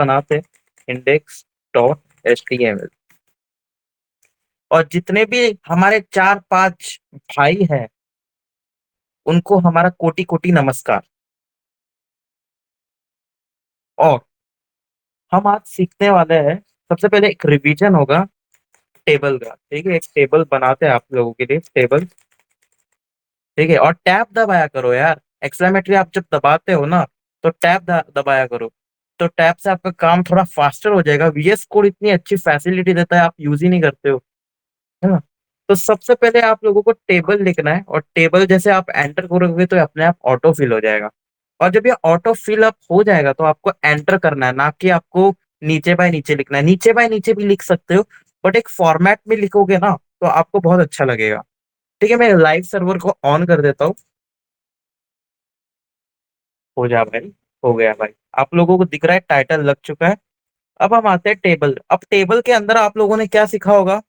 बनाते index dot HTML। और जितने भी हमारे 4-5 भाई हैं उनको हमारा कोटि कोटि नमस्कार। और हम आज सीखने वाले हैं, सबसे पहले एक रिवीजन होगा टेबल का। ठीक है, एक टेबल बनाते हैं आप लोगों के लिए टेबल। ठीक है, और टैब दबाया करो यार। एक्सक्लेमेटरी आप जब दबाते हो ना तो टैब दबाया करो। तो टैब से आपका काम थोड़ा फास्टर हो जाएगा। VS कोड इतनी अच्छी फैसिलिटी देता है, आप यूज ही नहीं करते हो, है ना। तो सबसे पहले आप लोगों को टेबल लिखना है, और टेबल जैसे आप एंटर करोगे तो अपने आप ऑटो फिल हो जाएगा। और जब ये ऑटो फिल अप हो जाएगा तो आपको एंटर करना है, ना कि आपको नीचे बाय नीचे लिखना है। नीचे बाय नीचे भी लिख सकते हो, बट एक फॉर्मेट में लिखोगे ना तो आपको बहुत अच्छा लगेगा। ठीक है, मैं लाइव सर्वर को ऑन कर देता हूँ। हो जा भाई, हो गया भाई। आप लोगों को दिख रहा है टाइटल लग चुका है। अब हम आते हैं टेबल। अब टेबल के अंदर आप लोगों ने क्या सीखा होगा,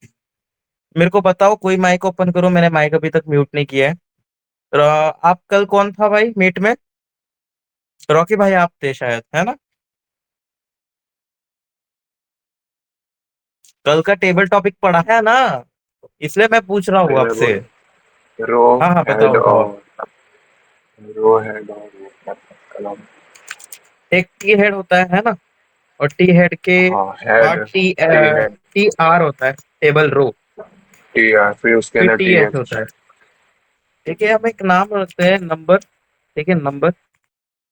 मेरे को बताओ। कोई माइक ओपन करो, मैंने माइक अभी तक म्यूट नहीं किया है। आप कल कौन था भाई मीट में? रॉकी भाई आप थे शायद, है ना। कल का टेबल टॉपिक पढ़ा है ना, इसलिए मैं पूछ रहा हूँ मैं आपसे। बोल रो हाँ हाँ, हेड बताओ बताओ। और रो हेड और वो क्या था उसका नाम। एक टी हेड होता है ना, और टी हेड के हाँ बाद head T head T R होता है, टेबल रो। टी आर फिर उसके फिर अंदर टी टी एच एच। होता है। ठीक है, हम एक नाम रखते हैं नंबर। ठीक है, नंबर।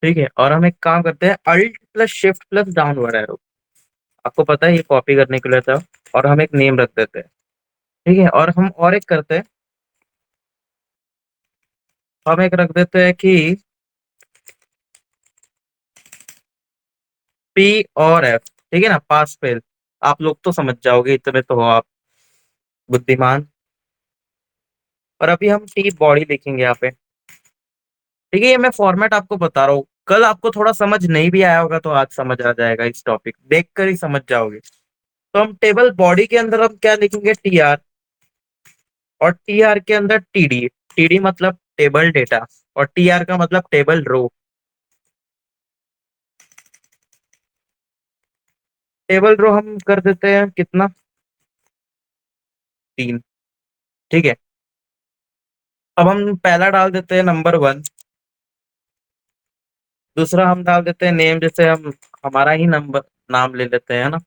ठीक है, और हम एक काम करते हैं, alt plus shift plus downward arrow. आपको पता है ये कॉपी करने के लिए था। और हम एक नेम रख देते हैं। ठीक है, और हम और एक करते हैं, हम एक रख देते हैं कि P और F। ठीक है ना, पास फेल। आप लोग तो समझ जाओगे, इतने तो हो आप बुद्धिमान। और अभी हम टी बॉडी लिखेंगे यहाँ पे। ठीक है, ये मैं फॉर्मेट आपको बता रहा हूँ। कल आपको थोड़ा समझ नहीं भी आया होगा तो आज समझ आ जाएगा, इस टॉपिक देख कर ही समझ जाओगे। तो हम टेबल बॉडी के अंदर हम क्या लिखेंगे, TR। और TR के अंदर TD। TD मतलब टेबल डेटा, और TR का मतलब टेबल रो। टेबल रो हम कर देते हैं कितना, 3। ठीक है, अब हम पहला डाल देते हैं नंबर 1। दूसरा हम डाल देते हैं नेम, जैसे हम हमारा ही नंबर नाम ले लेते हैं ना।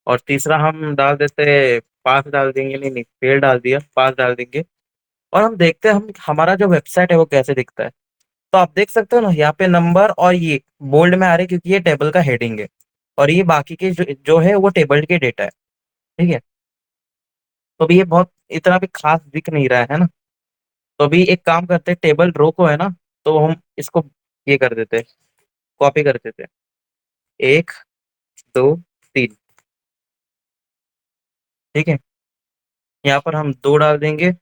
और तीसरा हम डाल देते हैं, पास डाल देंगे, नहीं नहीं फेल डाल दिया, पास डाल देंगे। और हम देखते हैं हम हमारा जो वेबसाइट है वो कैसे दिखता है। तो आप देख सकते हो ना, यहाँ पे नंबर और ये बोल्ड में आ रहे हैं क्योंकि ये टेबल का हेडिंग है। और ये बाकी के जो है वो टेबल के डेटा है। ठीक है, तो अभी ये बहुत इतना भी खास दिख नहीं रहा है ना। तो अभी एक काम करते हैं, टेबल रो को है ना, तो हम इसको ये कर देते हैं, कॉपी कर देते हैं। 1 2 3। ठीक है, यहाँ पर हम 2 डाल देंगे,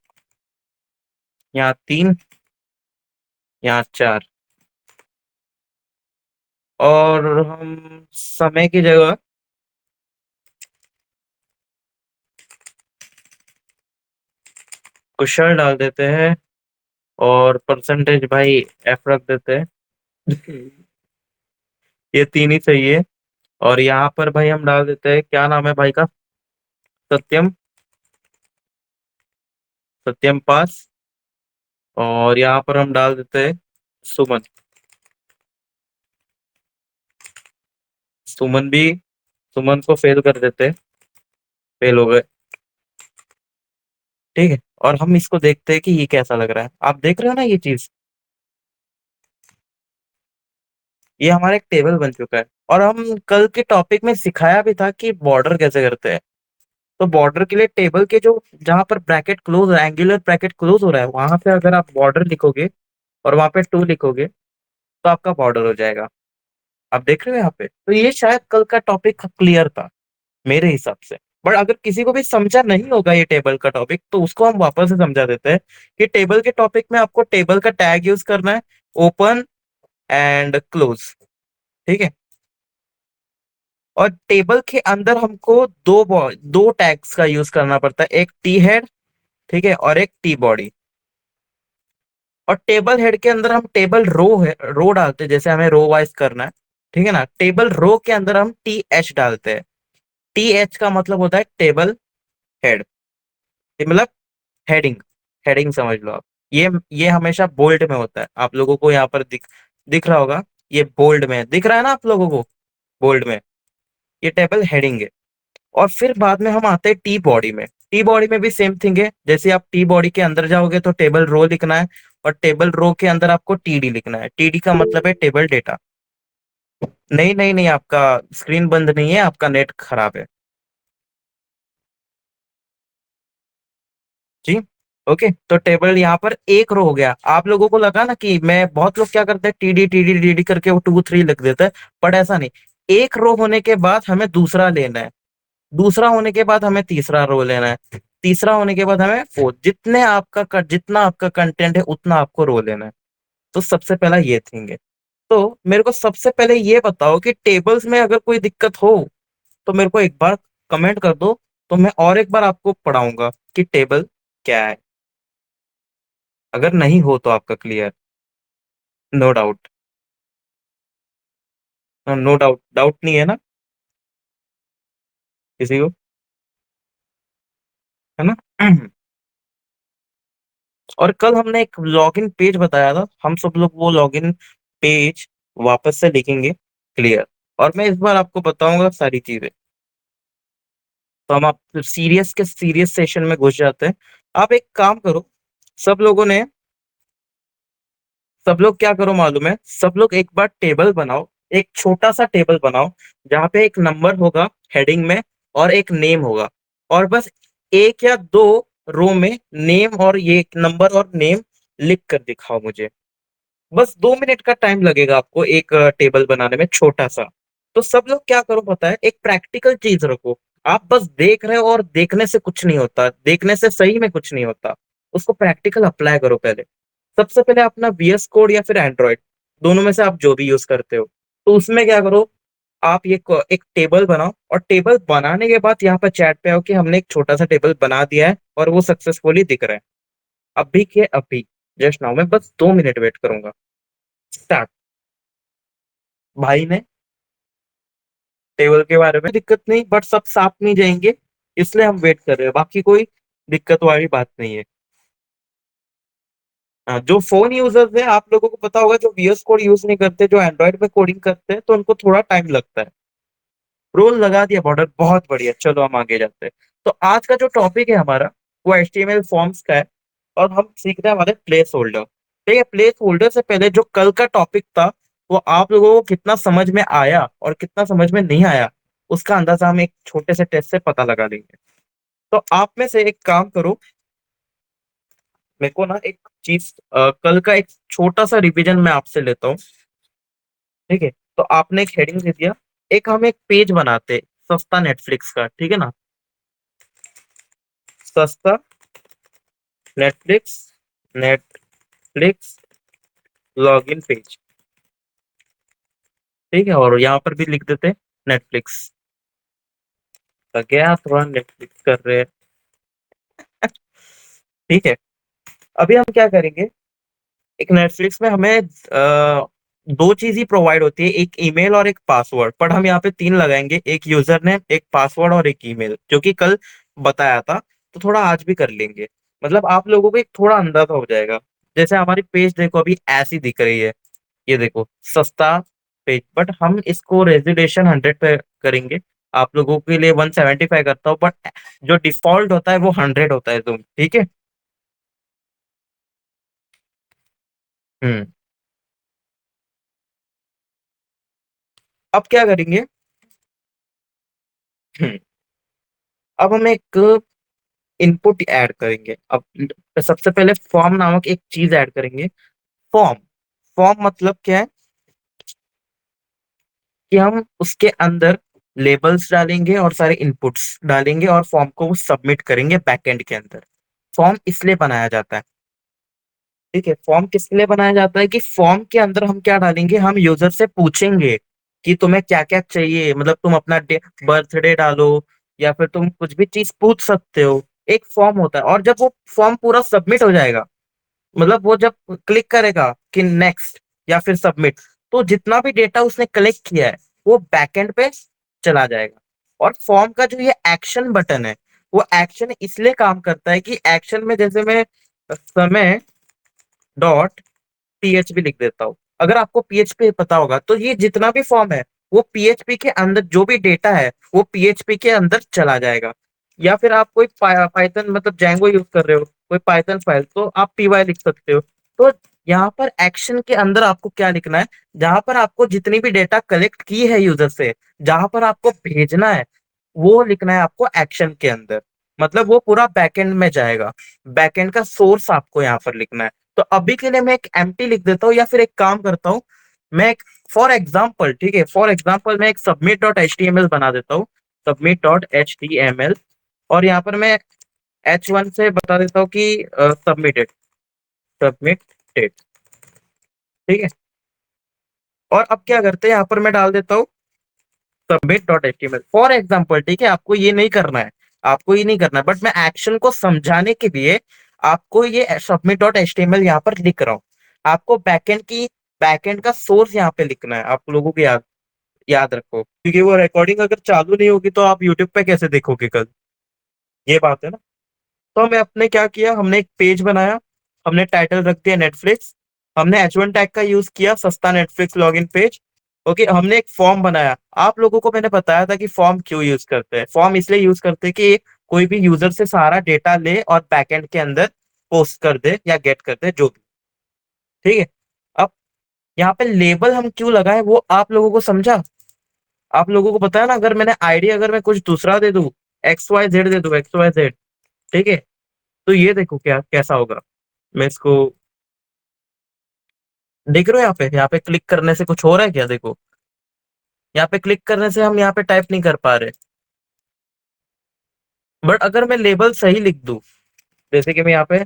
यहाँ 3, यहाँ 4। और हम समय की जगह कुशल डाल देते हैं। और परसेंटेज भाई F रख देते हैं। ये 3 ही सही है। और यहाँ पर भाई हम डाल देते हैं, क्या नाम है भाई का, सत्यम। सत्यम पास। और यहाँ पर हम डाल देते हैं सुमन। सुमन भी, सुमन को फेल कर देते हैं, फेल हो गए। ठीक है, और हम इसको देखते हैं कि ये कैसा लग रहा है। आप देख रहे हो ना ये चीज, ये हमारा एक टेबल बन चुका है। और हम कल के टॉपिक में सिखाया भी था कि बॉर्डर कैसे करते हैं। तो बॉर्डर के लिए टेबल के जो जहां पर bracket close, angular bracket close हो रहा है, वहां पे अगर आप बॉर्डर लिखोगे और वहां पे 2 लिखोगे तो आपका बॉर्डर हो जाएगा। आप देख रहे हो यहाँ पे, तो ये शायद कल का टॉपिक क्लियर था मेरे हिसाब से। बट अगर किसी को भी समझा नहीं होगा ये टेबल का टॉपिक, तो उसको हम वापस से समझा देते हैं कि टेबल के टॉपिक में आपको टेबल का टैग यूज करना है, ओपन एंड क्लोज। ठीक है, और टेबल के अंदर हमको दो टैग्स का यूज करना पड़ता है, एक टी हेड, ठीक है, और एक टी बॉडी। और टेबल हेड के अंदर हम टेबल रो है, रो डालते हैं, जैसे हमें रो वाइज करना है। ठीक है ना। टेबल रो के अंदर हम टी एच डालते हैं। टी एच का मतलब होता है टेबल हेड, मतलब हेडिंग। हेडिंग समझ लो आप। ये हमेशा बोल्ड में होता है, आप लोगों को यहाँ पर दिख रहा होगा। ये बोल्ड में दिख रहा है ना आप लोगों को, बोल्ड में। ये टेबल हेडिंग है। और फिर बाद में हम आते हैं टी बॉडी में। टी बॉडी में भी सेम थिंग है, जैसे आप टी बॉडी के अंदर जाओगे तो टेबल रो लिखना है, और टेबल रो के अंदर आपको टीडी लिखना है। टीडी का मतलब है टेबल डेटा। नहीं नहीं नहीं, आपका स्क्रीन बंद नहीं है, आपका नेट खराब है। जी। ओके, तो टेबल यहाँ पर एक रो हो गया। आप लोगों को लगा ना कि मैं, बहुत लोग क्या करते हैं टीडी टीडी टीडी करके वो 2 3 लिख देते हैं, बट ऐसा नहीं। एक रो होने के बाद हमें दूसरा लेना है, दूसरा होने के बाद हमें तीसरा रो लेना है, तीसरा होने के बाद हमें फोर्थ। जितना आपका कंटेंट है उतना आपको रो लेना है। तो सबसे पहला ये थिंग है। तो मेरे को सबसे पहले ये बताओ कि टेबल्स में अगर कोई दिक्कत हो तो मेरे को एक बार कमेंट कर दो, तो मैं और एक बार आपको पढ़ाऊंगा कि टेबल क्या है। अगर नहीं हो तो आपका clear. No doubt. No doubt, doubt नहीं है ना किसी को, है ना। और कल हमने एक लॉगिन पेज बताया था, हम सब लोग वो लॉगिन पेज वापस से लिखेंगे, क्लियर। और मैं इस बार आपको बताऊंगा सारी चीजें। तो हम आप सीरियस के सीरियस सेशन में घुस जाते हैं। आप एक काम करो, सब लोगों ने, सब लोग क्या करो मालूम है, सब लोग एक बार टेबल बनाओ, एक छोटा सा टेबल बनाओ, जहां पे एक नंबर होगा हेडिंग में, और एक नेम होगा। और बस एक या दो रो में नेम और ये नंबर और नेम लिख कर दिखाओ मुझे। बस 2 मिनट का टाइम लगेगा आपको एक टेबल बनाने में, छोटा सा। तो सब लोग क्या करो पता है, एक प्रैक्टिकल चीज रखो। आप बस देख रहे हो, और देखने से कुछ नहीं होता, देखने से सही में कुछ नहीं होता। उसको प्रैक्टिकल अप्लाई करो पहले। सबसे पहले अपना VS कोड या फिर एंड्रॉइड, दोनों में से आप जो भी यूज करते हो, तो उसमें क्या करो, आप ये एक टेबल बनाओ। और टेबल बनाने के बाद यहाँ पर चैट पे आओ कि हमने एक छोटा सा टेबल बना दिया है और वो सक्सेसफुली दिख रहा है। अभी के अभी, जस्ट नाउ, मैं बस 2 मिनट वेट करूंगा। स्टार्ट। भाई ने टेबल के बारे में दिक्कत नहीं, बट सब साथ नहीं जाएंगे, इसलिए हम वेट कर रहे हैं, बाकी कोई दिक्कत वाली बात नहीं है। हाँ, जो फोन यूजर्स है, आप लोगों को पता होगा, जो VS कोड यूज नहीं करते, जो एंड्रॉइड में कोडिंग करते हैं, तो उनको थोड़ा टाइम लगता है। रोल लगा दिया बॉर्डर, बहुत बढ़िया। चलो हम आगे जाते हैं। तो आज का जो टॉपिक है हमारा, वो HTML फॉर्म्स का है। और हम सीखने वाले प्लेस होल्डर। ठीक है, प्लेस होल्डर से पहले जो कल का टॉपिक था, वो आप लोगों को कितना समझ में आया और कितना समझ में नहीं आया, उसका अंदाजा हम एक छोटे से टेस्ट से पता लगा लेंगे। तो आप में से एक काम करो, मेरे को ना एक चीज, कल का एक छोटा सा रिवीजन मैं आपसे लेता हूँ। ठीक है, तो आपने एक हेडिंग दे दिया, एक हम एक पेज बनाते, सस्ता नेटफ्लिक्स का, ठीक है ना। सस्ता नेटफ्लिक्स, नेटफ्लिक्स लॉगिन पेज। ठीक है, और यहाँ पर भी लिख देते हैं नेटफ्लिक्स का, क्या थोड़ा नेटफ्लिक्स कर रहे हैं। ठीक है, अभी हम क्या करेंगे, एक नेटफ्लिक्स में हमें 2 चीज ही प्रोवाइड होती है, एक ईमेल और एक पासवर्ड, पर हम यहाँ पे 3 लगाएंगे, एक यूजर नेम, एक पासवर्ड और एक ईमेल, जो कि कल बताया था। तो थोड़ा आज भी कर लेंगे, मतलब आप लोगों को एक थोड़ा अंदाजा हो जाएगा। जैसे हमारी पेज देखो अभी ऐसी दिख रही है, ये देखो, सस्ता पेज, बट हम इसको रेजोल्यूशन 100 पे करेंगे। आप लोगों के लिए 175 करता हूँ, बट जो डिफॉल्ट होता है वो 100 होता है, तुम ठीक है। हम्म। अब क्या करेंगे, हम्म, अब हम एक इनपुट ऐड करेंगे। अब सबसे पहले फॉर्म नामक एक चीज ऐड करेंगे। फॉर्म, फॉर्म मतलब क्या है, कि हम उसके अंदर लेबल्स डालेंगे और सारे इनपुट्स डालेंगे, और फॉर्म को सबमिट करेंगे बैकएंड के अंदर। फॉर्म इसलिए बनाया जाता है, ठीक है। फॉर्म किस लिए बनाया जाता है, कि फॉर्म के अंदर हम क्या डालेंगे, हम यूजर से पूछेंगे कि तुम्हें क्या क्या चाहिए, मतलब तुम अपना बर्थडे डालो, या फिर तुम कुछ भी चीज पूछ सकते हो। एक फॉर्म होता है, और जब वो फॉर्म पूरा सबमिट हो जाएगा, मतलब वो जब क्लिक करेगा कि नेक्स्ट या फिर सबमिट, तो जितना भी डेटा उसने कलेक्ट किया है वो बैकएंड पे चला जाएगा। और फॉर्म का जो ये एक्शन बटन है, वो एक्शन इसलिए काम करता है कि एक्शन में जैसे मैं समय डॉट पीएचपी लिख देता हूँ, अगर आपको पीएचपी पता होगा तो ये जितना भी फॉर्म है वो पीएचपी के अंदर, जो भी डेटा है वो पीएचपी के अंदर चला जाएगा। या फिर आप कोई पाइथन मतलब जैंगो यूज कर रहे हो, कोई पाइथन फाइल, तो आप पीवाई लिख सकते हो। तो यहाँ पर एक्शन के अंदर आपको क्या लिखना है, जहां पर आपको जितनी भी डेटा कलेक्ट की है यूजर से, जहां पर आपको भेजना है, वो लिखना है आपको एक्शन के अंदर। मतलब वो पूरा बैकएंड में जाएगा, बैकएंड का सोर्स आपको यहाँ पर लिखना है। तो अभी के लिए मैं एक एम्प्टी लिख देता हूँ, या फिर एक काम करता हूँ, मैं एक फॉर एग्जाम्पल, ठीक है, फॉर एग्जाम्पल मैं एक submit dot H T M L बना देता हूँ, submit dot H T M L. और यहाँ पर मैं H1 से बता देता हूँ कि सबमिटेड, सबमिटेड, ठीक है। और अब क्या करते हैं, यहाँ पर मैं डाल देता हूँ submit dot H T M L for example, ठीक है। आपको ये नहीं करना है, आपको ये नहीं करना है, बट मैं एक्शन को समझाने के लिए आपको ये submit dot H T M L यहाँ पर लिख रहा हूँ। आपको बैकएंड का सोर्स यहाँ पे लिखना है, आप लोगों को याद याद रखो, क्योंकि वो रिकॉर्डिंग अगर चालू नहीं होगी तो आप यूट्यूब पे कैसे देखोगे कल, ये बात है ना। तो हमें अपने क्या किया, हमने एक पेज बनाया, हमने टाइटल रख दिया नेटफ्लिक्स, हमने H1 टैग का यूज किया, सस्ता नेटफ्लिक्स लॉगिन पेज। ओके, हमने एक फॉर्म बनाया। आप लोगों को मैंने बताया था कि फॉर्म क्यों यूज करते हैं। फॉर्म इसलिए यूज करते हैं कि कोई भी यूजर से सारा डेटा ले और बैकएंड के अंदर पोस्ट कर दे या गेट कर दे, जो भी, ठीक है। अब यहाँ पे लेबल हम क्यों लगाए वो आप लोगों को समझा, आप लोगों को बताया ना। अगर मैंने आईडी, अगर मैं कुछ दूसरा दे दूं, XYZ दे दूं, XYZ, ठीक है, तो ये देखो क्या कैसा होगा। मैं इसको देख रहे हो, यहाँ पे क्लिक करने से कुछ हो रहा है क्या, देखो, यहाँ पे क्लिक करने से हम यहाँ पे टाइप नहीं कर पा रहे। बट अगर मैं लेबल सही लिख दूं, जैसे कि मैं यहाँ पे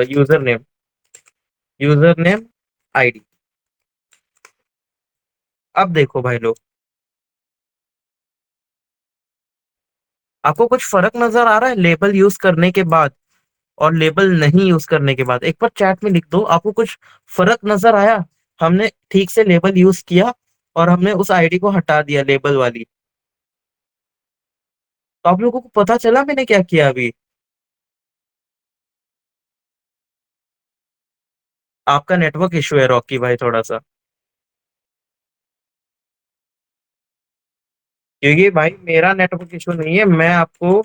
user name, user name ID, अब देखो भाई लोग, आपको कुछ फर्क नजर आ रहा है लेबल यूज करने के बाद और लेबल नहीं यूज करने के बाद? एक बार चैट में लिख दो, आपको कुछ फर्क नजर आया? हमने ठीक से लेबल यूज किया और हमने उस आईडी को हटा दिया लेबल वाली। तो आप लोगों को पता चला मैंने क्या किया अभी? आपका नेटवर्क इशू है रॉकी भाई थोड़ा सा, क्योंकि भाई मेरा नेटवर्क इशू नहीं है। मैं आपको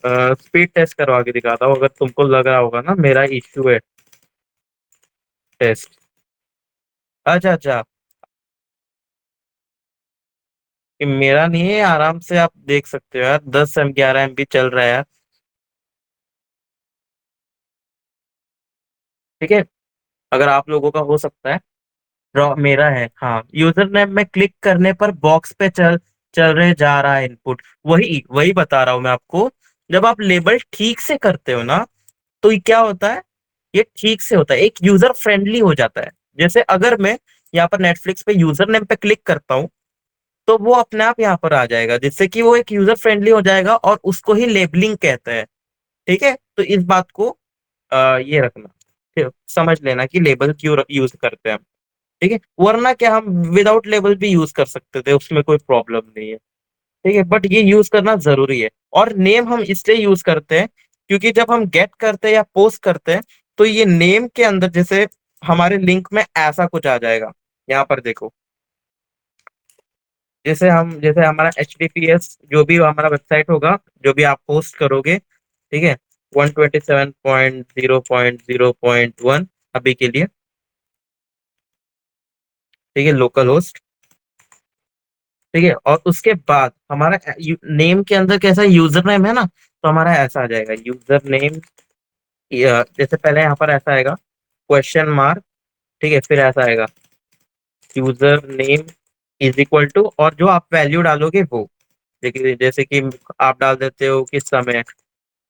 स्पीड टेस्ट करवा के दिखाता हूँ, अगर तुमको लग रहा होगा ना मेरा इशू है टेस्ट। अच्छा अच्छा, कि मेरा नहीं है, आराम से आप देख सकते हो यार, 10 11 MB चल रहा है यार, ठीक है। अगर आप लोगों का हो सकता है, मेरा है, हाँ। यूजर नेम में क्लिक करने पर बॉक्स पे चल चल रहे जा रहा है इनपुट, वही वही बता रहा हूं मैं आपको। जब आप लेबल ठीक से करते हो ना, तो ये क्या होता है, ये ठीक से होता है, एक यूजर फ्रेंडली हो जाता है। जैसे अगर मैं यहाँ पर नेटफ्लिक्स पे यूजर नेम पे क्लिक करता हूँ, तो वो अपने आप यहाँ पर आ जाएगा, जिससे कि वो एक यूजर फ्रेंडली हो जाएगा, और उसको ही लेबलिंग कहते हैं, ठीक है। तो इस बात को ये रखना, ठीक, समझ लेना कि लेबल क्यों यूज करते हैं हम, ठीक है। वरना क्या हम विदाउट लेबल भी यूज कर सकते थे, उसमें कोई प्रॉब्लम नहीं है, ठीक है। बट ये यूज करना जरूरी है। और नेम हम इसलिए यूज करते हैं क्योंकि जब हम गेट करते हैं या पोस्ट करते हैं, तो ये नेम के अंदर जैसे हमारे लिंक में ऐसा कुछ आ जाएगा। यहाँ पर देखो, जैसे हमारा HTTPS, जो भी हमारा वेबसाइट होगा, जो भी आप पोस्ट करोगे, ठीक है, 127.0.0.1 अभी के लिए, ठीक है, लोकल होस्ट, ठीक है। और उसके बाद हमारा नेम के अंदर कैसा यूजर नेम है ना, तो हमारा ऐसा आ जाएगा यूजर नेम, जैसे पहले यहाँ पर ऐसा आएगा क्वेश्चन मार्क, ठीक है, फिर ऐसा आएगा user name is equal to, और जो आप वैल्यू डालोगे वो, जैसे कि आप डाल देते हो किस समय।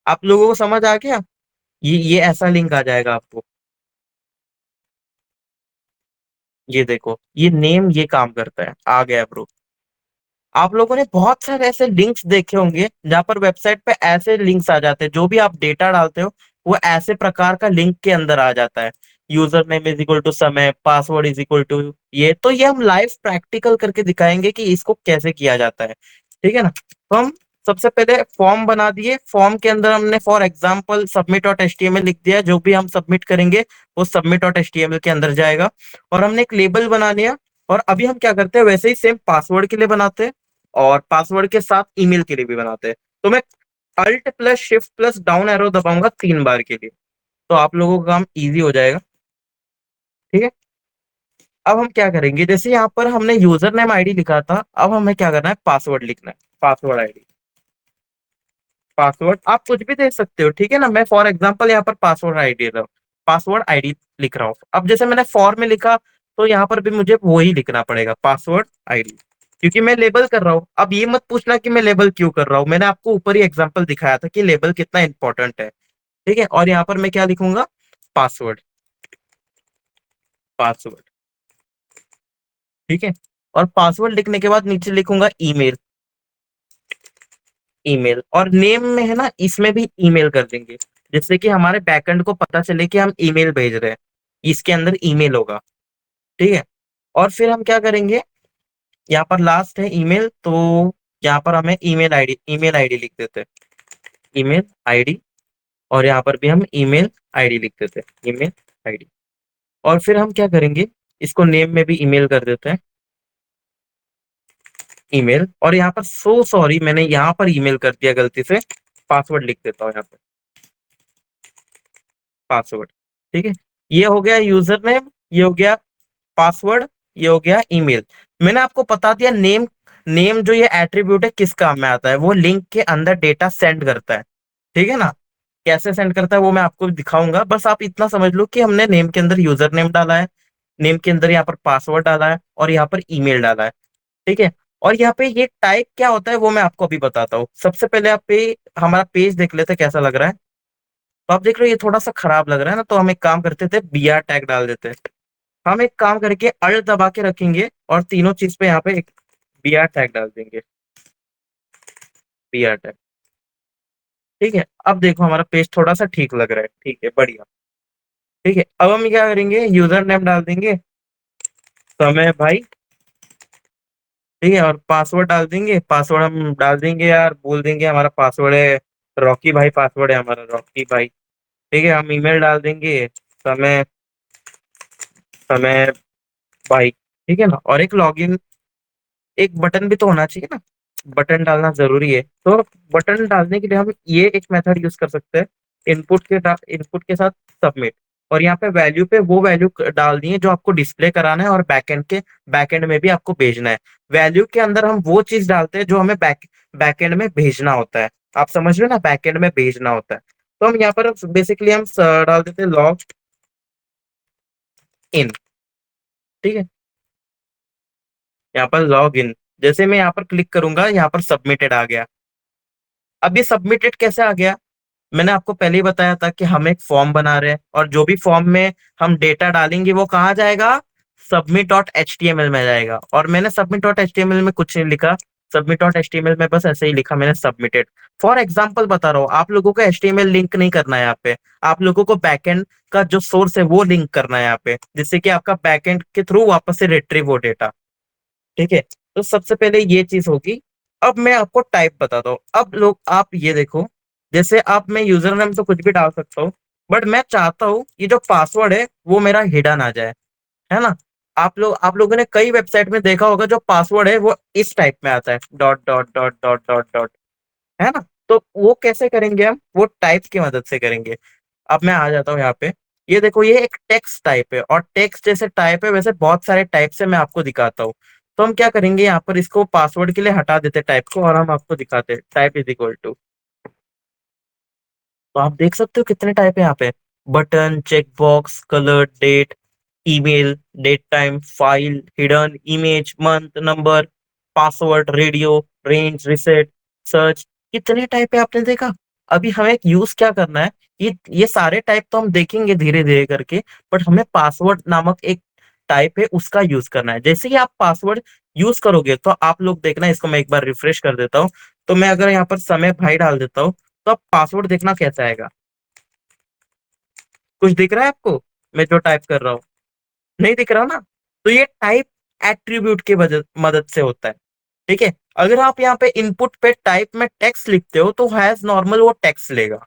आप लोगों को समझ आ गया? ये ऐसा लिंक आ जाएगा आपको, ये देखो, ये नेम ये काम करता है, आ गया ब्रो। आप लोगों ने बहुत सारे ऐसे लिंक्स देखे होंगे जहां पर वेबसाइट पे ऐसे लिंक्स आ जाते हैं, जो भी आप डेटा डालते हो वो ऐसे प्रकार का लिंक के अंदर आ जाता है। User name is equal to समय, पासवर्ड इज इक्वल टू ये हम लाइव प्रैक्टिकल करके दिखाएंगे कि इसको कैसे किया जाता है। ठीक है ना। तो हम सबसे पहले फॉर्म बना दिए, फॉर्म के अंदर हमने for example submit dot HTML लिख दिया, जो भी हम सबमिट करेंगे वो सबमिट डॉट एचटीएमएल के अंदर जाएगा। और हमने एक लेबल बना लिया। और अभी हम क्या करते हैं, वैसे ही सेम पासवर्ड के लिए बनाते हैं और पासवर्ड के साथ ईमेल के लिए भी बनाते हैं। तो मैं alt plus shift plus down arrow दबाऊंगा 3 बार के लिए, तो आप लोगों का काम इजी हो जाएगा। ठीक है। अब हम क्या करेंगे, जैसे यहाँ पर हमने यूजर नेम आईडी लिखा था, अब हमें क्या करना है, पासवर्ड लिखना है, पासवर्ड आईडी। पासवर्ड आप कुछ भी दे सकते हो, ठीक है ना। मैं फॉर एग्जांपल यहाँ पर पासवर्ड आईडी रहा हूँ, पासवर्ड आईडी लिख रहा हूँ। अब जैसे मैंने फॉर में लिखा, तो यहाँ पर भी मुझे वही लिखना पड़ेगा, पासवर्ड आईडी, क्योंकि मैं लेबल कर रहा हूँ। अब ये मत पूछना कि मैं लेबल क्यों कर रहा हूँ, मैंने आपको ऊपर ही एग्जाम्पल दिखाया था कि लेबल कितना इंपॉर्टेंट है। ठीक है। और यहाँ पर मैं क्या लिखूंगा, पासवर्ड, पासवर्ड। ठीक है। और पासवर्ड लिखने के बाद नीचे लिखूंगा ईमेल, ईमेल। और नेम में है ना, इसमें भी ईमेल कर देंगे, जिससे कि हमारे बैकएंड को पता चले कि हम ईमेल भेज रहे हैं, इसके अंदर ईमेल होगा। ठीक है। और फिर हम क्या करेंगे, यहाँ पर लास्ट है ईमेल, तो यहाँ पर हमें ईमेल आईडी लिख देते हैं, ईमेल आईडी। और यहाँ पर भी हम ईमेल आईडी लिख देते हैं, ईमेल आईडी। और फिर हम क्या करेंगे, इसको नेम में भी ईमेल कर देते हैं, ईमेल। और यहाँ पर सो सॉरी, मैंने यहाँ पर ईमेल कर दिया गलती से, पासवर्ड लिख देता हूँ यहाँ पे, पासवर्ड। ठीक है। ये हो गया यूजर नेम, ये हो गया पासवर्ड, ये हो गया ईमेल। मैंने आपको बता दिया नेम, नेम जो ये एट्रीब्यूट है किस काम में आता है, वो लिंक के अंदर डेटा सेंड करता है। ठीक है ना। कैसे सेंड करता है वो मैं आपको दिखाऊंगा, बस आप इतना समझ लो कि हमने नेम के अंदर यूजर नेम डाला है, नेम के अंदर यहाँ पर पासवर्ड डाला है, और यहाँ पर ईमेल डाला है। ठीक है। और यहाँ पे ये टाइप क्या होता है वो मैं आपको अभी बताता हूँ। सबसे पहले आप पे हमारा पेज देख लेते हैं कैसा लग रहा है। तो आप देख रहे हो ये थोड़ा सा खराब लग रहा है ना, तो हम एक काम करते थे, बीआर टैग डाल देते हैं। हम एक काम करके अल्ट दबा के रखेंगे और तीनों चीज पे यहाँ पे एक बीआर टैग डाल देंगे, बीआर टैग। ठीक है। अब देखो हमारा पेज थोड़ा सा ठीक लग रहा है, ठीक है, बढ़िया। ठीक है। अब हम क्या करेंगे, यूजर नेम डाल देंगे समय भाई। ठीक है। और पासवर्ड डाल देंगे, पासवर्ड हम डाल देंगे यार, बोल देंगे हमारा पासवर्ड है रॉकी भाई, पासवर्ड है हमारा रॉकी भाई। ठीक है। हम ईमेल डाल देंगे समय, समय भाई। ठीक है ना। और एक लॉगिन, एक बटन भी तो होना चाहिए ना, बटन डालना जरूरी है। तो बटन डालने के लिए हम ये एक मेथड यूज कर सकते हैं, इनपुट के साथ सबमिट। और यहाँ पे वैल्यू पे वो वैल्यू डाल दिए जो आपको डिस्प्ले कराना है, और बैकएंड में भी आपको भेजना है। वैल्यू के अंदर हम वो चीज डालते हैं जो हमें बैकएंड में भेजना होता है। आप समझ रहे हो ना, बैकएंड में भेजना होता है। तो हम यहाँ पर बेसिकली हम डाल देते हैं लॉग इन। ठीक है। यहाँ पर लॉग इन, जैसे मैं यहाँ पर क्लिक करूंगा, यहाँ पर सबमिटेड आ गया। अब ये सबमिटेड कैसे आ गया, मैंने आपको पहले ही बताया था कि हम एक फॉर्म बना रहे हैं, और जो भी फॉर्म में हम डेटा डालेंगे वो कहाँ जाएगा, submit dot H T M L में जाएगा। और मैंने submit dot H T M L में कुछ नहीं लिखा, submit dot H T M L में बस ऐसे ही लिखा मैंने, सबमिटेड। फॉर एग्जाम्पल बता रहा हूँ, आप लोगों को H T M L link नहीं करना है यहाँ पे, आप लोगों को बैकएंड का जो सोर्स है वो लिंक करना है यहाँ पे, जिससे कि आपका बैकएंड के थ्रू वापस से रिट्रीव हो डेटा। ठीक है। तो सबसे पहले ये चीज होगी। अब मैं आपको टाइप बताता हूँ। अब लोग आप ये देखो, जैसे आप, मैं यूजर नेम तो कुछ भी डाल सकता हूँ, बट मैं चाहता हूँ ये जो पासवर्ड है वो मेरा हिडन आ जाए, है ना। आप लोगों ने कई वेबसाइट में देखा होगा, जो पासवर्ड है वो इस टाइप में आता है, dot dot dot dot dot dot, है ना। तो वो कैसे करेंगे हम, वो टाइप की मदद से करेंगे। अब मैं आ जाता हूँ यहाँ पे, ये देखो ये एक टेक्स्ट टाइप है, और टेक्स्ट जैसे टाइप है वैसे बहुत सारे टाइप से मैं आपको दिखाता हूँ। तो हम क्या करेंगे, यहाँ पर इसको पासवर्ड के लिए हटा देते टाइप को, और हम आपको दिखाते टाइप इज इक्वल टू। तो आप देख सकते हो कितने टाइप है यहाँ पे, button, checkbox, colour, date, email, date time, file, hidden, image, month, number, password, radio, range, reset, search. कितने टाइप है आपने देखा। अभी हमें यूज क्या करना है, ये सारे टाइप तो हम देखेंगे धीरे धीरे करके, बट हमें पासवर्ड नामक एक टाइप है उसका यूज करना है। जैसे ही आप पासवर्ड यूज करोगे तो आप लोग देखना, इसको मैं एक बार रिफ्रेश कर देता हूँ। तो मैं अगर यहाँ पर समय भाई डाल देता हूँ, तो अब पासवर्ड देखना कैसा आएगा, कुछ दिख रहा है आपको। मैं जो टाइप कर रहा हूँ, नहीं दिख रहा ना? तो ये टाइप एट्रीब्यूट की वजह मदद से होता है। ठीक है, अगर आप यहाँ पे इनपुट पे टाइप में टेक्स्ट लिखते हो तो हैज नॉर्मल वो टेक्स्ट लेगा।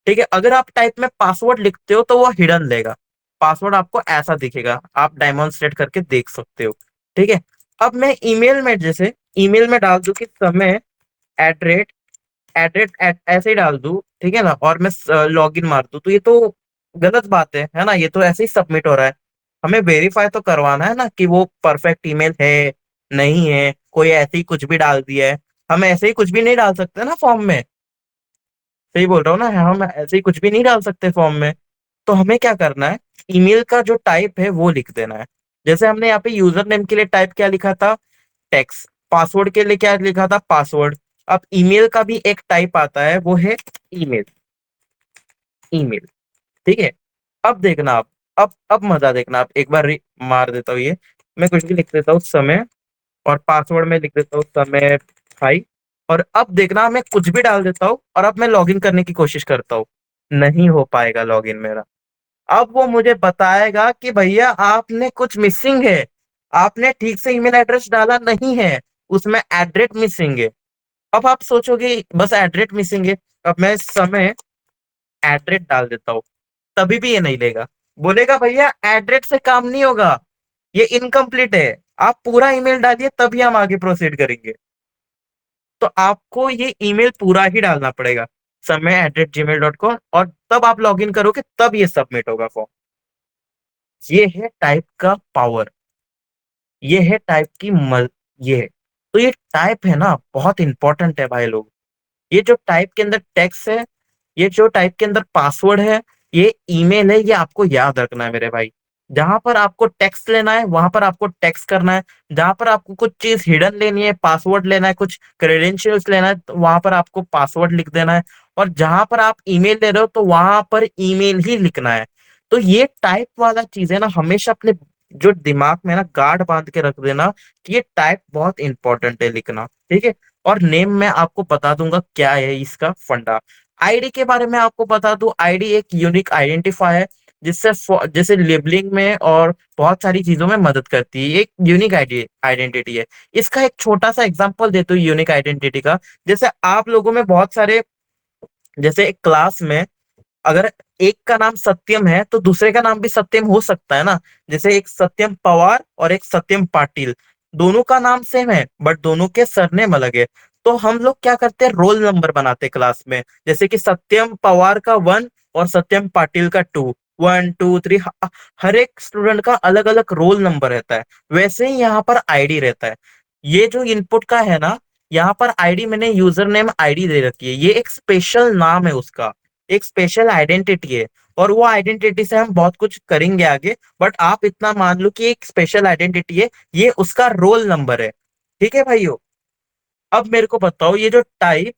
ठीक है, अगर आप टाइप में पासवर्ड लिखते हो तो वो हिडन लेगा। पासवर्ड आपको ऐसा दिखेगा, आप डेमोन्स्ट्रेट करके देख सकते हो। ठीक है, अब मैं ईमेल में, जैसे ईमेल में डाल दूं कि समय एट एड्रेस ऐसे ही डाल दूं, ठीक है ना, और मैं लॉग इन मार दूं, तो ये तो गलत बात है ना? ये तो ऐसे ही सबमिट हो रहा है। हमें वेरीफाई तो करवाना है ना कि वो परफेक्ट ईमेल है, नहीं है, कोई ऐसे ही कुछ भी डाल दिया है। हम ऐसे ही कुछ भी नहीं डाल सकते ना फॉर्म में। सही बोल रहा हूँ ना? हम ऐसे ही कुछ भी नहीं डाल सकते फॉर्म में। तो हमें क्या करना है, ईमेल का जो टाइप है वो लिख देना है। जैसे हमने यहाँ पे यूजर नेम के लिए टाइप क्या लिखा था, टेक्स्ट। पासवर्ड के लिए क्या लिखा था, पासवर्ड। अब ईमेल का भी एक टाइप आता है, वो है ईमेल। ईमेल, ठीक है। अब देखना आप, अब मजा देखना आप, एक बार मार देता हूँ ये। मैं कुछ भी लिख देता हूँ समय, और पासवर्ड में लिख देता हूँ समय भाई। और अब देखना, मैं कुछ भी डाल देता हूँ और अब मैं लॉगिन करने की कोशिश करता हूँ, नहीं हो पाएगा लॉगिन मेरा। अब वो मुझे बताएगा कि भैया आपने कुछ मिसिंग है, आपने ठीक से ईमेल एड्रेस डाला नहीं है, उसमें एड्रेस मिसिंग है। अब आप सोचोगे बस एड्रेस मिसिंग है। अब मैं समय एड्रेस डाल देता हूँ, तभी भी ये नहीं लेगा। बोलेगा भैया एड्रेस से काम नहीं होगा, ये इनकम्प्लीट है, आप पूरा ईमेल डालिए तभी हम आगे प्रोसीड करेंगे। तो आपको ये ईमेल पूरा ही डालना पड़ेगा, समय@gmail.com, और तब आप लॉगिन करोगे, तब ये सबमिट होगा फॉर्म। ये है टाइप का पावर, ये है टाइप की ये है। तो ये टाइप है ना, बहुत इंपॉर्टेंट है भाई लोग। ये जो टाइप के अंदर टेक्स्ट है, ये जो टाइप के अंदर पासवर्ड है, ये ईमेल है, ये आपको याद रखना है मेरे भाई। जहां पर आपको टेक्स्ट लेना है वहां पर आपको टेक्स्ट करना है। जहां पर आपको कुछ चीज हिडन लेनी है, पासवर्ड लेना है, कुछ क्रेडेंशियल्स लेना है, तो वहां पर आपको पासवर्ड लिख देना है। और जहां पर आप ईमेल ले रहे हो तो वहां पर ईमेल ही लिखना है। तो ये टाइप वाला चीज है ना, हमेशा अपने जो दिमाग में ना गार्ड बांध के रख देना कि ये टाइप बहुत इंपॉर्टेंट है लिखना। ठीक है, और नेम में आपको बता दूंगा क्या है इसका फंडा। आईडी के बारे में आपको बता दूं, आईडी एक यूनिक आइडेंटिफायर है, जिससे जैसे लेबलिंग में और बहुत सारी चीजों में मदद करती है। ये एक यूनिक आइडेंटिटी है। इसका एक छोटा सा एग्जांपल देता हूँ यूनिक आइडेंटिटी का। जैसे आप लोगों में बहुत सारे, जैसे एक क्लास में अगर एक का नाम सत्यम है तो दूसरे का नाम भी सत्यम हो सकता है ना? जैसे एक सत्यम पवार और एक सत्यम पाटिल, दोनों का नाम सेम है बट दोनों के सरनेम अलग है। तो हम लोग क्या करते हैं, रोल नंबर बनाते हैं क्लास में, जैसे कि सत्यम पवार का 1 और सत्यम पाटिल का 2, 1 2 3। हर एक स्टूडेंट का अलग अलग रोल नंबर रहता है। वैसे ही यहाँ पर आईडी रहता है। ये जो इनपुट का है ना, यहाँ पर आईडी मैंने यूजर नेम आईडी दे रखी है, ये एक स्पेशल नाम है उसका, एक स्पेशल आइडेंटिटी है। और वो आइडेंटिटी से हम बहुत कुछ करेंगे आगे, बट आप इतना मान लो कि एक स्पेशल आइडेंटिटी है, ये उसका रोल नंबर है। ठीक है भाइयों, अब मेरे को बताओ, ये जो टाइप,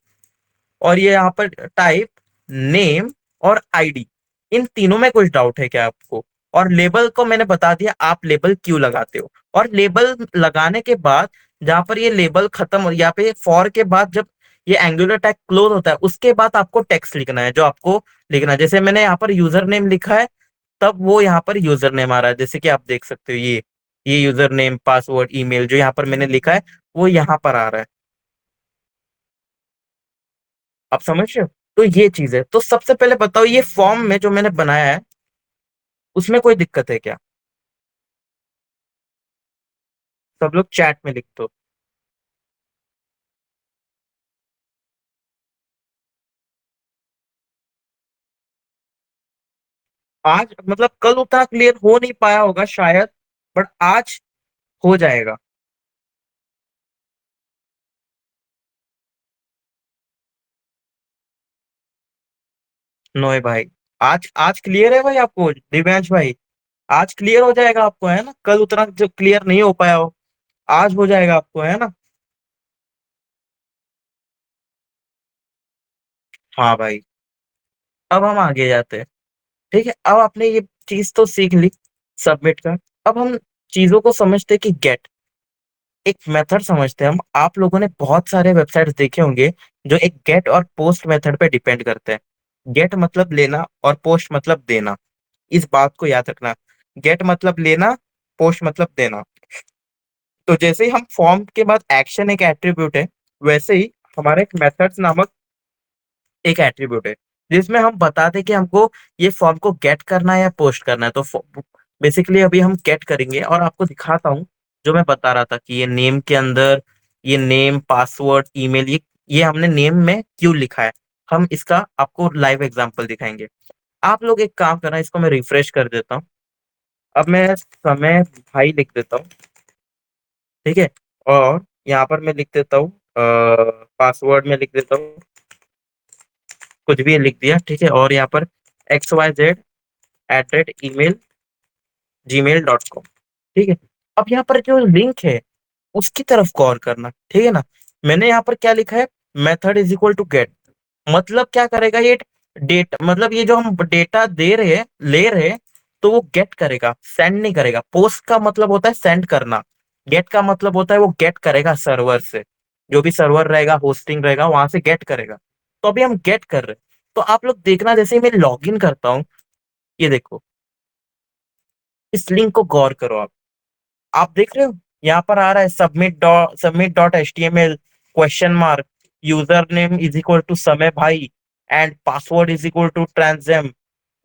और ये यहाँ पर टाइप, नेम और आईडी, इन तीनों में कुछ डाउट है क्या आपको? और लेबल को मैंने बता दिया आप लेबल क्यों लगाते हो। और लेबल लगाने के बाद, जहां पर ये लेबल खत्म हो, यहाँ पे फॉर के बाद जब ये एंगुलर टैग क्लोज होता है, उसके बाद आपको टेक्स्ट लिखना है, जो आपको लिखना है। जैसे मैंने यहाँ पर यूजर नेम लिखा है, तब वो यहाँ पर यूजर नेम आ रहा है, जैसे कि आप देख सकते हो, ये यूजर नेम, पासवर्ड, ईमेल जो यहाँ पर मैंने लिखा है, वो यहाँ पर आ रहा है। आप समझ रहे हो? तो ये चीज है। तो सबसे पहले बताओ, ये फॉर्म में जो मैंने बनाया है उसमें कोई दिक्कत है क्या? सब लोग चैट में लिख दो। आज मतलब कल उतना क्लियर हो नहीं पाया होगा शायद, बट आज हो जाएगा। नोए भाई, आज आज क्लियर है भाई आपको, दिव्यांश भाई? आज क्लियर हो जाएगा आपको, है ना? कल उतना जो क्लियर नहीं हो पाया हो, आज हो जाएगा आपको, है ना? हाँ भाई, अब हम आगे जाते हैं। ठीक है, अब आपने ये चीज तो सीख ली, सबमिट का। अब हम चीजों को समझते हैं कि गेट, एक मेथड समझते हैं हम। आप लोगों ने बहुत सारे वेबसाइट्स देखे होंगे जो एक गेट और पोस्ट मेथड पे डिपेंड करते हैं। गेट मतलब लेना और पोस्ट मतलब देना। इस बात को याद रखना। गेट मतलब लेना, पोस्ट मतलब देना। तो जैसे ही हम फॉर्म के बाद एक्शन एक एट्रीब्यूट है, वैसे ही हमारे एक मेथड्स नामक एक एट्रीब्यूट है, जिसमें हम बताते कि हमको ये फॉर्म को गेट करना है या पोस्ट करना है। तो बेसिकली अभी हम गेट करेंगे और आपको दिखाता हूँ जो मैं बता रहा था कि ये नेम के अंदर ये नेम, पासवर्ड, ईमेल, ये हमने नेम में क्यों लिखा है। हम इसका आपको लाइव एग्जांपल दिखाएंगे। आप लोग एक काम करना, इसको मैं रिफ्रेश कर देता हूँ। अब मैं समय भाई लिख देता हूँ, ठीक है। और यहाँ पर मैं लिख देता हूँ पासवर्ड में लिख देता हूँ, कुछ भी लिख दिया, ठीक है। और यहाँ पर xyz@email.gmail.com, ठीक है। अब यहाँ पर जो लिंक है उसकी तरफ गौर करना, ठीक है ना। मैंने यहाँ पर क्या लिखा है, method is equal to get. मतलब क्या करेगा ये, डेटा, मतलब ये जो हम डेटा दे रहे हैं, ले रहे हैं, तो वो गेट करेगा, सेंड नहीं करेगा। पोस्ट का मतलब होता है सेंड करना, गेट का मतलब होता है वो गेट करेगा सर्वर से, जो भी सर्वर रहेगा, होस्टिंग रहेगा, वहां से गेट करेगा। तो अभी हम गेट कर रहे हैं। तो आप लोग देखना, जैसे ही मैं लॉग इन करता हूँ, ये देखो, इस लिंक को गौर करो आप देख रहे हो, यहाँ पर आ रहा है submit.html question mark, user name is equal to समय भाई, and password is equal to ट्रांसजेम,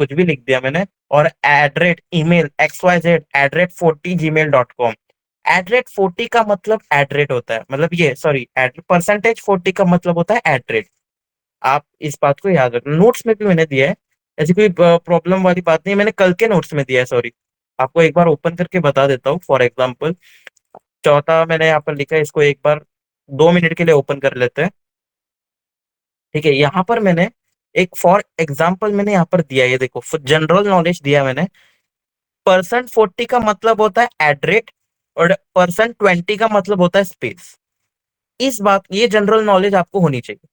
कुछ भी लिख दिया मैंने, और एड्रेट ईमेल xyz@40gmail.com। @40 का मतलब एड्रेट होता है, मतलब ये सॉरी, %40 का मतलब होता है एड्रेट। आप इस बात को याद रखना, नोट्स में भी मैंने दिया है, ऐसी कोई प्रॉब्लम वाली बात नहीं है, मैंने कल के नोट्स में दिया है, सॉरी। आपको एक बार ओपन करके बता देता हूँ, फॉर एग्जाम्पल चौथा मैंने यहाँ पर लिखा है, इसको एक बार 2 मिनट के लिए ओपन कर लेते हैं, ठीक है। यहाँ पर मैंने एक फॉर एग्जाम्पल मैंने यहाँ पर दिया है, ये देखो, जनरल नॉलेज दिया मैंने। %40 का मतलब होता है एड्रेट, और %20 का मतलब होता है स्पेस। इस बात, ये जनरल नॉलेज आपको होनी चाहिए।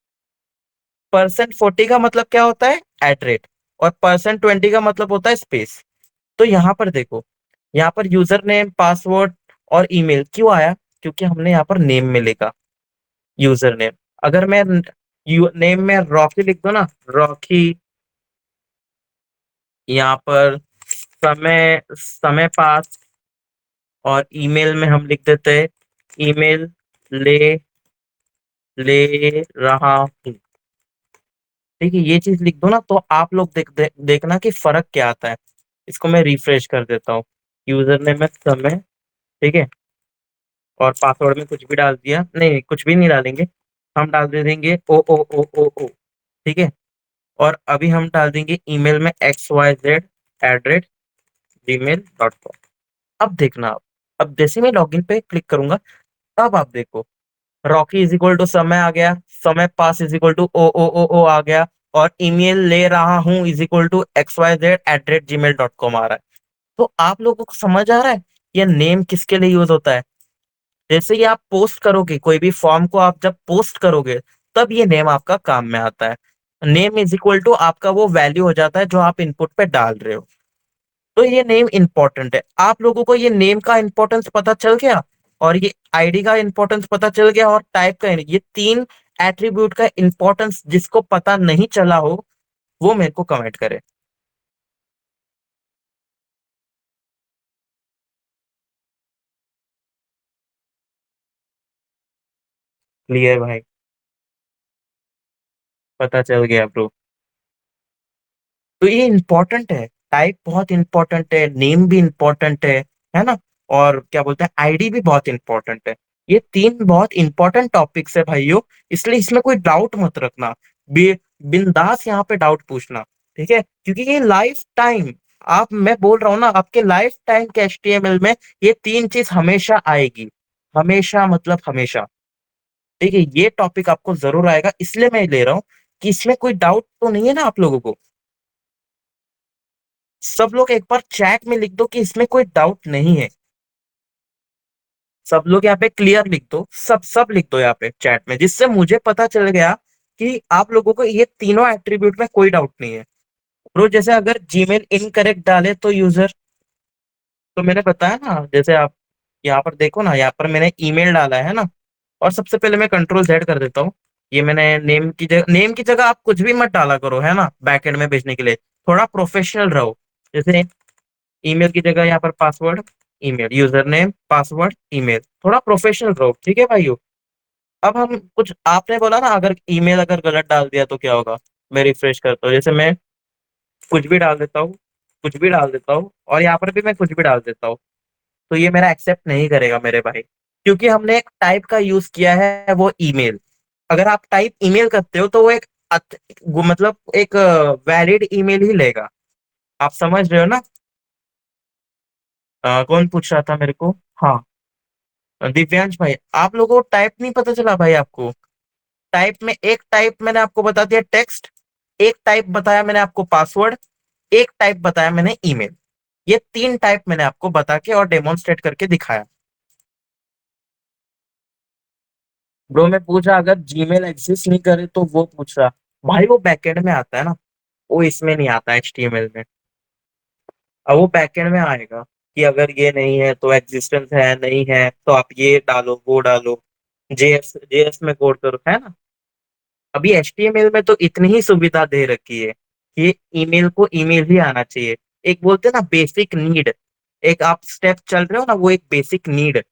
%40 का मतलब क्या होता है, एड्रेट, और %20 का मतलब होता है स्पेस। तो यहाँ पर देखो, यहाँ पर यूजर नेम, पासवर्ड और ईमेल क्यों आया, क्योंकि हमने यहाँ पर नेम में लिखा यूजर नेम। अगर मैं नेम में रॉकी लिख दो ना, रॉकी, यहाँ पर समय समय पास, और ईमेल में हम लिख देते हैं ईमेल ले ले रहा हूँ, ठीक है। ये चीज लिख दो ना, तो आप लोग देखना कि फर्क क्या आता है। इसको मैं रिफ्रेश कर देता हूँ, यूजर नेम में समय, ठीक है, और पासवर्ड में कुछ भी डाल दिया, नहीं कुछ भी नहीं डालेंगे, हम डाल दे देंगे ओ, ठीक है। और अभी हम डाल देंगे ईमेल में xyz@gmail.com। अब देखना आप, अब जैसे मैं लॉगिन पे क्लिक करूंगा, तब आप देखो, रॉकी इज इक्वल टू समय आ गया, समय पास इज इक्वल टू ओ आ गया, और ईमेल ले रहा हूँ इज इक्वल टू xyz@gmail.com आ रहा है। तो आप लोगों को समझ आ रहा है ये नेम किसके लिए यूज होता है। जैसे ही आप पोस्ट करोगे, कोई भी फॉर्म को आप जब पोस्ट करोगे, तब ये नेम आपका काम में आता है। नेम इज इक्वल टू आपका वो वैल्यू हो जाता है जो आप इनपुट पे डाल रहे हो। तो ये नेम इंपॉर्टेंट है। आप लोगों को ये नेम का इंपॉर्टेंस पता चल गया, और ये आईडी का इंपॉर्टेंस पता चल गया, और टाइप का, ये तीन एट्रीब्यूट का इंपॉर्टेंस जिसको पता नहीं चला हो, वो मेरे को कमेंट करे। क्लियर भाई, पता चल गया ब्रो। तो ये इंपॉर्टेंट है, टाइप बहुत इंपॉर्टेंट है, नेम भी इंपॉर्टेंट है ना। और क्या बोलते हैं, आईडी भी बहुत इंपॉर्टेंट है। ये तीन बहुत इंपॉर्टेंट टॉपिक्स है भाइयों, इसलिए इसमें कोई डाउट मत रखना। बिंदास यहाँ पे डाउट पूछना, ठीक है, क्योंकि ये लाइफ टाइम, आप, मैं बोल रहा हूँ ना, आपके लाइफ टाइम के एचटीएमएल में ये तीन चीज हमेशा आएगी, हमेशा मतलब हमेशा, ठीक है। ये टॉपिक आपको जरूर आएगा, इसलिए मैं ले रहा हूँ कि इसमें कोई डाउट तो नहीं है ना आप लोगों को। सब लोग एक बार चैट में लिख दो कि इसमें कोई डाउट नहीं है। सब लोग यहाँ पे क्लियर लिख दो, सब सब लिख दो यहाँ पे चैट में, जिससे मुझे पता चल गया कि आप लोगों को ये तीनों एट्रीब्यूट में कोई डाउट नहीं है। ब्रो, जैसे अगर जीमेल इनकरेक्ट डाले तो यूजर, तो मैंने बताया ना, जैसे आप यहाँ पर देखो ना, यहाँ पर मैंने ईमेल डाला है ना, और सबसे पहले मैं कंट्रोल Z कर देता हूँ। ये मैंने नेम की जगह आप कुछ भी मत डाला करो, है ना, बैकएंड में भेजने के लिए थोड़ा प्रोफेशनल रहो, जैसे ईमेल की जगह यहाँ पर password email, user name password email, थोड़ा प्रोफेशनल रहो, ठीक है भाइयों। अब हम कुछ, आपने बोला ना अगर ईमेल अगर गलत डाल दिया तो क्या होगा। मैं रिफ्रेश करता हूँ, जैसे मैं कुछ भी डाल देता हूँ, कुछ भी डाल देता हूँ, और यहाँ पर भी मैं कुछ भी डाल देता हूँ, तो ये मेरा एक्सेप्ट नहीं करेगा मेरे भाई, क्योंकि हमने एक टाइप का यूज किया है, वो ईमेल। अगर आप टाइप ईमेल करते हो तो वो एक मतलब एक वैलिड ईमेल ही लेगा। आप समझ रहे हो ना। कौन पूछ रहा था मेरे को। हाँ, दिव्यांश भाई, आप लोगों को टाइप नहीं पता चला भाई आपको। टाइप में एक टाइप मैंने आपको बता दिया टेक्स्ट, एक टाइप बताया मैंने आपको पासवर्ड, एक टाइप बताया मैंने ईमेल। ये तीन टाइप मैंने आपको बता के और डेमोन्स्ट्रेट करके दिखाया। ब्रो मैं पूछा अगर जीमेल एग्जिस्ट नहीं करे तो वो पूछ रहा। भाई वो बैकएंड में आता है ना, वो इसमें नहीं आता एचटीएमएल में। अब वो बैकएंड में आएगा कि अगर ये नहीं है तो एग्जिस्टेंस है, नहीं है तो आप ये डालो वो डालो, जेएस जेएस में कोड करो, है ना। अभी एचटीएमएल में तो इतनी ही सुविधा दे रखी है कि ईमेल को ईमेल ही आना चाहिए। एक बोलते हैं ना बेसिक नीड, एक आप स्टेप चल रहे हो ना, वो एक बेसिक नीड,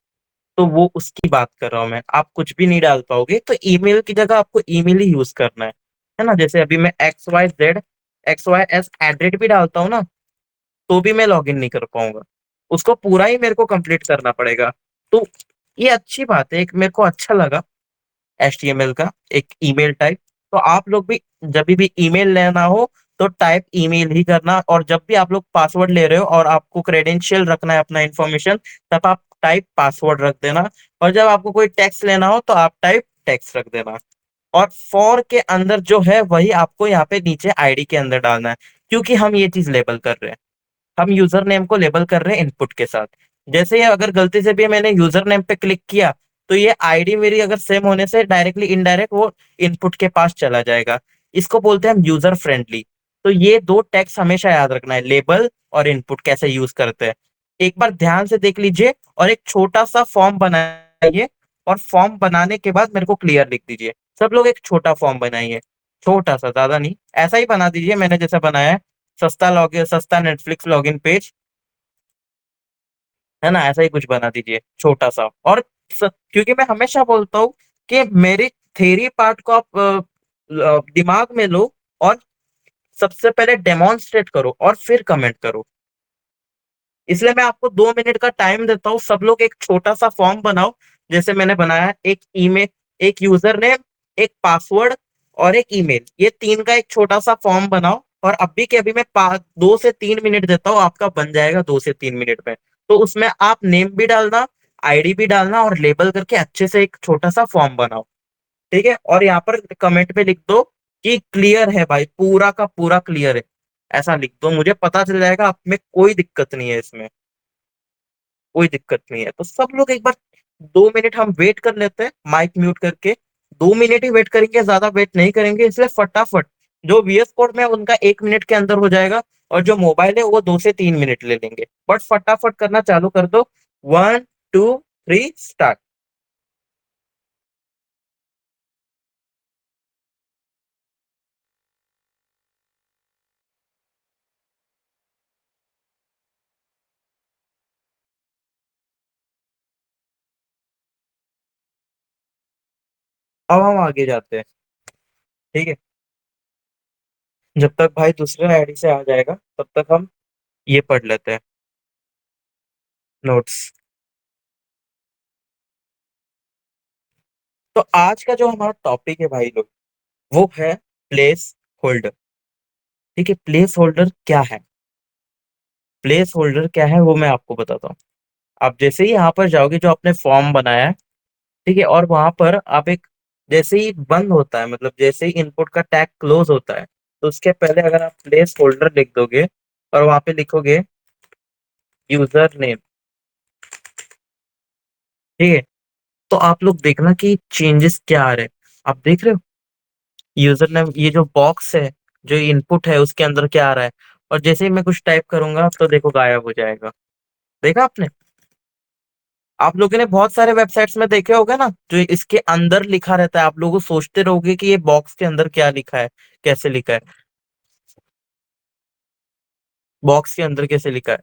तो वो उसकी बात कर रहा हूँ मैं। आप कुछ भी नहीं डाल पाओगे तो ईमेल की जगह आपको ईमेल ही यूज करना है ना। जैसे अभी मैं XYZ XYS भी डालता हूँ ना, तो भी मैं लॉगिन नहीं कर पाऊंगा, उसको पूरा ही मेरे को कंप्लीट करना पड़ेगा। तो ये अच्छी बात है, एक मेरे को अच्छा लगा HTML का एक ईमेल टाइप। तो आप लोग भी जब भी ईमेल लेना हो तो टाइप ईमेल ही करना, और जब भी आप लोग पासवर्ड ले रहे हो और आपको क्रेडेंशियल रखना है अपना इंफॉर्मेशन, तब आप टाइप पासवर्ड रख देना। और जब आपको कोई टेक्स्ट लेना हो तो आप टाइप टेक्स्ट रख देना। और फॉर के अंदर जो है वही आपको यहाँ पे नीचे आईडी के अंदर डालना है, क्योंकि हम ये चीज लेबल कर रहे हैं। हम यूजर नेम को लेबल कर रहे हैं इनपुट के साथ। जैसे ये अगर गलती से भी मैंने यूजर नेम पे क्लिक किया, तो ये आईडी मेरी अगर सेम होने से डायरेक्टली इनडायरेक्ट वो इनपुट के पास चला जाएगा। इसको बोलते हैं हम यूजर फ्रेंडली। तो ये दो टैग्स हमेशा याद रखना है, लेबल और इनपुट कैसे यूज करते हैं। एक बार ध्यान से देख लीजिए और एक छोटा सा फॉर्म बनाइए, और फॉर्म बनाने के बाद मेरे को क्लियर लिख दीजिए। सब लोग एक छोटा फॉर्म बनाइए, छोटा सा, ज्यादा नहीं, ऐसा ही बना दीजिए मैंने जैसा बनाया है। सस्ता नेटफ्लिक्स लॉगिन पेज, है ना, ऐसा ही कुछ बना दीजिए छोटा सा। और क्योंकि मैं हमेशा बोलता हूँ कि मेरी थेरी पार्ट को आप दिमाग में लो, और सबसे पहले डेमोन्स्ट्रेट करो और फिर कमेंट करो। इसलिए मैं आपको 2 मिनट का टाइम देता हूँ, सब लोग एक छोटा सा फॉर्म बनाओ, जैसे मैंने बनाया है, एक ईमेल, एक यूजर नेम, एक पासवर्ड और एक ईमेल, ये तीन का एक छोटा सा फॉर्म बनाओ। और अभी के अभी मैं 2 से 3 मिनट देता हूँ, आपका बन जाएगा 2 से 3 मिनट में। तो उसमें आप नेम भी डालना, आईडी भी डालना, और लेबल करके अच्छे से एक छोटा सा फॉर्म बनाओ, ठीक है। और यहाँ पर कमेंट पे लिख दो कि क्लियर है भाई, पूरा का पूरा क्लियर है, ऐसा लिख दो, मुझे पता चल जाएगा, आप में कोई दिक्कत नहीं है इसमें, कोई दिक्कत नहीं है। तो सब लोग एक बार 2 मिनट हम वेट कर लेते हैं माइक म्यूट करके, 2 मिनट ही वेट करेंगे, ज्यादा वेट नहीं करेंगे, इसलिए फटाफट जो VS कोड में है, उनका 1 मिनट के अंदर हो जाएगा, और जो मोबाइल है वो 2 से 3 मिनट ले लेंगे। बट फटाफट करना चालू कर दो। 1 2 3 स्टार्ट। अब हम आगे जाते हैं, ठीक है। जब तक भाई दूसरे आईडी से आ जाएगा तब तक हम ये पढ़ लेते हैं नोट्स। तो आज का जो हमारा टॉपिक है भाई लोग, वो है प्लेस होल्डर। ठीक है, प्लेस होल्डर क्या है। प्लेस होल्डर क्या है वो मैं आपको बताता हूँ। आप जैसे ही यहाँ पर जाओगे, जो आपने फॉर्म बनाया है, ठीक है, और वहां पर आप एक, जैसे ही बंद होता है, मतलब जैसे ही इनपुट का टैग क्लोज होता है, तो उसके पहले अगर आप प्लेस होल्डर लिख दोगे और वहां पे लिखोगे यूजर नेम, ठीक है, तो आप लोग देखना कि चेंजेस क्या आ रहे हैं। आप देख रहे हो यूजर नेम, ये जो बॉक्स है, जो इनपुट है, उसके अंदर क्या आ रहा है। और जैसे ही मैं कुछ टाइप करूंगा तो देखो गायब हो जाएगा। देखा आपने। आप लोगों ने बहुत सारे वेबसाइट्स में देखे होगे ना, जो इसके अंदर लिखा रहता है, आप लोगों सोचते रहोगे कि ये बॉक्स के अंदर क्या लिखा है, कैसे लिखा है। बॉक्स के अंदर कैसे लिखा है,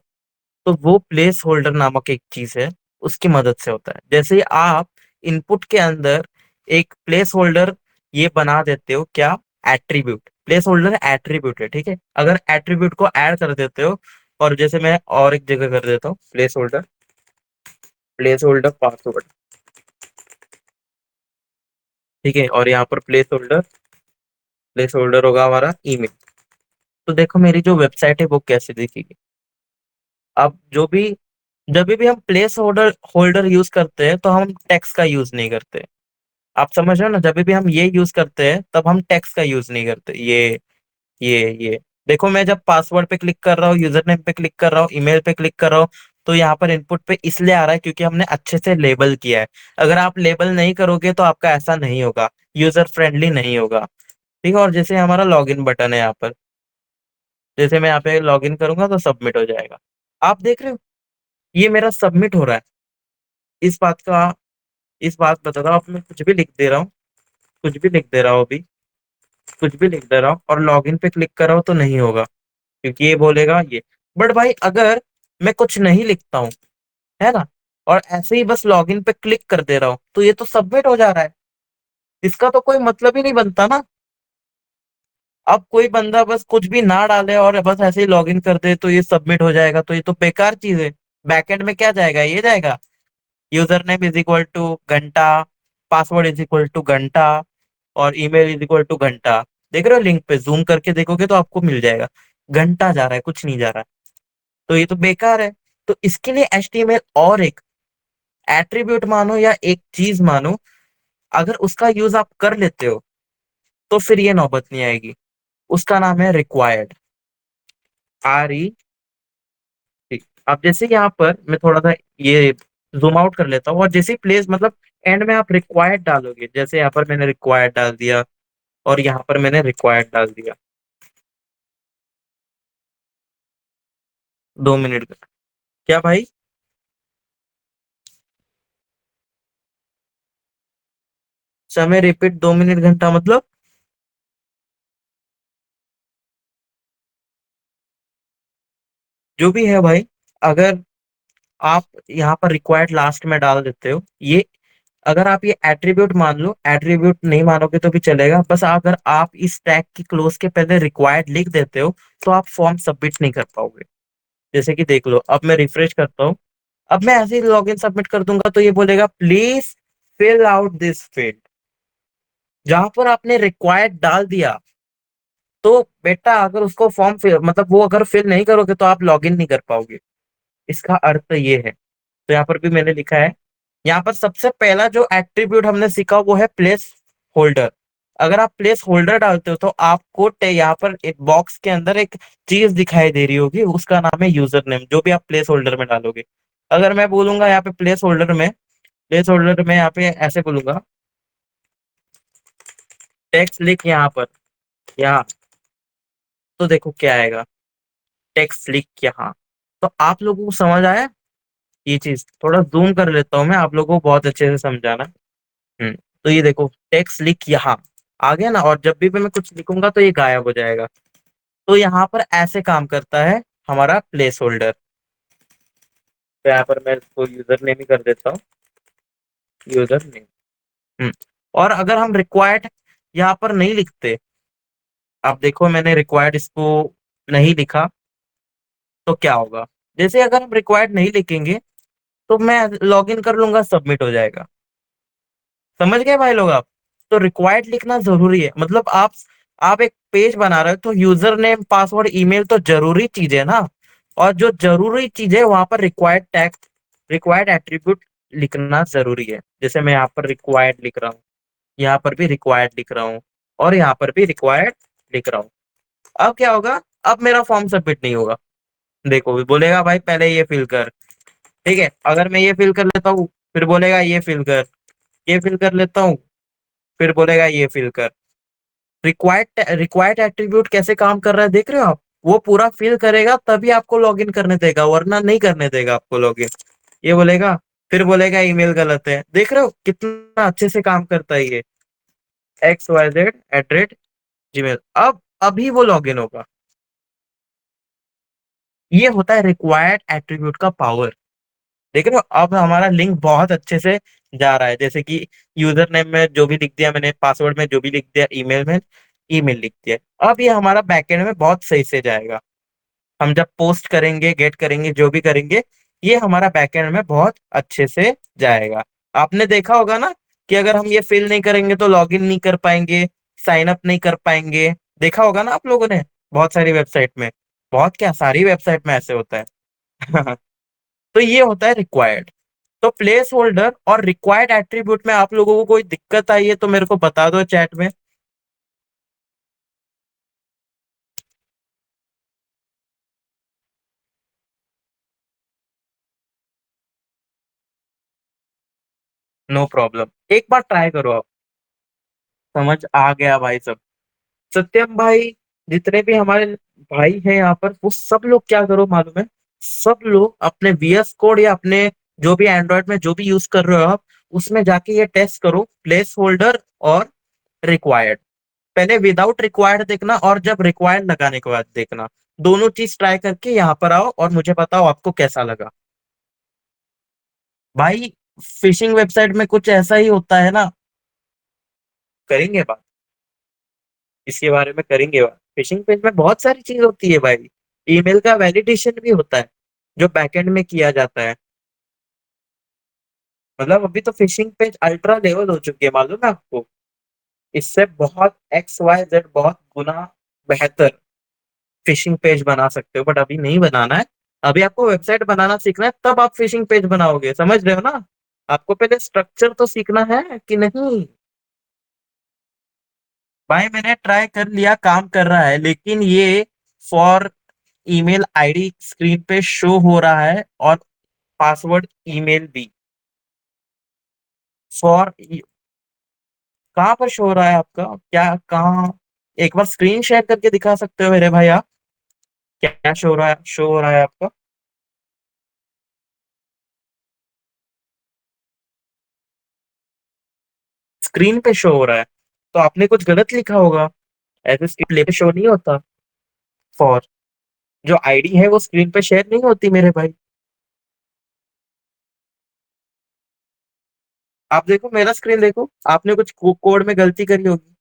तो वो प्लेस होल्डर नामक एक चीज है, उसकी मदद से होता है। जैसे ही आप इनपुट के अंदर एक प्लेस होल्डर ये बना देते हो, क्या, एट्रीब्यूट, प्लेस होल्डर एट्रीब्यूट है, ठीक है। अगर एट्रीब्यूट को ऐड कर देते हो, और जैसे मैं और एक जगह कर देता हूँ, प्लेस होल्डर पासवर्ड, ठीक है, और यहाँ पर प्लेस होल्डर होगा हमारा ईमेल। तो देखो मेरी जो वेबसाइट है वो कैसे दिखेगी। अब जब भी हम प्लेस होल्डर होल्डर यूज करते हैं तो हम टेक्स्ट का यूज नहीं करते। आप समझ रहे हो ना, जब भी हम ये यूज करते हैं तब हम टेक्स्ट का यूज नहीं करते। ये देखो, मैं जब पासवर्ड पे क्लिक कर रहा हूँ, यूजर नेम पे क्लिक कर रहा हूँ, ईमेल पे क्लिक कर रहा हूँ, तो यहाँ पर इनपुट पे इसलिए आ रहा है क्योंकि हमने अच्छे से लेबल किया है। अगर आप लेबल नहीं करोगे तो आपका ऐसा नहीं होगा, यूजर फ्रेंडली नहीं होगा, ठीक है। और जैसे हमारा लॉगिन बटन है यहाँ पर, जैसे मैं यहाँ पे लॉगिन करूंगा तो सबमिट हो जाएगा। आप देख रहे हो, ये मेरा सबमिट हो रहा है। इस बात का इस बात बता रहा हूँ, अब मैं कुछ भी लिख दे रहा हूँ, कुछ भी लिख दे रहा हूँ अभी, कुछ भी लिख दे रहा हूँ और लॉगिन पे क्लिक कर रहा हूँ तो नहीं होगा, क्योंकि ये बोलेगा ये। बट भाई अगर मैं कुछ नहीं लिखता हूँ, है ना, और ऐसे ही बस लॉगिन पे क्लिक कर दे रहा हूँ, तो ये तो सबमिट हो जा रहा है। इसका तो कोई मतलब ही नहीं बनता ना। अब कोई बंदा बस कुछ भी ना डाले और बस ऐसे ही लॉगिन कर दे तो ये सबमिट हो जाएगा, तो ये तो बेकार चीज है। बैकएंड में क्या जाएगा, ये जाएगा user name is equal to घंटा, पासवर्ड इज इक्वल टू घंटा, और ईमेल इज इक्वल टू घंटा। देख रहे हो, लिंक पे जूम करके देखोगे तो आपको मिल जाएगा, घंटा जा रहा है, कुछ नहीं जा रहा है। तो ये तो बेकार है। तो इसके लिए एचटीएमएल और एक एट्रीब्यूट मानो या एक चीज मानो, अगर उसका यूज आप कर लेते हो तो फिर ये नौबत नहीं आएगी। उसका नाम है रिक्वायर्ड, RE। अब जैसे यहाँ पर मैं थोड़ा सा ये जूम आउट कर लेता हूँ, और जैसे प्लेस मतलब एंड में आप रिक्वायर्ड डालोगे, जैसे यहाँ पर मैंने रिक्वायर्ड डाल दिया और यहाँ पर मैंने रिक्वायर्ड डाल दिया। 2 मिनट का क्या भाई, समय रिपीट 2 मिनट घंटा मतलब, जो भी है भाई। अगर आप यहाँ पर रिक्वायर्ड लास्ट में डाल देते हो, ये अगर आप ये एट्रीब्यूट मान लो, एट्रीब्यूट नहीं मानोगे तो भी चलेगा, बस अगर आप इस टैग की क्लोज के पहले रिक्वायर्ड लिख देते हो तो आप फॉर्म सबमिट नहीं कर पाओगे। जैसे कि देख लो, अब मैं रिफ्रेश करता हूँ, अब मैं ऐसे ही लॉगिन सबमिट कर दूंगा तो ये बोलेगा please fill out this field. जहां पर आपने रिक्वायर्ड डाल दिया, तो बेटा अगर उसको फॉर्म फिल मतलब वो अगर फिल नहीं करोगे तो आप लॉगिन नहीं कर पाओगे। इसका अर्थ ये है। तो यहाँ पर भी मैंने लिखा है, यहाँ पर सबसे पहला जो एट्रीब्यूट हमने सीखा वो है प्लेस होल्डर। अगर आप प्लेस होल्डर डालते हो तो आपको यहाँ पर एक बॉक्स के अंदर एक चीज दिखाई दे रही होगी, उसका नाम है यूजर नेम, जो भी आप प्लेस होल्डर में डालोगे। अगर मैं बोलूंगा यहाँ पे प्लेस होल्डर में यहाँ पे ऐसे बोलूंगा, टेक्स्ट लिख यहाँ पर, यहाँ, तो देखो क्या आएगा, टेक्स्ट लिख यहाँ। तो आप लोगों को समझ आया ये चीज, थोड़ा जूम कर लेता हूँ मैं, आप लोगों को बहुत अच्छे से समझाना। हम्म तो ये देखो, टेक्स्ट लिख यहाँ आ गया ना, और जब भी मैं कुछ लिखूंगा तो ये गायब हो जाएगा। तो यहाँ पर ऐसे काम करता है हमारा प्लेस होल्डर। तो यहाँ पर मैं इसको यूजर नेम ही कर देता हूँ, यूजर नेम। हम्म और अगर हम रिक्वायर्ड यहाँ पर नहीं लिखते, आप देखो मैंने रिक्वायर्ड इसको नहीं लिखा, तो क्या होगा, जैसे अगर हम रिक्वायर्ड नहीं लिखेंगे तो मैं लॉगिन कर लूंगा, सबमिट हो जाएगा। समझ गए भाई लोग आप। तो रिक्वायर्ड लिखना जरूरी है, मतलब आप एक पेज बना रहे हो तो यूजर नेम पासवर्ड ईमेल तो जरूरी चीज है ना। और जो जरूरी चीज है वहां पर रिक्वायर्ड एट्रीब्यूट लिखना जरूरी है। जैसे मैं यहाँ पर रिक्वायर्ड लिख रहा हूँ, यहाँ पर भी रिक्वायर्ड लिख रहा हूँ, और यहाँ पर भी रिक्वायर्ड लिख रहा हूँ। अब क्या होगा, अब मेरा फॉर्म सबमिट नहीं होगा। देखो भी बोलेगा भाई पहले ये फिल कर, ठीक है, अगर मैं ये फिल कर लेता हूँ फिर बोलेगा ये फिल कर, ये फिल कर लेता हूँ फिर बोलेगा ये फिल कर। रिक्वायर्ड एट्रीब्यूट कैसे काम कर रहा है देख रहे हो आप, वो पूरा फिल करेगा तभी आपको लॉगिन करने देगा, वरना नहीं करने देगा आपको लॉगिन। ये बोलेगा, फिर बोलेगा ईमेल गलत है। देख रहे हो कितना अच्छे से काम करता है ये, XYZ@gmail। अब अभी वो लॉगिन होगा। ये होता है रिक्वायर्ड एट्रीब्यूट का पावर। देख रहे हो, अब हमारा लिंक बहुत अच्छे से जा रहा है। जैसे कि यूजर नेम में जो भी लिख दिया मैंने, पासवर्ड में जो भी लिख दिया, ईमेल में ईमेल लिख दिया। अब ये हमारा बैकएंड में बहुत सही से जाएगा। हम जब पोस्ट करेंगे, गेट करेंगे, जो भी करेंगे, ये हमारा बैकएंड में बहुत अच्छे से जाएगा। आपने देखा होगा ना कि अगर हम ये फिल नहीं करेंगे तो लॉगिन नहीं कर पाएंगे, साइन अप नहीं कर पाएंगे। देखा होगा ना आप लोगों ने, बहुत सारी वेबसाइट में, बहुत क्या सारी वेबसाइट में ऐसे होता है। तो ये होता है रिक्वायर्ड। तो प्लेस होल्डर और रिक्वायर्ड एट्रीब्यूट में आप लोगों को कोई दिक्कत आई है तो मेरे को बता दो चैट में। नो प्रॉब्लम, एक बार ट्राई करो आप। समझ आ गया भाई सब। सत्यम भाई, जितने भी हमारे भाई हैं यहाँ पर, वो सब लोग क्या करो मालूम है, सब लोग अपने VS कोड या अपने जो भी एंड्रॉयड में जो भी यूज कर रहे हो आप, उसमें जाके ये टेस्ट करो प्लेस होल्डर और रिक्वायर्ड। पहले विदाउट रिक्वायर्ड देखना और जब रिक्वायर्ड लगाने के बाद देखना। दोनों चीज ट्राई करके यहाँ पर आओ और मुझे बताओ आपको कैसा लगा। भाई, फिशिंग वेबसाइट में कुछ ऐसा ही होता है ना। करेंगे बात, इसके बारे में करेंगे बात। फिशिंग पेज में बहुत सारी चीज होती है भाई। ईमेल का वैलिडेशन भी होता है जो बैकएंड में किया जाता है। मतलब अभी तो फिशिंग पेज अल्ट्रा लेवल हो चुकी है, मालूम है आपको। इससे बहुत XYZ बहुत गुना बेहतर फिशिंग पेज बना सकते हो, बट अभी नहीं बनाना है। अभी आपको वेबसाइट बनाना सीखना है, तब आप फिशिंग पेज बनाओगे, समझ रहे हो ना। आपको पहले स्ट्रक्चर तो सीखना है कि नहीं। भाई मैंने ट्राई कर लिया, काम कर रहा है, लेकिन ये फॉर ईमेल आईडी स्क्रीन पे शो हो रहा है और पासवर्ड ईमेल भी फॉर। कहाँ पर शो हो रहा है आपका, क्या कहाँ? एक बार स्क्रीन शेयर करके दिखा सकते हो मेरे भाई आप? क्या शो हो रहा है आपका? स्क्रीन पे शो हो रहा है तो आपने कुछ गलत लिखा होगा। ऐसे स्क्रीन पे शो नहीं होता। फॉर जो आईडी है वो स्क्रीन पे शेयर नहीं होती मेरे भाई। आप देखो मेरा स्क्रीन देखो, आपने कुछ कोड में गलती करी होगी।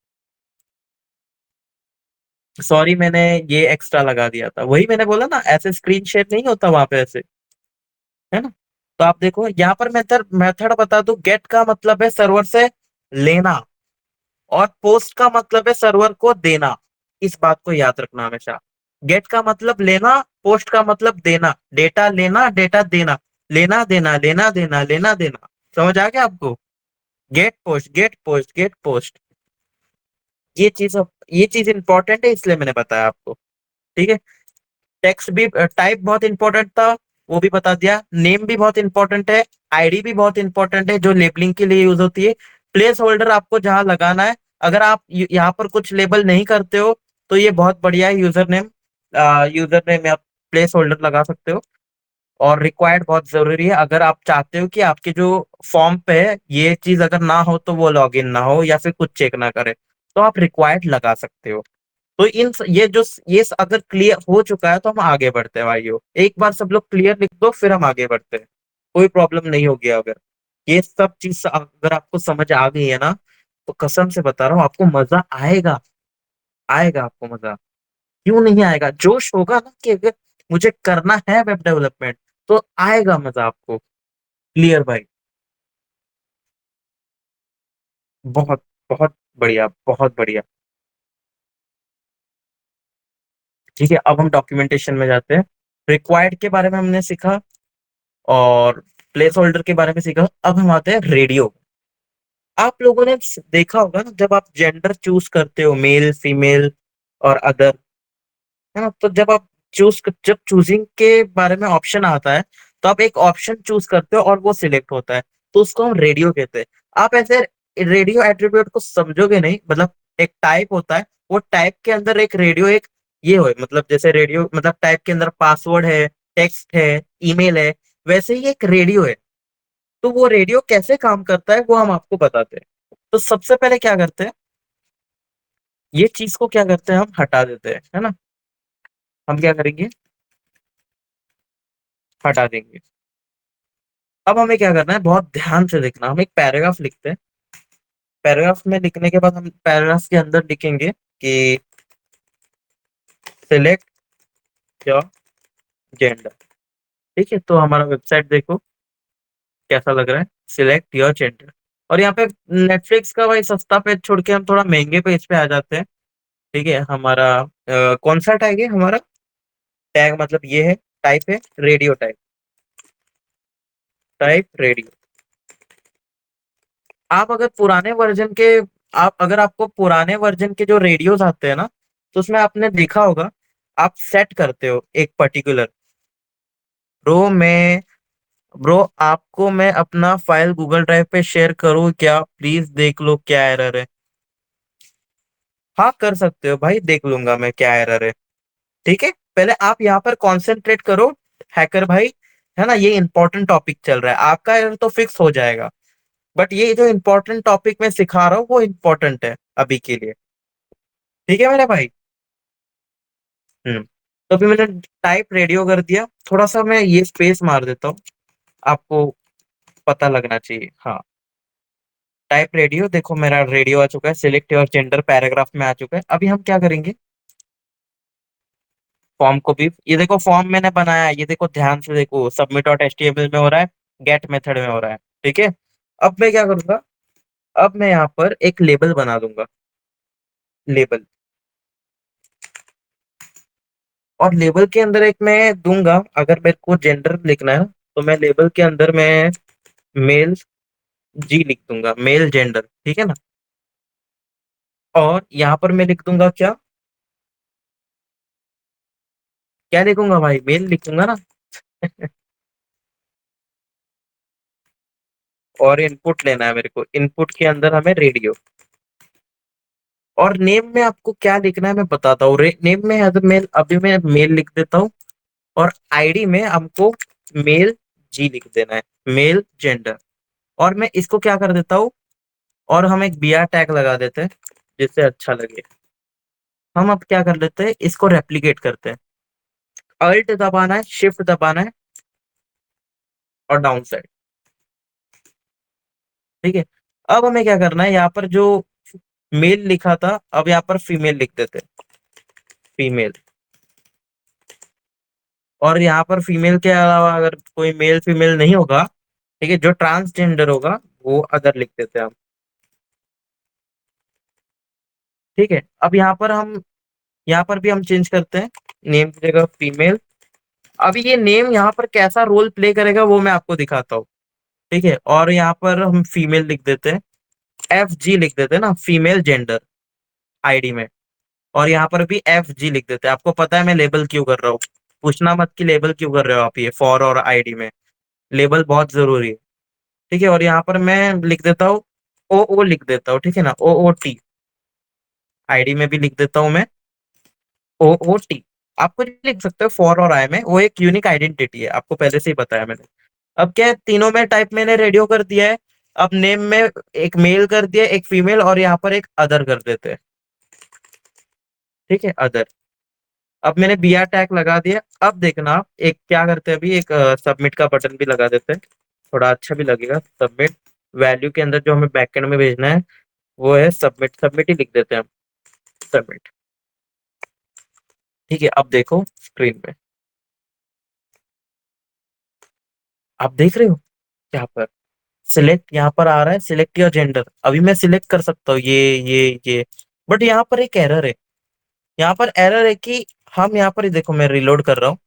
सॉरी, मैंने ये एक्स्ट्रा लगा दिया था, वही मैंने बोला ना, ऐसे स्क्रीन शेयर नहीं होता वहां पे ऐसे, है ना। तो आप देखो यहाँ पर मेथड मेथड बता दूं, गेट का मतलब है सर्वर से लेना, और पोस्ट का मतलब है सर्वर को देना। इस बात को याद रखना हमेशा। गेट का मतलब लेना, पोस्ट का मतलब देना, डेटा लेना, डेटा देना, लेना देना, लेना देना, लेना देना। समझ आ गया आपको? Get post, get post, get post. ये चीज, ये चीज इंपॉर्टेंट है इसलिए मैंने बताया आपको। ठीक है। टेक्स्ट भी, टाइप बहुत इंपॉर्टेंट था, वो भी बता दिया। नेम भी बहुत इंपॉर्टेंट है, आईडी भी बहुत इंपॉर्टेंट है जो लेबलिंग के लिए यूज होती है। प्लेस होल्डर आपको जहां लगाना है, अगर आप यहाँ पर कुछ लेबल नहीं करते हो तो ये बहुत बढ़िया है। यूजर नेम में आप प्लेस होल्डर लगा सकते हो। और रिक्वायर्ड बहुत जरूरी है, अगर आप चाहते हो कि आपके जो फॉर्म पे है ये चीज अगर ना हो तो वो लॉगिन ना हो या फिर कुछ चेक ना करे, तो आप रिक्वायर्ड लगा सकते हो। तो ये अगर क्लियर हो चुका है तो हम आगे बढ़ते हैं भाइयों। एक बार सब लोग क्लियर लिख दो फिर हम आगे बढ़ते हैं। कोई प्रॉब्लम नहीं होगी अगर ये सब चीज अगर आपको समझ आ गई है ना, तो कसम से बता रहा हूँ आपको मजा आएगा। आएगा आपको मजा। क्यों नहीं आएगा? जोश होगा ना कि अगर मुझे करना है वेब डेवलपमेंट, तो आएगा मजा आपको। क्लियर भाई? बहुत बहुत बढ़िया, बहुत बढ़िया। ठीक है, अब हम डॉक्यूमेंटेशन में जाते हैं। रिक्वायर्ड के बारे में हमने सीखा और प्लेस होल्डर के बारे में सीखा। अब हम आते हैं रेडियो। आप लोगों ने देखा होगा ना, जब आप जेंडर चूज करते हो, मेल फीमेल और अदर, है ना, तो जब चूजिंग के बारे में ऑप्शन आता है, तो आप एक ऑप्शन चूज करते हो और वो सिलेक्ट होता है, तो उसको हम रेडियो कहते हैं। आप ऐसे रेडियो एट्रीब्यूट को समझोगे नहीं, मतलब एक टाइप होता है, वो टाइप के अंदर एक रेडियो, एक ये हो, मतलब जैसे रेडियो मतलब टाइप के अंदर पासवर्ड है, टेक्स्ट है, ईमेल है, वैसे ही एक रेडियो है। तो वो रेडियो कैसे काम करता है वो हम आपको बताते हैं। तो सबसे पहले क्या करते हैं, ये चीज को क्या करते हैं, हम हटा देते हैं, है ना। हम क्या करेंगे, हटा देंगे। अब हमें क्या करना है, बहुत ध्यान से देखना, हम एक पैराग्राफ लिखते हैं। पैराग्राफ में लिखने के बाद हम पैराग्राफ के अंदर लिखेंगे कि सिलेक्ट योर जेंडर। ठीक है, तो हमारा वेबसाइट देखो कैसा लग रहा है, सिलेक्ट योर जेंडर। और यहाँ पे नेटफ्लिक्स का भाई सस्ता पेज छोड़ के हम थोड़ा महंगे पेज पे आ जाते हैं। ठीक है, हमारा कौन सा टैग है हमारा, टैग मतलब ये है, टाइप है रेडियो टाइप, टाइप रेडियो। आप अगर पुराने वर्जन के, आप अगर आपको पुराने वर्जन के जो रेडियोस आते हैं ना, तो उसमें आपने देखा होगा, आप सेट करते हो एक पर्टिकुलर। मैं ब्रो आपको मैं अपना फाइल गूगल ड्राइव पे शेयर करूँ क्या, प्लीज देख लो क्या एरर है। हाँ कर सकते हो भाई, देख लूंगा मैं क्या एरर है। ठीक है, पहले आप यहाँ पर कंसंट्रेट करो हैकर भाई, है ना, ये इंपॉर्टेंट टॉपिक चल रहा है, आपका एरर तो फिक्स हो जाएगा, बट ये जो इंपॉर्टेंट टॉपिक मैं सिखा रहा हूँ वो इंपॉर्टेंट है अभी के लिए। ठीक है मेरे भाई। हम्म। तो अभी मैंने टाइप रेडियो कर दिया, थोड़ा सा मैं ये स्पेस मार देता हूँ, आपको पता लगना चाहिए। हाँ, टाइप रेडियो, देखो मेरा रेडियो आ चुका है, सिलेक्ट योर जेंडर पैराग्राफ में आ चुका है। अभी हम क्या करेंगे, फॉर्म को भी, ये देखो फॉर्म मैंने बनाया है, ये देखो ध्यान से देखो, सबमिट डॉट एचटीएमएल में हो रहा है, गेट मेथड में हो रहा है। ठीक है, अब मैं क्या करूंगा, अब मैं यहाँ पर एक लेबल बना दूंगा, लेबल। और लेबल के अंदर एक मैं दूंगा, अगर मेरे को जेंडर लिखना है तो मैं लेबल के अंदर मैं मेल जी लिख दूंगा, मेल जेंडर, ठीक है ना। और यहाँ पर मैं लिख दूंगा क्या, क्या लिखूंगा भाई, मेल लिखूंगा ना। और इनपुट लेना है मेरे को, इनपुट के अंदर हमें रेडियो। और नेम में आपको क्या लिखना है मैं बताता हूँ, नेम में एज मेल अभी मैं मेल लिख देता हूँ। और आईडी में हमको मेल जी लिख देना है, मेल जेंडर। और मैं इसको क्या कर देता हूँ, और हम एक बीआर टैग लगा देते हैं जिससे अच्छा लगे। हम अब क्या कर लेते हैं, इसको रेप्लिकेट करते हैं, अल्ट दबाना है, शिफ्ट दबाना है, और डाउन साइड। ठीक है, अब हमें क्या करना है, यहाँ पर जो मेल लिखा था अब यहाँ पर फीमेल लिख देते हैं, फीमेल। और यहाँ पर फीमेल के अलावा अगर कोई मेल फीमेल नहीं होगा, ठीक है, जो ट्रांसजेंडर होगा वो अदर लिख देते हैं हम। ठीक है, अब यहाँ पर हम, यहाँ पर भी हम चेंज करते हैं, नेम की जगह फीमेल। अभी ये नेम यहाँ पर कैसा रोल प्ले करेगा वो मैं आपको दिखाता हूँ। ठीक है, और यहाँ पर हम फीमेल लिख देते हैं, एफ जी लिख देते हैं ना, फीमेल जेंडर, आईडी में। और यहाँ पर भी एफ जी लिख देते हैं, आपको पता है मैं लेबल क्यों कर रहा हूँ, पूछना मत कि लेबल क्यों कर रहे हो आप, ये फॉर और आईडी में लेबल बहुत जरूरी है। ठीक है, और यहाँ पर मैं लिख देता हूँ, ओ ओ लिख देता हूँ, ठीक है ना, ओ ओ टी। आईडी में भी लिख देता हूँ मैं ओ ओ टी। आप कुछ भी लिख सकते हो फॉर और आई में, वो एक यूनिक आइडेंटिटी है, आपको पहले से ही बताया मैंने। अब क्या है, तीनों में टाइप मैंने रेडियो कर दिया है। अब नेम में एक मेल कर दिया, एक फीमेल, और यहाँ पर एक अदर कर देते हैं। ठीक है, अदर। अब मैंने बी आर टैग लगा दिया। अब देखना आप, एक क्या करते हैं अभी, एक सबमिट का बटन भी लगा देते हैं, थोड़ा अच्छा भी लगेगा, सबमिट। वैल्यू के अंदर जो हमें बैकएंड में भेजना है वो है सबमिट, सबमिट ही लिख देते हैं हम, सबमिट। ठीक है, अब देखो स्क्रीन पे, आप देख रहे हो यहाँ पर सिलेक्ट, यहाँ पर आ रहा है सिलेक्ट योर जेंडर, अभी मैं सिलेक्ट कर सकता हूँ ये। बट यहाँ पर एक एरर है, यहाँ पर एरर है कि हम यहाँ पर, देखो मैं रिलोड कर रहा हूँ,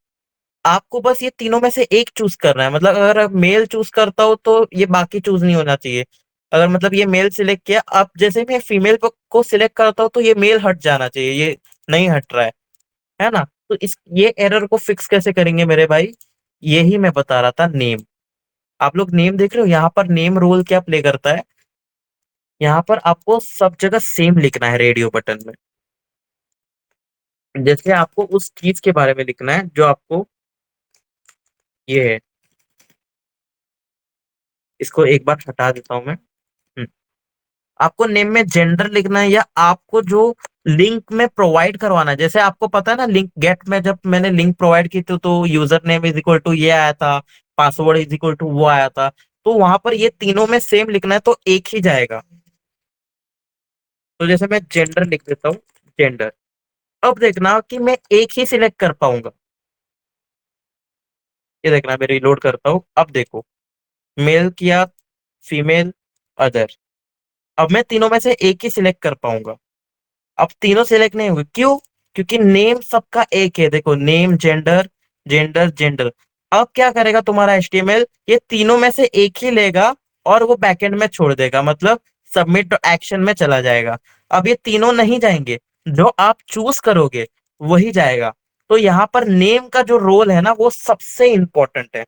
आपको बस ये तीनों में से एक चूज करना है, मतलब अगर मेल चूज करता हो तो ये बाकी चूज नहीं होना चाहिए। अगर मतलब ये मेल सिलेक्ट किया, अब जैसे मैं फीमेल को सिलेक्ट करता हूँ तो ये मेल हट जाना चाहिए, ये नहीं हट रहा है ना। तो इस ये एरर को फिक्स कैसे करेंगे मेरे भाई, यही मैं बता रहा था, नेम। आप लोग नेम देख रहे हो, यहाँ पर नेम रोल क्या प्ले करता है, यहाँ पर आपको सब जगह सेम लिखना है रेडियो बटन में। जैसे आपको उस चीज के बारे में लिखना है जो आपको ये है, इसको एक बार हटा देता हूं मैं। हम्म। आपको नेम में जेंडर लिखना है, या आपको जो लिंक में प्रोवाइड करवाना है। जैसे आपको पता है ना, लिंक गेट में जब मैंने लिंक प्रोवाइड की थी तो user name is equal to ये आया था, पासवर्ड इज इक्वल टू वो आया था। तो वहां पर ये तीनों में सेम लिखना है तो एक ही जाएगा। तो जैसे मैं जेंडर लिख देता हूँ, जेंडर। अब देखना कि मैं एक ही सिलेक्ट कर पाऊंगा। ये देखना, मैं रिलोड करता हूँ, अब देखो, मेल किया, फीमेल, अदर। अब मैं तीनों में से एक ही सिलेक्ट कर पाऊंगा। अब तीनों सिलेक्ट नहीं हुए, क्यों? क्योंकि नेम सबका एक है। देखो, नेम, जेंडर, जेंडर, जेंडर। अब क्या करेगा तुम्हारा एचटीएमएल, ये तीनों में से एक ही लेगा और वो बैकएंड में छोड़ देगा, मतलब सबमिट एक्शन में चला जाएगा। अब ये तीनों नहीं जाएंगे, जो आप चूज करोगे वही जाएगा। तो यहाँ पर नेम का जो रोल है ना, वो सबसे इंपॉर्टेंट है।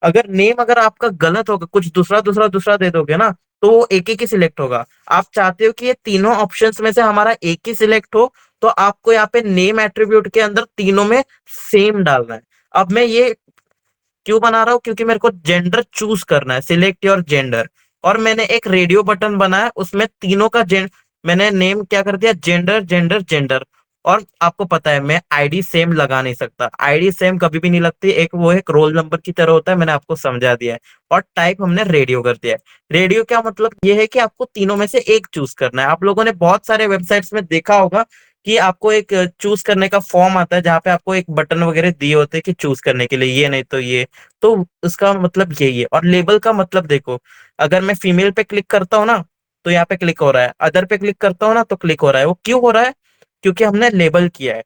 अगर नेम अगर आपका गलत होगा, कुछ दूसरा दूसरा दूसरा दे दोगे ना, तो वो एक एक ही सिलेक्ट होगा। आप चाहते हो कि ये तीनों ऑप्शंस में से हमारा एक ही सिलेक्ट हो, तो आपको यहाँ पे नेम एट्रीब्यूट के अंदर तीनों में सेम डालना है। अब मैं ये क्यों बना रहा हूँ? क्योंकि मेरे को जेंडर चूज करना है, सिलेक्ट योर जेंडर। और मैंने एक रेडियो बटन बनाया, उसमें तीनों का मैंने नेम क्या कर दिया, जेंडर, जेंडर, जेंडर। और आपको पता है मैं आईडी सेम लगा नहीं सकता, आईडी सेम कभी भी नहीं लगती, एक वो एक रोल नंबर की तरह होता है, मैंने आपको समझा दिया है। और टाइप हमने रेडियो कर दिया है। रेडियो क्या मतलब, ये है कि आपको तीनों में से एक चूज करना है। आप लोगों ने बहुत सारे वेबसाइट्स में देखा होगा कि आपको एक चूज करने का फॉर्म आता है, जहाँ पे आपको एक बटन वगैरह दिए होते हैं कि चूज करने के लिए, ये नहीं तो ये। तो उसका मतलब यही है। और लेबल का मतलब देखो, अगर मैं फीमेल पे क्लिक करता हूँ ना, तो यहाँ पे क्लिक हो रहा है, अदर पे क्लिक करता हूँ ना तो क्लिक हो रहा है। वो क्यों हो रहा है? क्योंकि हमने लेबल किया है।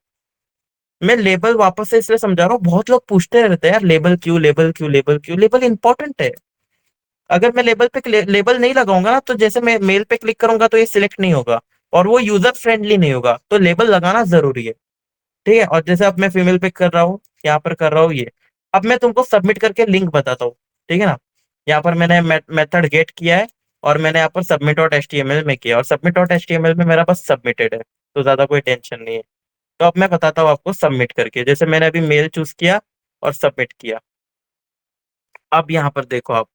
मैं लेबल वापस से इसलिए समझा रहा हूँ, बहुत लोग पूछते रहते हैं यार, लेबल क्यों, लेबल क्यों, लेबल क्यों? लेबल इंपॉर्टेंट है। अगर मैं लेबल पे लेबल नहीं लगाऊंगा ना, तो जैसे मैं मेल पे क्लिक करूंगा तो ये सिलेक्ट नहीं होगा, और वो यूजर फ्रेंडली नहीं होगा। तो लेबल लगाना जरूरी है। ठीक है। और जैसे अब मैं फीमेल पे कर रहा हूँ, यहाँ पर कर रहा हूँ ये। अब मैं तुमको सबमिट करके लिंक बताता हूँ, ठीक है ना। यहाँ पर मैंने मेथड गेट किया है, और मैंने यहाँ पर सबमिट डॉट एचटीएमएल में किया, और सबमिट डॉट एचटीएमएल में मेरा बस सबमिटेड है। तो ज्यादा कोई टेंशन नहीं है। तो अब मैं बताता हूँ आपको सबमिट करके। जैसे मैंने अभी मेल चूज किया और सबमिट किया। अब यहाँ पर देखो आप,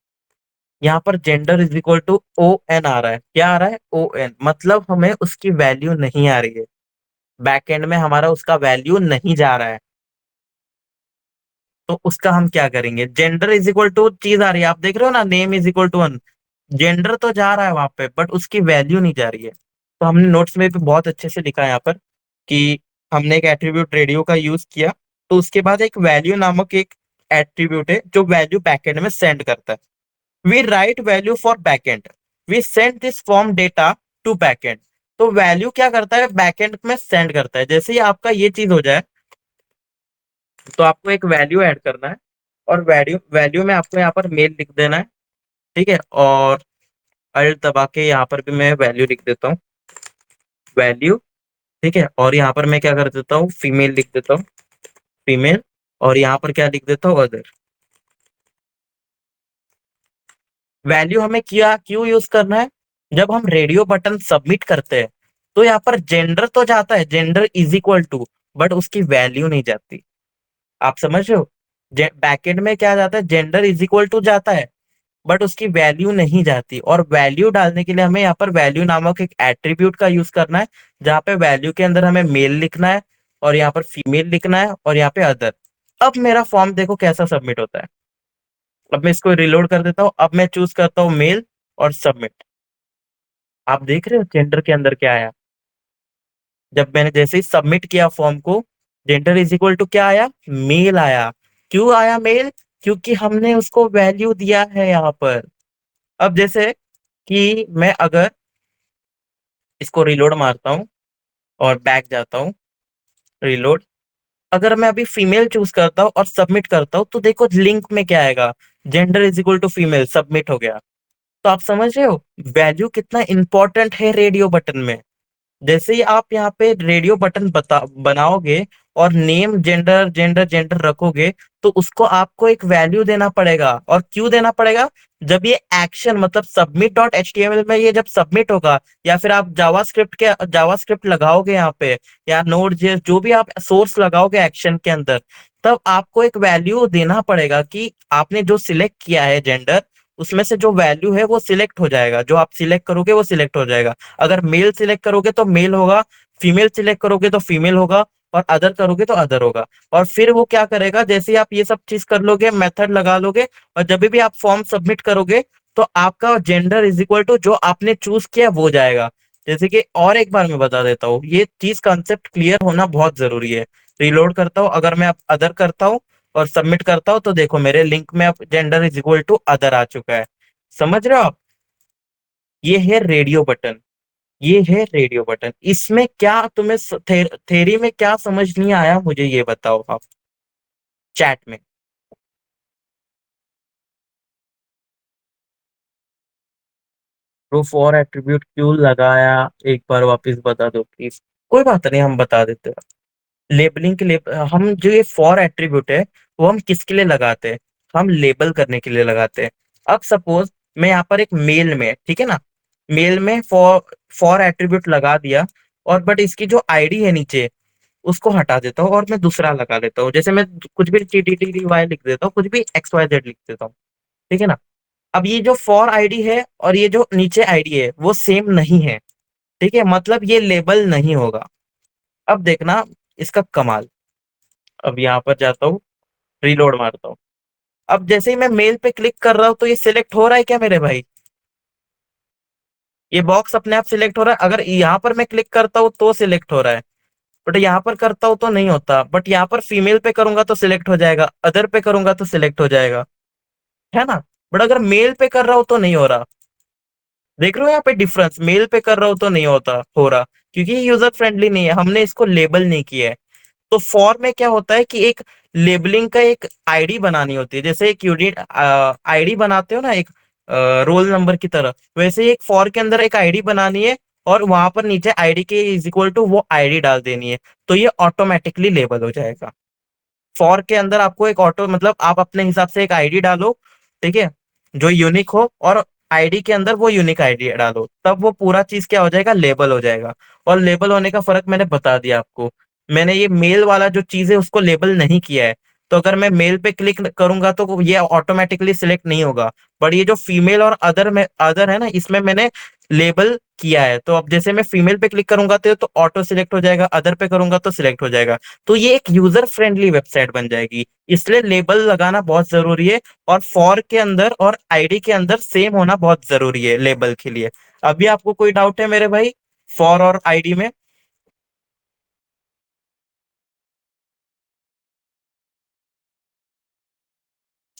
यहाँ पर gender is equal to O N आ रहा है। क्या आ रहा है? O N. मतलब हमें उसकी वैल्यू नहीं आ रही है, बैकएंड में हमारा उसका वैल्यू नहीं जा रहा है। तो उसका हम क्या करेंगे? जेंडर इज इक्वल टू चीज आ रही है, आप देख रहे हो ना, name is equal to one. Gender तो जा रहा है वहां पे, बट उसकी वैल्यू नहीं जा रही है। तो हमने नोट्स में भी बहुत अच्छे से लिखा है यहाँ पर कि हमने एक एट्रीब्यूट रेडियो का यूज किया, तो उसके बाद एक वैल्यू नामक एक एट्रीब्यूट है जो वैल्यू बैकएंड में सेंड करता है। We write value for backend, we send this form data to backend. तो वैल्यू क्या करता है? बैकएंड में सेंड करता है। जैसे ही आपका ये चीज हो जाए, तो आपको एक वैल्यू ऐड करना है, और वैल्यू वैल्यू में आपको यहाँ पर मेल लिख देना है। ठीक है। और अल्ट दबा के यहाँ पर भी मैं वैल्यू लिख देता हूँ, वैल्यू। ठीक है। और यहाँ पर मैं क्या कर देता हूँ, फीमेल लिख देता हूँ, फीमेल। और यहाँ पर क्या लिख देता हूँ, अदर। वैल्यू हमें क्या क्यों यूज करना है? जब हम रेडियो बटन सबमिट करते हैं, तो यहाँ पर जेंडर तो जाता है, gender is equal to, but उसकी वैल्यू नहीं जाती। आप समझ रहे हो? बैकएंड में क्या जाता है, जेंडर इज इक्वल टू जाता है, बट उसकी वैल्यू नहीं जाती। और वैल्यू डालने के लिए हमें यहाँ पर वैल्यू नामक एक एट्रीब्यूट का यूज करना है, जहाँ पे वैल्यू के अंदर हमें मेल लिखना है, और यहाँ पर फीमेल लिखना है, और यहाँ पे अदर। अब मेरा फॉर्म देखो कैसा सबमिट होता है। अब मैं इसको रिलोड कर देता हूँ, अब मैं चूज करता हूँ मेल, और सबमिट। आप देख रहे हो जेंडर के अंदर क्या आया? जब मैंने जैसे ही सबमिट किया फॉर्म को, जेंडर इज इक्वल टू क्या आया? मेल आया। क्यों आया मेल? क्योंकि हमने उसको वैल्यू दिया है यहाँ पर। अब जैसे कि मैं अगर इसको रिलोड मारता हूँ और बैक जाता हूँ, रिलोड। अगर मैं अभी फीमेल चूज करता हूँ और सबमिट करता हूँ, तो देखो लिंक में क्या आएगा, gender is equal to female, submit हो गया। तो आप समझ रहे हो वैल्यू कितना इंपॉर्टेंट है रेडियो बटन में। जैसे ही आप यहाँ पे रेडियो बटन बनाओगे, और नेम, जेंडर, जेंडर, जेंडर रखोगे, तो उसको आपको एक वैल्यू देना पड़ेगा। और क्यों देना पड़ेगा? जब ये एक्शन मतलब submit dot H T M L में ये जब सबमिट होगा, या फिर आप जावास्क्रिप्ट लगाओगे यहाँ पे, या नोड जेएस, जो भी आप सोर्स लगाओगे एक्शन के अंदर, तब आपको एक वैल्यू देना पड़ेगा कि आपने जो सिलेक्ट किया है जेंडर, उसमें से जो वैल्यू है वो सिलेक्ट हो जाएगा, जो आप सिलेक्ट करोगे वो सिलेक्ट हो जाएगा। अगर मेल सिलेक्ट करोगे तो मेल होगा, फीमेल सिलेक्ट करोगे तो फीमेल होगा, और अदर करोगे तो अदर होगा। और फिर वो क्या करेगा, जैसे ही आप ये सब चीज कर लोगे, मेथड लगा लोगे, और जब भी आप फॉर्म सबमिट करोगे तो आपका जेंडर इज इक्वल टू जो आपने चूज किया वो जाएगा। जैसे कि और एक बार मैं बता देता हूँ, ये चीज कंसेप्ट क्लियर होना बहुत जरूरी है। रिलोड करता हूँ, अगर मैं अब अदर करता हूँ और सबमिट करता हूँ, तो देखो मेरे लिंक में अब gender is equal to other आ चुका है। समझ रहे हो आप? ये है रेडियो बटन। ये है रेडियो बटन। इसमें क्या तुम्हें थेरी में क्या समझ नहीं आया, मुझे ये बताओ आप चैट में। प्रूफ और एट्रीब्यूट क्यों लगाया, एक बार वापस बता दो प्लीज। कोई बात नहीं, हम बता देते हैं। लेबलिंग के लिए हम जो ये फॉर एट्रीब्यूट है, वो हम किसके लिए लगाते हैं? हम लेबल करने के लिए लगाते हैं। अब सपोज मैं यहाँ पर एक मेल में, ठीक है ना, मेल में फॉर फॉर एट्रीब्यूट लगा दिया, और बट इसकी जो आईडी है नीचे, उसको हटा देता हूँ और मैं दूसरा लगा लेता हूँ। जैसे मैं कुछ भी टी टी टी वाई लिख देता हूँ, कुछ भी एक्स वाई जेड लिख देता हूँ, ठीक है ना। अब ये जो फॉर आईडी है और ये जो नीचे आईडी है वो सेम नहीं है, ठीक है, मतलब ये लेबल नहीं होगा। अब देखना इसका कमाल। अब यहाँ पर जाता हूँ, रिलोड मारता हूँ। अब जैसे ही मैं मेल पे क्लिक कर रहा हूँ तो ये सिलेक्ट हो रहा है क्या मेरे भाई? ये बॉक्स अपने आप सिलेक्ट हो रहा है। अगर यहाँ पर मैं क्लिक करता हूँ तो सिलेक्ट हो रहा है, बट यहाँ पर करता हूँ तो नहीं होता। बट यहाँ पर फीमेल पे करूंगा तो सिलेक्ट हो जाएगा, अदर पे करूंगा तो सिलेक्ट हो जाएगा, है ना। बट अगर मेल पे कर रहा हूँ तो नहीं हो रहा। देख रहे हो यहाँ पे डिफरेंस, मेल पे कर रहा हूँ तो नहीं होता हो रहा, क्योंकि ये यूजर फ्रेंडली नहीं है, हमने इसको लेबल नहीं किया है। तो फॉर में क्या होता है कि एक लेबलिंग का एक आईडी बनानी होती है, जैसे एक यूनिट आईडी बनाते हो ना, एक रोल नंबर की तरह, वैसे ही एक फॉर के अंदर एक आईडी बनानी है, और वहां पर नीचे आईडी के इज इक्वल टू वो आईडी डाल देनी है, तो ये ऑटोमेटिकली लेबल हो जाएगा। फॉर के अंदर आपको एक ऑटो, मतलब आप अपने हिसाब से एक आईडी डालो, ठीक है, जो यूनिक हो, और आईडी के अंदर वो यूनिक आईडी डालो, तब वो पूरा चीज क्या हो जाएगा, लेबल हो जाएगा। और लेबल होने का फर्क मैंने बता दिया आपको। मैंने ये मेल वाला जो चीज है उसको लेबल नहीं किया है, तो अगर मैं मेल पे क्लिक करूंगा तो ये ऑटोमेटिकली सिलेक्ट नहीं होगा। बट ये जो फीमेल और अदर में अदर है ना, इसमें मैंने लेबल किया है, तो अब जैसे मैं फीमेल पे क्लिक करूंगा तो ऑटो सिलेक्ट हो जाएगा, अदर पे करूंगा तो सिलेक्ट हो जाएगा। तो ये एक यूजर फ्रेंडली वेबसाइट बन जाएगी, इसलिए लेबल लगाना बहुत जरूरी है। और फॉर के अंदर और आईडी के अंदर सेम होना बहुत जरूरी है लेबल के लिए। अभी आपको कोई डाउट है मेरे भाई, फॉर और आईडी में?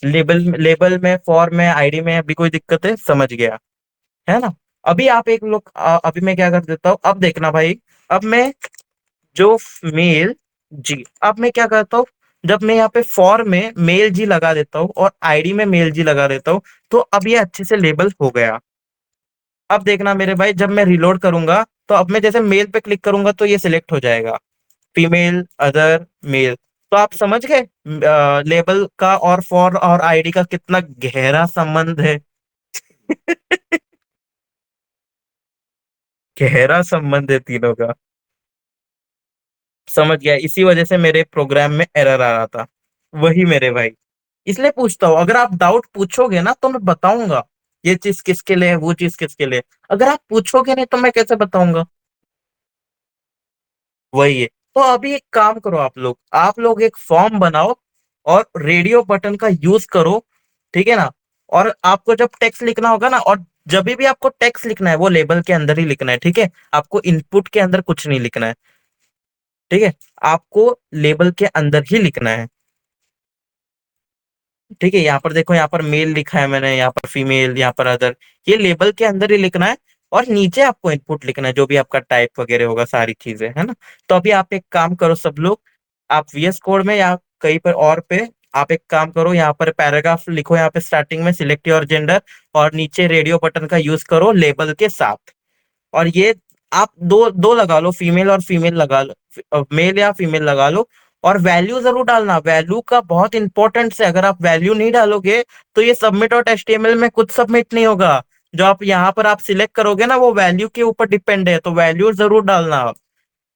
लेबल लेबल में, फॉर में, आईडी में अभी कोई दिक्कत है? समझ गया, है ना। अभी आप एक लोग अभी मैं क्या कर देता हूँ, अब देखना भाई। अब मैं जो मेल जी, अब मैं क्या करता हूँ, जब मैं यहाँ पे फॉर में मेल जी लगा देता हूँ और आईडी में मेल जी लगा देता हूँ, तो अब ये अच्छे से लेबल हो गया। अब देखना मेरे भाई, जब मैं रिलोड करूंगा तो अब मैं जैसे मेल पे क्लिक करूंगा तो ये सिलेक्ट हो जाएगा, फीमेल, अदर, मेल। तो आप समझ गए लेबल का और फॉर और आईडी का कितना गहरा संबंध है। गहरा संबंध है तीनों का। समझ गया, इसी वजह से मेरे प्रोग्राम में एरर आ रहा था। वही मेरे भाई, इसलिए पूछता हूँ, अगर आप डाउट पूछोगे ना तो मैं बताऊंगा ये चीज किसके लिए है, वो चीज किसके लिए है। अगर आप पूछोगे नहीं तो मैं कैसे बताऊंगा? वही है। तो अभी एक काम करो, आप लोग एक फॉर्म बनाओ और रेडियो बटन का यूज करो, ठीक है ना। और आपको जब टेक्स्ट लिखना होगा ना, और जब भी आपको टेक्स्ट लिखना है वो लेबल के अंदर ही लिखना है, ठीक है, आपको इनपुट के अंदर कुछ नहीं लिखना है, ठीक है, आपको लेबल के अंदर ही लिखना है, ठीक है। यहाँ पर देखो, यहाँ पर मेल लिखा है मैंने, यहाँ पर फीमेल, यहाँ पर अदर, ये लेबल के अंदर ही लिखना है। और नीचे आपको इनपुट लिखना है, जो भी आपका टाइप वगैरह होगा, सारी चीजें, है ना। तो अभी आप एक काम करो सब लोग, आप वीएस कोड में या कहीं पर और पे, आप एक काम करो, यहाँ पर पैराग्राफ लिखो, यहाँ पे स्टार्टिंग में सिलेक्ट योर जेंडर, और नीचे रेडियो बटन का यूज करो लेबल के साथ। और ये आप दो दो लगा लो, फीमेल और फीमेल लगा लो, मेल या फीमेल लगा लो। और वैल्यू जरूर डालना, वैल्यू का बहुत इंपॉर्टेंट है। अगर आप वैल्यू नहीं डालोगे तो ये सबमिट और एचटीएमएल में कुछ सबमिट नहीं होगा। जो आप यहाँ पर आप सिलेक्ट करोगे ना, वो वैल्यू के ऊपर डिपेंड है, तो वैल्यू जरूर डालना आप,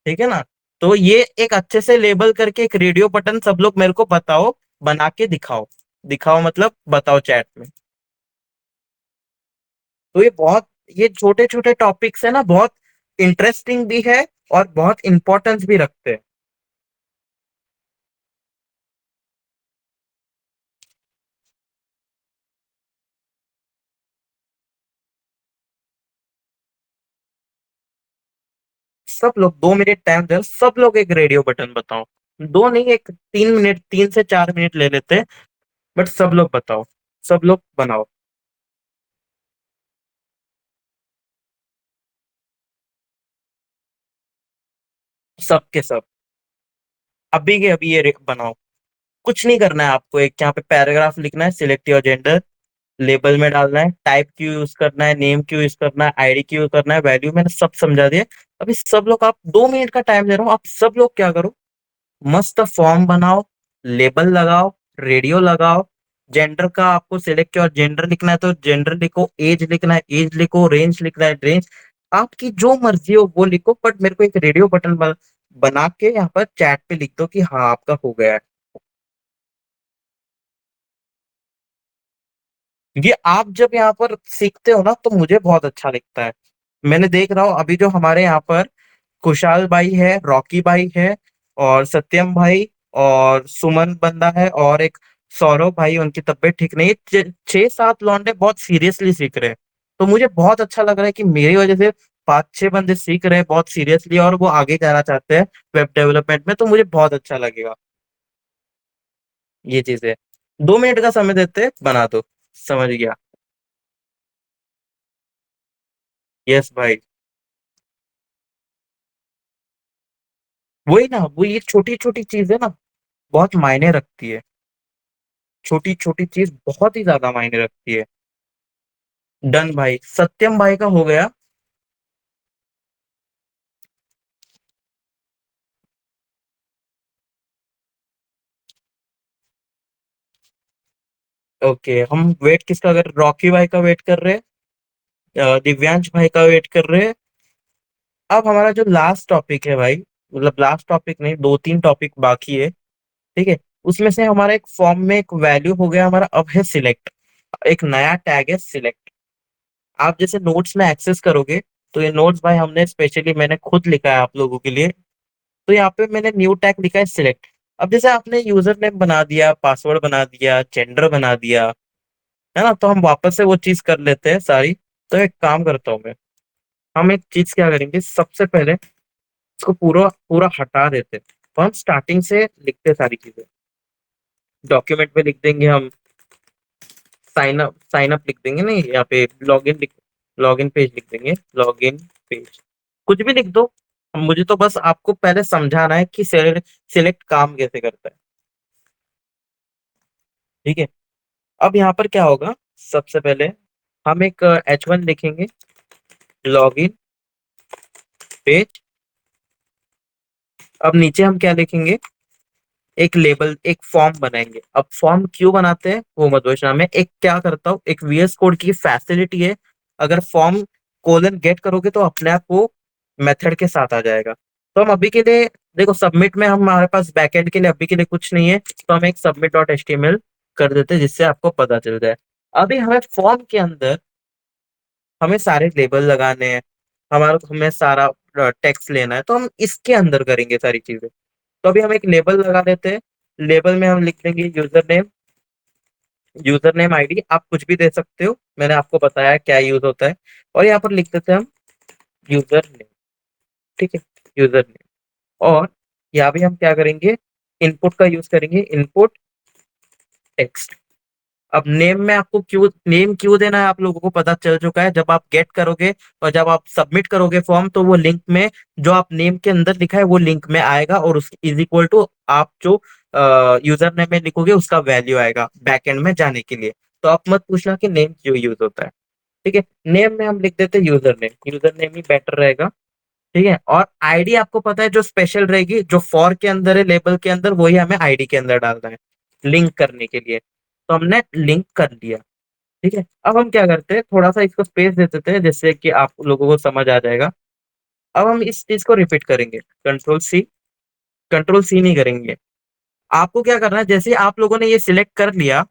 ठीक है ना। तो ये एक अच्छे से लेबल करके एक रेडियो बटन सब लोग मेरे को बताओ, बना के दिखाओ। दिखाओ मतलब बताओ चैट में। तो ये छोटे छोटे टॉपिक्स है ना, बहुत इंटरेस्टिंग भी है, और बहुत इंपॉर्टेंस भी रखते हैं। सब लोग 2 मिनट टाइम दे, सब लोग एक रेडियो बटन बताओ। दो नहीं, एक 3 मिनट, 3 से 4 मिनट ले लेते हैं, बट सब लोग बताओ, सब लोग बनाओ। सबके सब अभी के अभी ये बनाओ। कुछ नहीं करना है आपको, एक यहाँ पे पैराग्राफ लिखना है, सिलेक्ट योर जेंडर, लेबल में डालना है, टाइप क्यों यूज करना है, नेम क्यों यूज करना है, आईडी क्यों यूज करना है, वैल्यू मैंने सब समझा दिया। अभी सब लोग, आप 2 मिनट का टाइम दे रहा हूँ, आप सब लोग क्या करो, मस्त फॉर्म बनाओ, लेबल लगाओ, रेडियो लगाओ। जेंडर का आपको सिलेक्ट किया और जेंडर लिखना है तो जेंडर लिखो, एज लिखना है एज लिखो, रेंज लिखना है रेंज, आपकी जो मर्जी हो वो लिखो, बट मेरे को एक रेडियो बटन बना के यहाँ पर चैट पे लिख दो कि हाँ आपका हो गया है। ये आप जब यहाँ पर सीखते हो ना तो मुझे बहुत अच्छा लगता है। मैंने देख रहा हूँ अभी जो हमारे यहाँ पर खुशहाल भाई है, रॉकी भाई है, और सत्यम भाई, और सुमन बंदा है, और एक सौरभ भाई, उनकी तबीयत ठीक नहीं है, 6-7 लौंडे बहुत सीरियसली सीख रहे हैं। तो मुझे बहुत अच्छा लग रहा है कि मेरी वजह से 5-6 बंदे सीख रहे हैं बहुत सीरियसली, और वो आगे जाना चाहते हैं वेब डेवलपमेंट में, तो मुझे बहुत अच्छा लगेगा ये चीजें। 2 मिनट का समय देते हैं, बना दो। समझ गया। यस भाई। वही ना, वो ये छोटी छोटी चीज है ना, बहुत मायने रखती है। छोटी छोटी चीज बहुत ही ज्यादा मायने रखती है। डन भाई, सत्यम भाई का हो गया। ओके, हम वेट किसका कर, रॉकी भाई का वेट कर रहे हैं, दिव्यांश भाई का वेट कर रहे हैं। अब हमारा जो लास्ट टॉपिक है भाई, मतलब लास्ट टॉपिक नहीं, 2-3 टॉपिक बाकी है। ठीक है। उसमें से हमारा एक फॉर्म में एक वैल्यू हो गया हमारा, अब है सिलेक्ट। एक नया टैग है सिलेक्ट। आप जैसे नोट्स में एक्सेस करोगे, तो ये नोट्स भाई हमने स्पेशली मैंने खुद लिखा है आप लोगों के लिए। तो यहाँ पे मैंने न्यू टैग लिखा है सिलेक्ट। अब जैसे आपने यूजर नेम बना दिया, पासवर्ड बना दिया, जेंडर बना दिया, है ना, तो हम वापस से वो चीज कर लेते हैं सारी। तो एक काम करता हूँ मैं, हम एक चीज क्या करेंगे, सबसे पहले इसको पूरा पूरा हटा देते हैं, तो हम स्टार्टिंग से लिखते हैं सारी चीजें। डॉक्यूमेंट में लिख देंगे हम, साइन अप लिख देंगे, नहीं यहाँ पे लॉगिन लिख, लॉगिन पेज लिख देंगे, लॉगिन पेज, कुछ भी लिख दो। मुझे तो बस आपको पहले समझाना है कि सिलेक्ट काम कैसे करता है। ठीक है। अब यहाँ पर क्या होगा, सबसे पहले हम एक H1 लिखेंगे, लॉगिन पेज। अब नीचे हम क्या लिखेंगे, एक लेबल, एक फॉर्म बनाएंगे। अब फॉर्म क्यों बनाते हैं वो मत पूछना, मैं एक क्या करता हूँ, एक VS कोड की फैसिलिटी है, अगर फॉर्म कोलन गेट करोगे तो अपने आप वो मेथड के साथ आ जाएगा। तो हम अभी के लिए, देखो सबमिट में हमारे पास बैकएंड के लिए अभी के लिए कुछ नहीं है, तो हम एक सबमिट डॉट HTML कर देते हैं जिससे आपको पता चल जाए। अभी हमें फॉर्म के अंदर हमें सारे लेबल लगाने हैं, हमारा हमें सारा टेक्स्ट लेना है, तो हम इसके अंदर करेंगे सारी चीजें। तो अभी हम एक लेबल लगा देते हैं। लेबल में हम लिख देंगे user name, user name ID आप कुछ भी दे सकते हो, मैंने आपको बताया क्या यूज होता है। और यहाँ पर लिख देते हैं हम यूजर नेम। ठीक है, यूजर नेम। और यहाँ भी हम क्या करेंगे, इनपुट का यूज करेंगे, इनपुट टेक्स्ट। अब नेम में आपको क्यों, नेम क्यों देना है आप लोगों को पता चल चुका है, जब आप गेट करोगे और जब आप सबमिट करोगे फॉर्म, तो वो लिंक में जो आप नेम के अंदर लिखा है वो लिंक में आएगा, और उस इज इक्वल टू आप जो यूजर नेम में लिखोगे उसका वैल्यू आएगा बैकएंड में जाने के लिए। तो आप मत पूछना कि नेम क्यों यूज होता है। ठीक है। नेम में हम लिख देते हैं यूजर नेम, यूजर नेम ही बेटर रहेगा। ठीक है। और आईडी आपको पता है जो स्पेशल रहेगी, जो फॉर के अंदर है लेबल के अंदर, वही हमें आईडी के अंदर डालना है लिंक करने के लिए। तो हमने लिंक कर लिया। ठीक है। अब हम क्या करते हैं, थोड़ा सा इसको स्पेस दे देते हैं जिससे कि आप लोगों को समझ आ जाएगा। अब हम इस चीज को रिपीट करेंगे, कंट्रोल C, कंट्रोल C नहीं करेंगे। आपको क्या करना है, जैसे आप लोगों ने ये सिलेक्ट कर लिया,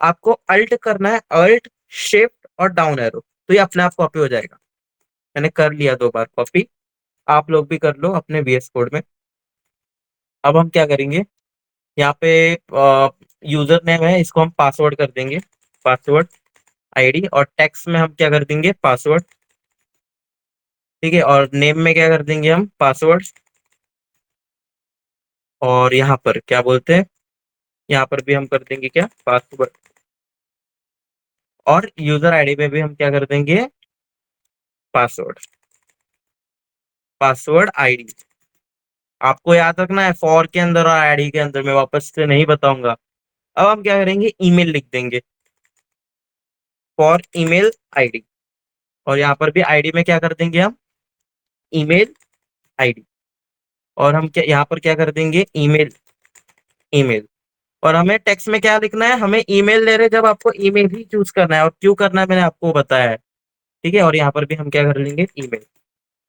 आपको अल्ट करना है, अल्ट शिफ्ट और डाउन एरो, तो ये अपने आप कॉपी हो जाएगा। मैंने कर लिया 2 बार कॉपी। आप लोग भी कर लो अपने VS कोड में। अब हम क्या करेंगे, यहाँ पे यूजर नेम है, इसको हम पासवर्ड कर देंगे, पासवर्ड आईडी, और टेक्स्ट में हम क्या कर देंगे, पासवर्ड। ठीक है, और नेम में क्या कर देंगे हम, पासवर्ड। और यहाँ पर क्या बोलते हैं, यहाँ पर भी हम कर देंगे क्या, पासवर्ड। और यूजर आईडी में भी हम क्या कर देंगे, पासवर्ड, पासवर्ड आईडी। आपको याद रखना है, फॉर के अंदर और आईडी के अंदर, मैं वापस से नहीं बताऊंगा। अब हम क्या करेंगे, ईमेल लिख देंगे, फॉर ईमेल आईडी। और यहाँ पर भी आईडी में क्या कर देंगे हम, ईमेल आईडी। और हम क्या यहाँ पर क्या कर देंगे, ईमेल, ईमेल। और हमें टेक्स्ट में क्या लिखना है, हमें ईमेल दे रहे, जब आपको ईमेल ही चूज करना है, और क्यों करना है मैंने आपको बताया है। ठीक है, और यहाँ पर भी हम क्या कर लेंगे, ईमेल।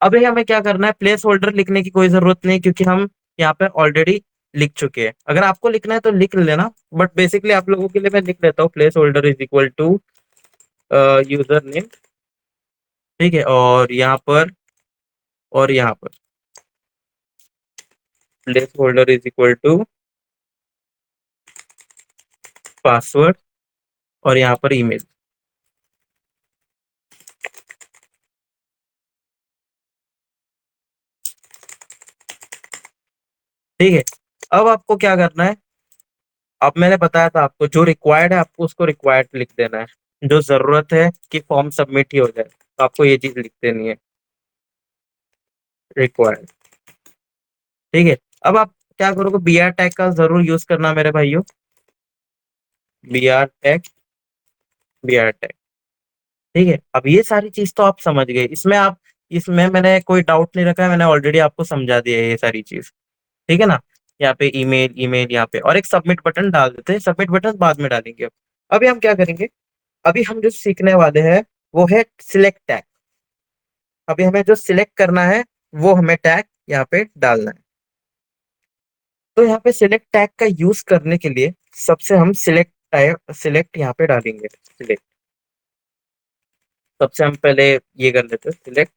अभी हमें क्या करना है, प्लेस होल्डर लिखने की कोई जरूरत नहीं, क्योंकि हम यहाँ पे ऑलरेडी लिख चुके हैं। अगर आपको लिखना है तो लिख लेना, बट बेसिकली आप लोगों के लिए मैं लिख लेता हूँ, placeholder is equal to user name. ठीक है, और यहाँ पर, और यहाँ पर placeholder is equal to password, और यहाँ पर ईमेल। ठीक है, अब आपको क्या करना है, अब मैंने बताया था आपको, जो रिक्वायर्ड है आपको उसको रिक्वायर्ड लिख देना है, जो जरूरत है कि फॉर्म सबमिट ही हो जाए, तो आपको ये चीज लिख देनी है, रिक्वायर्ड। ठीक है, अब आप क्या करोगे, BR टैग का जरूर यूज करना मेरे भाइयों, BR टैग, BR टैग। ठीक है, अब ये सारी चीज तो आप समझ गए, इसमें आप, इसमें मैंने कोई डाउट नहीं रखा है, मैंने ऑलरेडी आपको समझा दिया है ये सारी चीज। ठीक है ना, यहाँ पे ईमेल, ईमेल यहाँ पे, और एक सबमिट बटन डाल देते हैं, सबमिट बटन बाद में डालेंगे। अब अभी हम क्या करेंगे, अभी हम जो सीखने वाले हैं वो है सिलेक्ट टैग। अभी हमें जो सिलेक्ट करना है वो हमें टैग यहाँ पे डालना है। तो यहाँ पे सिलेक्ट टैग का यूज करने के लिए सबसे हम सिलेक्ट टैग, सिलेक्ट यहाँ पे डालेंगे, सिलेक्ट। सबसे हम पहले ये कर लेते हैं, सिलेक्ट।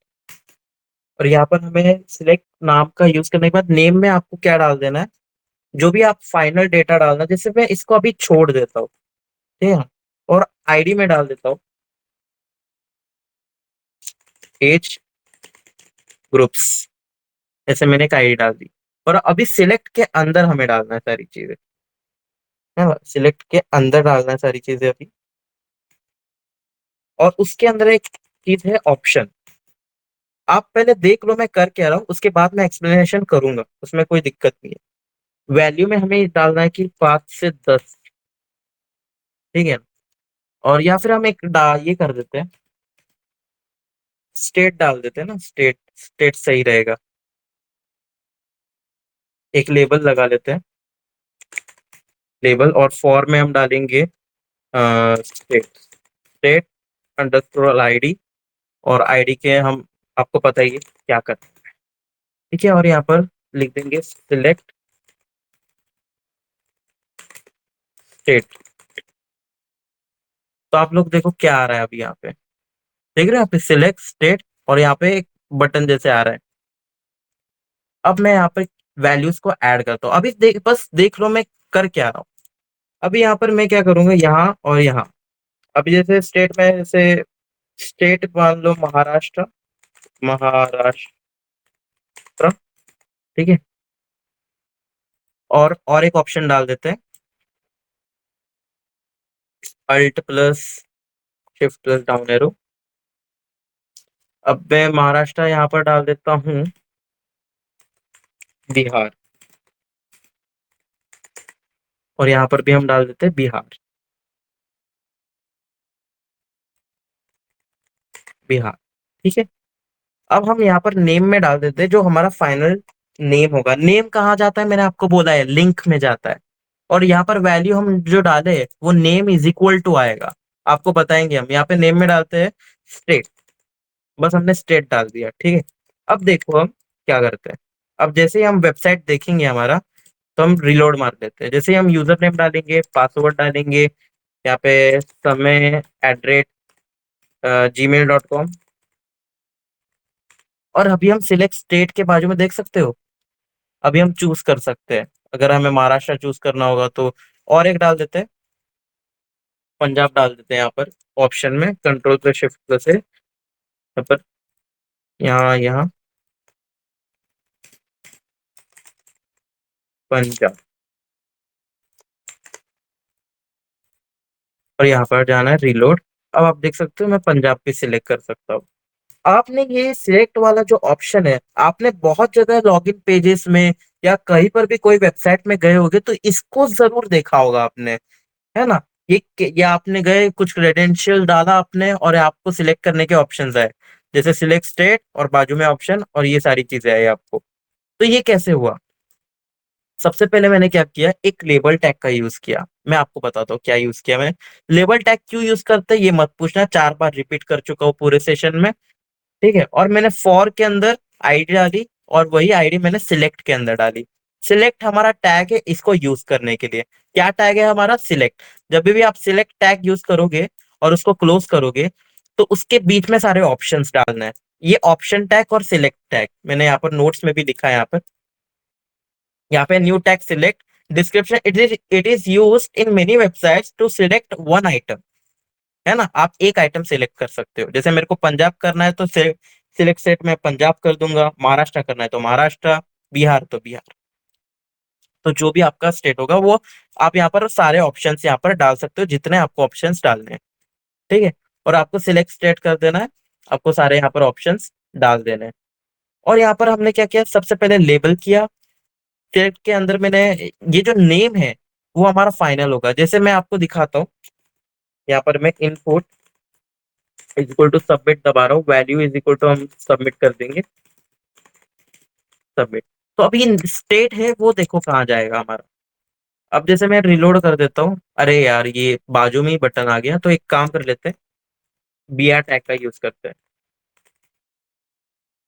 और यहाँ पर हमें सिलेक्ट नाम का यूज करने के बाद नेम में आपको क्या डाल देना है, जो भी आप फाइनल डेटा डालना, जैसे मैं इसको अभी छोड़ देता हूँ, ठीक है। और आईडी में डाल देता हूँ एज ग्रुप्स, ऐसे मैंने एक आईडी डाल दी। और अभी सिलेक्ट के अंदर हमें डालना है सारी चीजें, है ना, सिलेक्ट के अंदर डालना है सारी चीजें अभी। और उसके अंदर एक चीज है ऑप्शन, आप पहले देख लो मैं कर क्या रहा हूँ, उसके बाद मैं एक्सप्लेनेशन करूंगा, उसमें कोई दिक्कत नहीं है। वैल्यू में हमें डालना है कि 5 से 10। ठीक है, और या फिर हम एक ये कर देते हैं, स्टेट डाल देते हैं ना, स्टेट, स्टेट सही रहेगा। एक लेबल लगा लेते हैं, लेबल, और फॉर में हम डालेंगे स्टेट, स्टेट अंडरस्कोर आईडी। और आईडी के हम, आपको पता ही है क्या करते हैं। ठीक है, और यहाँ पर लिख देंगे सिलेक्ट स्टेट। तो आप लोग देखो क्या आ रहा है अभी यहाँ पे, देख रहे हैं यहाँ पे सिलेक्ट स्टेट, और यहाँ पे एक बटन जैसे आ रहा है। अब मैं यहाँ पे वैल्यूज को ऐड करता हूँ, अभी बस देख लो मैं कर क्या रहा हूँ। अभी यहाँ पर मैं क्या करूंगा, यहाँ और यहाँ। अभी जैसे स्टेट में, जैसे स्टेट मान लो महाराष्ट्र, महाराष्ट्र। ठीक है, और एक ऑप्शन डाल देते हैं, alt plus shift plus down arrow. अब मैं महाराष्ट्र यहाँ पर डाल देता हूँ बिहार, और यहाँ पर भी हम डाल देते हैं बिहार, बिहार। ठीक है, अब हम यहाँ पर नेम में डाल देते हैं जो हमारा फाइनल नेम होगा। नेम कहाँ जाता है, मैंने आपको बोला है, लिंक में जाता है। और यहाँ पर वैल्यू हम जो डाले वो नेम इज इक्वल टू आएगा, आपको बताएंगे हम। यहाँ पे नेम में डालते हैं स्टेट, बस हमने स्टेट डाल दिया। ठीक है, अब देखो हम क्या करते हैं। अब जैसे ही हम वेबसाइट देखेंगे हमारा, तो हम रिलोड मार देते हैं। जैसे ही हम यूजर नेम डालेंगे, पासवर्ड डालेंगे, यहाँ पे समय @gmail.com, और अभी हम सिलेक्ट स्टेट के बाजू में देख सकते हो, अभी हम चूज कर सकते हैं। अगर हमें महाराष्ट्र चूज करना होगा तो और एक डाल देते हैं, पंजाब डाल देते हैं यहाँ पर। ऑप्शन में कंट्रोल प्लस शिफ्ट प्लस है यहाँ पर, यहाँ यहाँ पंजाब, और यहाँ पर जाना है रीलोड। अब आप देख सकते हो मैं पंजाब पे सिलेक्ट कर सकता हूँ। आपने ये सिलेक्ट वाला जो ऑप्शन है, आपने बहुत जगह लॉगिन पेजेस में या कहीं पर भी कोई वेबसाइट में गए होगे तो इसको जरूर देखा होगा आपने, है ना। ये आपने गए कुछ क्रेडेंशियल डाला आपने और आपको सिलेक्ट करने के ऑप्शंस आए, जैसे सिलेक्ट स्टेट और बाजू में ऑप्शन और ये सारी चीजें आई आपको। तो ये कैसे हुआ? सबसे पहले मैंने क्या किया, एक लेबल टैग का यूज किया। मैं आपको बताता हूँ क्या यूज किया मैंने। लेबल टैग क्यों यूज करते हैं ये मत पूछना, 4 बार रिपीट कर चुका हूँ पूरे सेशन में। ठीक है, और मैंने फॉर के अंदर आईडी डाली और वही आईडी मैंने सिलेक्ट के अंदर डाली। सिलेक्ट हमारा टैग है इसको यूज करने के लिए। क्या टैग है हमारा? सिलेक्ट। जब भी आप सिलेक्ट टैग यूज करोगे और उसको क्लोज करोगे तो उसके बीच में सारे ऑप्शंस डालना है। ये ऑप्शन टैग और सिलेक्ट टैग मैंने यहाँ पर नोट्स में भी लिखा है। यहाँ पे new tag select description, it is use in many websites to select one item, है ना। आप एक आइटम सिलेक्ट कर सकते हो, जैसे मेरे को पंजाब करना है तो सिलेक्ट सेट में पंजाब कर दूंगा, महाराष्ट्र करना है तो महाराष्ट्र, बिहार तो बिहार। तो जो भी आपका स्टेट होगा वो आप यहाँ पर सारे ऑप्शंस यहाँ पर डाल सकते हो जितने आपको ऑप्शंस डालने हैं। ठीक है, और आपको सिलेक्ट स्टेट कर देना है, आपको सारे यहाँ पर ऑप्शंस डाल देने हैं। और यहाँ पर हमने क्या किया, सबसे पहले लेबल किया। सिलेक्ट के अंदर मैंने ये जो नेम है वो हमारा फाइनल होगा। जैसे मैं आपको दिखाता हूँ, यहाँ पर मैं input is equal to submit दबा रहा हूँ, वैल्यू इज इक्वल टू हम सबमिट कर देंगे, सबमिट। तो अभी स्टेट है वो देखो कहाँ जाएगा हमारा। अब जैसे मैं रिलोड कर देता हूँ, अरे यार ये बाजू में ही बटन आ गया, तो एक काम कर लेते हैं, बी आर टैग का यूज करते हैं।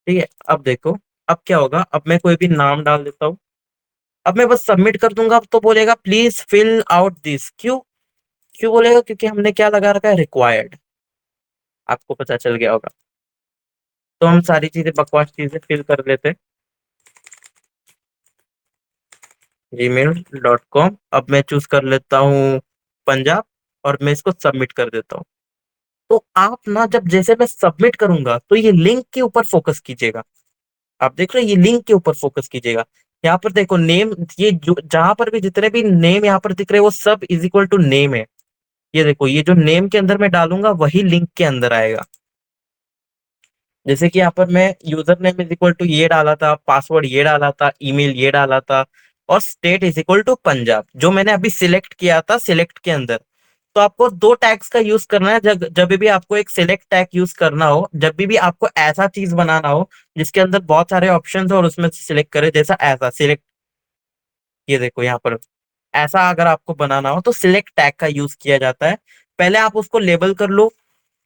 ठीक है, अब देखो अब क्या होगा। अब मैं कोई भी नाम डाल देता हूँ, अब मैं बस सबमिट कर दूंगा तो बोलेगा प्लीज फिल आउट दिस। क्यों क्यों बोलेगा? क्योंकि हमने क्या लगा रखा है, रिक्वायर्ड। आपको पता चल गया होगा। तो हम सारी चीजें बकवास चीजें फिल कर लेते हैं, gmail.com। अब मैं चूज कर लेता हूँ पंजाब और मैं इसको सबमिट कर देता हूँ। तो आप ना जब जैसे मैं सबमिट करूंगा तो ये लिंक के ऊपर फोकस कीजिएगा। आप देख रहे हो, ये लिंक के ऊपर फोकस कीजिएगा। यहाँ पर देखो नेम, ये जो जहां पर भी जितने भी नेम यहाँ पर दिख रहे हैं वो सब इज इक्वल टू नेम है। ये देखो, ये जो नेम के अंदर मैं डालूंगा वही लिंक के अंदर आएगा। जैसे कि यहाँ पर मैं user name is equal to ये डाला था, पासवर्ड ये डाला था, ईमेल ये डाला था, और state is equal to Punjab जो मैंने अभी सिलेक्ट किया था सिलेक्ट के अंदर। तो आपको दो टैग्स का यूज करना है। जब जब भी आपको एक सिलेक्ट टैग यूज करना हो, जब भी आपको ऐसा चीज बनाना हो जिसके अंदर बहुत सारे ऑप्शन हो और उसमें से सिलेक्ट करे, जैसा ऐसा सिलेक्ट, ये देखो यहाँ पर ऐसा अगर आपको बनाना हो तो सिलेक्ट टैग का यूज किया जाता है। पहले आप उसको लेबल कर लो,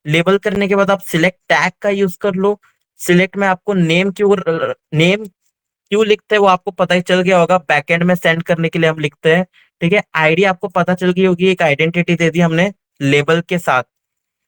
लेबल करने के बाद आप सिलेक्ट टैग का यूज कर लो। सिलेक्ट में आपको नेम क्यों लिखते हैं वो आपको पता ही चल गया होगा, बैकएंड में सेंड करने के लिए हम लिखते हैं। ठीक है, आईडी आपको पता चल गई होगी, एक आइडेंटिटी दे दी हमने लेबल के साथ।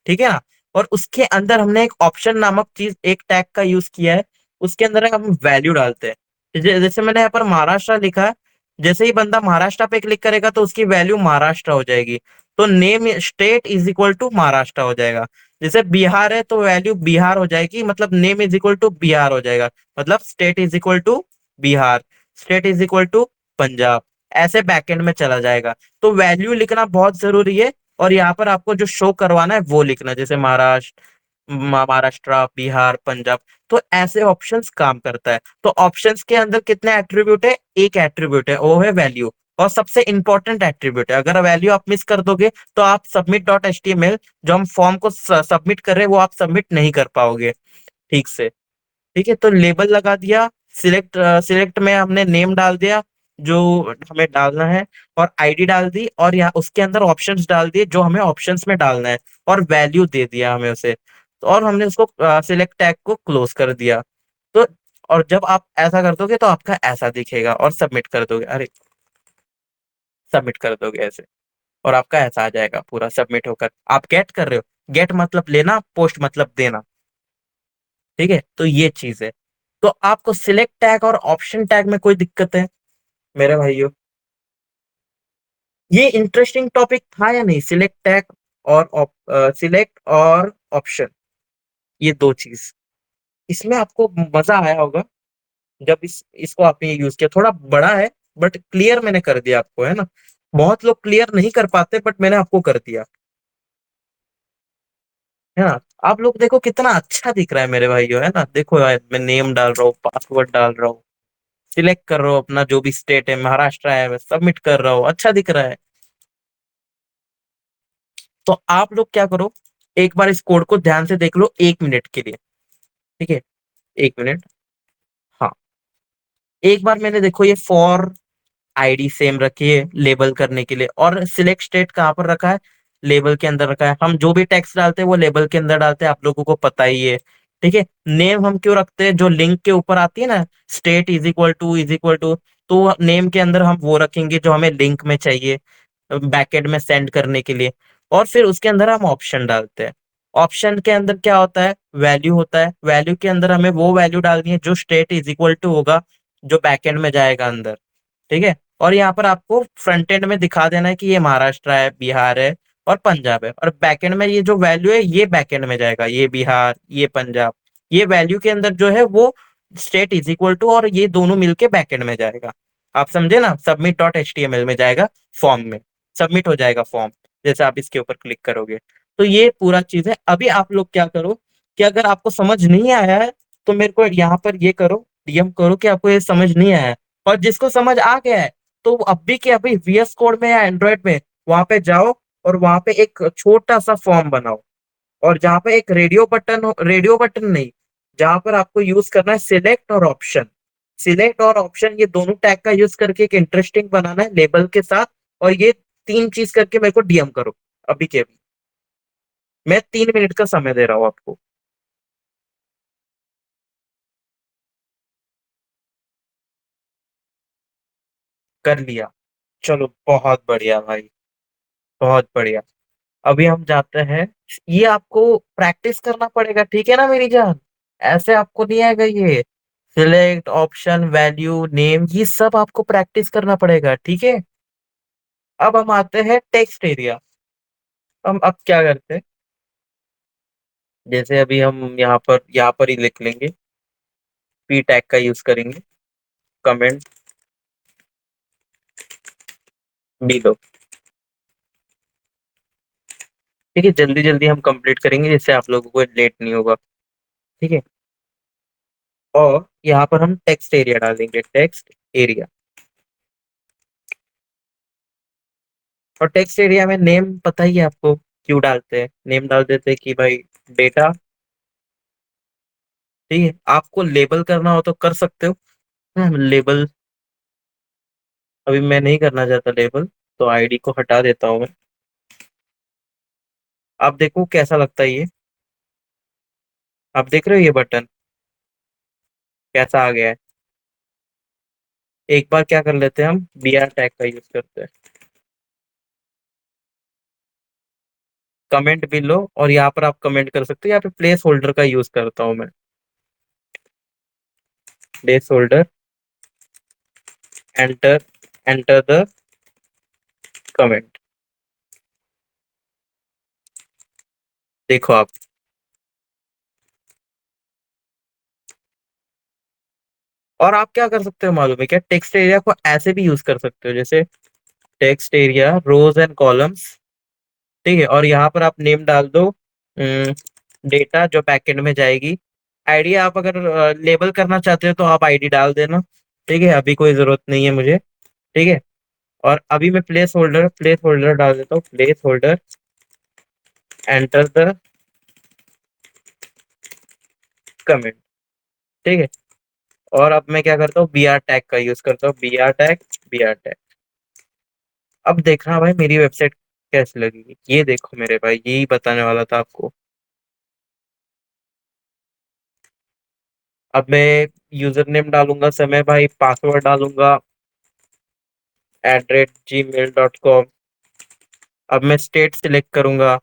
ठीक है ना। और उसके अंदर हमने एक ऑप्शन नामक चीज, एक टैग का यूज किया है, उसके अंदर हम वैल्यू डालते हैं। जैसे मैंने यहाँ पर महाराष्ट्र लिखा है, जैसे ही बंदा महाराष्ट्र पे क्लिक करेगा तो उसकी वैल्यू महाराष्ट्र हो जाएगी। तो name state is equal to Maharashtra हो जाएगा। जैसे बिहार है तो वैल्यू बिहार हो जाएगी, मतलब name is equal to Bihar हो जाएगा, मतलब state is equal to Bihar, state is equal to Punjab. ऐसे बैकएंड में चला जाएगा। तो वैल्यू लिखना बहुत जरूरी है। और यहाँ पर आपको जो शो करवाना है वो लिखना, जैसे महाराष्ट्र, बिहार, पंजाब। तो ऐसे ऑप्शंस काम करता है। तो ऑप्शंस के अंदर कितने एट्रीब्यूट है? एक एट्रीब्यूट है, वो है वैल्यू। और सबसे इंपॉर्टेंट एट्रीब्यूट है, अगर वैल्यू आप मिस कर दोगे तो आप submit dot H T M L जो हम फॉर्म को सबमिट कर रहे हैं वो आप सबमिट नहीं कर पाओगे ठीक से। ठीक है, तो लेबल लगा दिया, सिलेक्ट सिलेक्ट में हमने नेम डाल दिया जो हमें डालना है, और आईडी डाल दी, और यहाँ उसके अंदर ऑप्शंस डाल दिए जो हमें ऑप्शंस में डालना है, और वैल्यू दे दिया हमें उसे। तो और हमने उसको सिलेक्ट टैग को क्लोज कर दिया। तो और जब आप ऐसा कर दोगे तो आपका ऐसा दिखेगा, और सबमिट कर दोगे, अरे सबमिट कर दोगे ऐसे, और आपका ऐसा आ जाएगा पूरा सबमिट होकर। आप गेट कर रहे हो, गेट मतलब लेना, पोस्ट मतलब देना। ठीक है, तो ये चीज है। तो आपको सिलेक्ट टैग और ऑप्शन टैग में कोई दिक्कत है मेरे भाइयों? ये इंटरेस्टिंग टॉपिक था या नहीं? सिलेक्ट टैग और सिलेक्ट और ऑप्शन, ये दो चीज, इसमें आपको मजा आया होगा जब इसको आपने यूज किया। थोड़ा बड़ा है बट क्लियर मैंने कर दिया आपको, है ना? बहुत लोग क्लियर नहीं कर पाते बट मैंने आपको कर दिया, है ना? आप लोग देखो कितना अच्छा दिख रहा है मेरे भाइयों, है ना? देखो यार, मैं नेम डाल रहा हूँ, पासवर्ड डाल रहा हूँ, सिलेक्ट कर रहा हूँ अपना जो भी स्टेट है, महाराष्ट्र है, मैं सबमिट कर रहा हूँ, अच्छा दिख रहा है। तो आप लोग क्या करो, एक बार इस कोड को ध्यान से देख लो 1 मिनट के लिए, ठीक है? 1 मिनट। हाँ, एक बार मैंने देखो ये फॉर आईडी सेम रखी है लेबल करने के लिए, और सिलेक्ट स्टेट कहाँ पर रखा है? लेबल के अंदर रखा है। हम जो भी टेक्स्ट डालते हैं वो लेबल के अंदर डालते हैं, आप लोगों को पता ही है, ठीक है? नेम हम क्यों रखते हैं? जो लिंक के ऊपर आती है ना, स्टेट इज इक्वल टू, तो नेम के अंदर हम वो रखेंगे जो हमें लिंक में चाहिए, बैकएंड में सेंड करने के लिए। और फिर उसके अंदर हम ऑप्शन डालते हैं। ऑप्शन के अंदर क्या होता है? वैल्यू होता है। वैल्यू के अंदर हमें वो वैल्यू डालनी है जो स्टेट इज इक्वल टू होगा, जो बैकएंड में जाएगा अंदर, ठीक है? और यहाँ पर आपको फ्रंट एंड में दिखा देना है कि ये महाराष्ट्र है, बिहार है और पंजाब है, और बैकएंड में ये जो वैल्यू है ये बैकएंड में जाएगा, ये बिहार, ये पंजाब, ये वैल्यू के अंदर जो है वो स्टेट इज इक्वल टू, और ये दोनों मिलके बैकएंड में जाएगा। आप समझे ना? Submit dot H T M L में जाएगा, फॉर्म में सबमिट हो जाएगा फॉर्म, जैसे आप इसके ऊपर क्लिक करोगे। तो ये पूरा चीज है। अभी आप लोग क्या करो कि अगर आपको समझ नहीं आया है तो मेरे को यहाँ पर ये करो, डीएम करो कि आपको ये समझ नहीं आया है। और जिसको समझ आ गया है तो अभी के अभी वीएस कोड में या एंड्रॉयड में वहां पे जाओ, और वहां पे एक छोटा सा फॉर्म बनाओ, और जहां पे एक रेडियो बटन नहीं, जहां पर आपको यूज करना है सिलेक्ट और ऑप्शन। सिलेक्ट और ऑप्शन ये दोनों टैग का यूज करके एक इंटरेस्टिंग बनाना है लेबल के साथ, और ये तीन चीज करके मेरे को डीएम करो अभी के अभी। मैं 3 मिनट का समय दे रहा हूँ आपको। कर लिया? चलो बहुत बढ़िया भाई, बहुत बढ़िया। अभी हम जाते हैं, ये आपको प्रैक्टिस करना पड़ेगा, ठीक है ना मेरी जान? ऐसे आपको नहीं आएगा ये। सिलेक्ट, ऑप्शन, वैल्यू, नेम, ये सब आपको प्रैक्टिस करना पड़ेगा, ठीक है? अब हम आते हैं टेक्स्ट एरिया। हम अब क्या करते हैं, जैसे अभी हम यहाँ पर ही लिख लेंगे, पी टैग का यूज करेंगे, कमेंट बिलो, ठीक है? जल्दी जल्दी हम कंप्लीट करेंगे जिससे आप लोगों को लेट नहीं होगा, ठीक है? और यहाँ पर हम टेक्स्ट एरिया डालेंगे, टेक्स्ट एरिया। और टेक्स्ट एरिया में नेम पता ही है आपको क्यों डालते हैं? नेम डाल देते हैं कि भाई डेटा, ठीक है? आपको लेबल करना हो तो कर सकते हो। लेबल अभी मैं नहीं करना चाहता लेबल, तो आईडी को हटा देता हूँ मैं। आप देखो कैसा लगता है ये, आप देख रहे हो ये बटन कैसा आ गया है? एक बार क्या कर लेते हैं, हम बी आर टैग का यूज करते हैं, कमेंट भी लो, और यहाँ पर आप कमेंट कर सकते हो। यहाँ पे प्लेस होल्डर का यूज करता हूँ मैं, place holder, enter, enter the comment. देखो आप, और आप क्या कर सकते हो मालूम है क्या? टेक्स्ट एरिया को ऐसे भी यूज कर सकते हो, जैसे text area rows and columns, ठीक है? और यहाँ पर आप नेम डाल दो, डेटा जो बैकएंड में जाएगी। आईडी आप अगर लेबल करना चाहते हो तो आप आईडी डाल देना, ठीक है? अभी कोई जरूरत नहीं है मुझे, ठीक है? और अभी मैं प्लेस होल्डर डाल देता हूँ, placeholder, enter the comment, ठीक है? और अब मैं क्या करता हूँ, बी आर टैग का यूज करता हूँ, B R tag, B R tag. अब देखना भाई मेरी वेबसाइट कैसी लगेगी, ये देखो मेरे भाई, यही बताने वाला था आपको। अब मैं यूजर नेम डालूंगा समय भाई, पासवर्ड डालूंगा @gmail.com। अब मैं स्टेट सिलेक्ट करूंगा,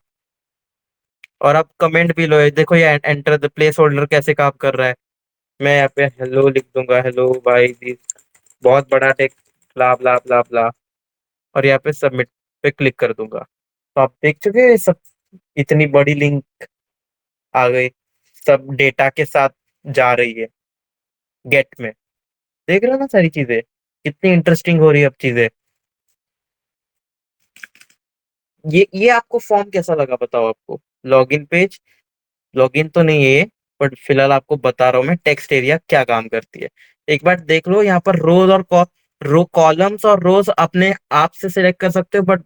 और अब कमेंट भी लो, ये देखो ये एंटर द प्लेस होल्डर कैसे काम कर रहा है, मैं यहाँ पे हेलो लिख दूंगा, हेलो भाई दिस बहुत बड़ा टेक्स्ट, ब्ला ब्ला ब्ला ब्ला, और यहाँ पे सबमिट पे क्लिक कर दूंगा। तो आप देख चुके हैं सब, इतनी बड़ी लिंक आ गई, सब डेटा के साथ जा रही है गेट में। देख रहे हो ना सारी चीजें, कितनी इंटरेस्टिंग हो रही है अब चीजें। ये आपको फॉर्म कैसा लगा बताओ, आपको लॉगिन पेज, लॉगिन तो नहीं है ये, बट फिलहाल आपको बता रहा हूँ मैं टेक्स्ट एरिया क्या काम करती है। एक बार देख लो, यहाँ पर रोज और रो कॉलम्स और रोज अपने आप से सिलेक्ट कर सकते हो, बट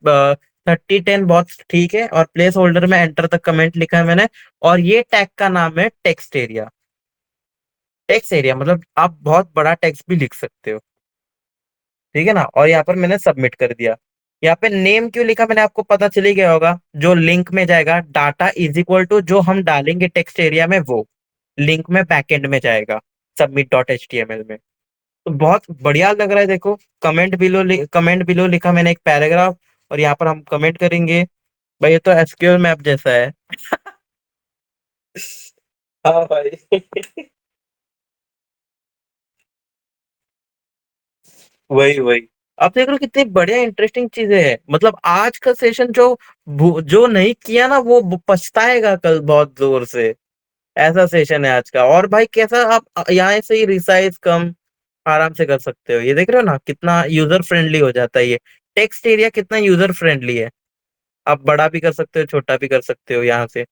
3010 बहुत ठीक है। और प्लेस होल्डर में एंटर द कमेंट लिखा है मैंने, और ये टैग का नाम है टेक्स्ट एरिया। टेक्स्ट एरिया मतलब आप बहुत बड़ा टेक्स्ट भी लिख सकते हो, ठीक है ना। और यहाँ पर मैंने सबमिट कर दिया। यहाँ पे नेम क्यों लिखा मैंने, आपको पता चल ही गया होगा। जो लिंक में जाएगा, डाटा इज इक्वल टू जो हम डालेंगे टेक्स्ट एरिया में, वो लिंक में बैकएंड में जाएगा submit dot H T M L में। तो बहुत बढ़िया लग रहा है देखो। कमेंट बिलो लिखा मैंने एक पैराग्राफ, और यहाँ पर हम कमेंट करेंगे। भाई ये तो एसक्यूएल मैप जैसा है। हाँ भाई। वही वही। आप देख रहे हो कितनी बढ़िया इंटरेस्टिंग चीजें हैं। मतलब आज का सेशन जो जो नहीं किया ना, वो पछताएगा कल बहुत जोर से। ऐसा सेशन है आज का। और भाई कैसा, आप यहाँ से ही रिसाइज कम आराम से कर सकते हो। ये देख रहे हो ना कितना यूजर फ्रेंडली हो जाता है ये। टेक्स्ट एरिया कितना यूजर फ्रेंडली है। आप बड़ा भी कर सकते हो, छोटा भी कर सकते हो यहाँ से।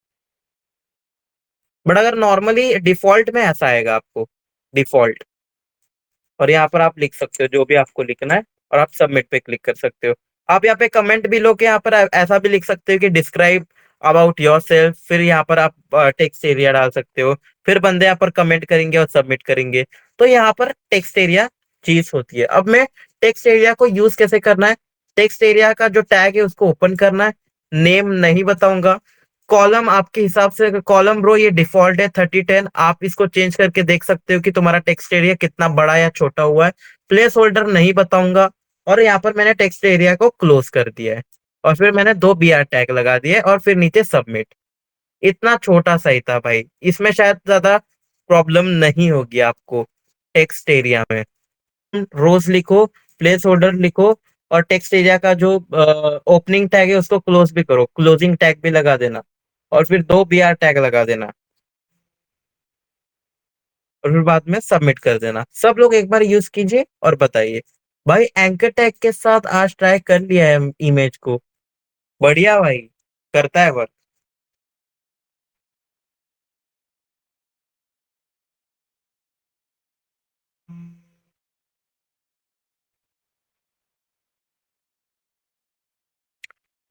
बट अगर नॉर्मली डिफॉल्ट में ऐसा आएगा आपको, डिफॉल्ट। और यहाँ पर आप लिख सकते हो जो भी आपको लिखना है, और आप सबमिट पे क्लिक कर सकते हो। आप यहाँ पे कमेंट भी लो के यहाँ पर ऐसा भी लिख सकते हो कि डिस्क्राइब अबाउट योर सेल्फ, फिर यहाँ पर आप टेक्स्ट एरिया डाल सकते हो। फिर बंदे यहाँ पर कमेंट करेंगे और सबमिट करेंगे। तो यहाँ पर टेक्स्ट एरिया चीज होती है। अब मैं टेक्स्ट एरिया को यूज कैसे करना है, टेक्स्ट एरिया का जो टैग है उसको ओपन करना है। नेम नहीं बताऊंगा। कॉलम आपके हिसाब से, कॉलम ब्रो ये डिफॉल्ट है 3010, आप इसको चेंज करके देख सकते हो कि तुम्हारा टेक्स्ट एरिया कितना बड़ा या छोटा हुआ है। प्लेस होल्डर नहीं बताऊंगा। और यहाँ पर मैंने टेक्स्ट एरिया को क्लोज कर दिया है। और फिर मैंने दो बी आर टैग लगा दिए, और फिर नीचे सबमिट। इतना छोटा सा ही था भाई, इसमें शायद ज्यादा प्रॉब्लम नहीं होगी आपको टेक्स्ट एरिया में। रोज लिखो, प्लेस होल्डर लिखो, और टेक्स्ट एरिया का जो ओपनिंग टैग है उसको क्लोज भी करो, क्लोजिंग टैग भी लगा देना। और फिर दो बी आर टैग लगा देना, और फिर बाद में सबमिट कर देना। सब लोग एक बार यूज कीजिए और बताइए। भाई एंकर टैग के साथ आज ट्राई कर लिया है इमेज को। बढ़िया भाई, करता है वर्क।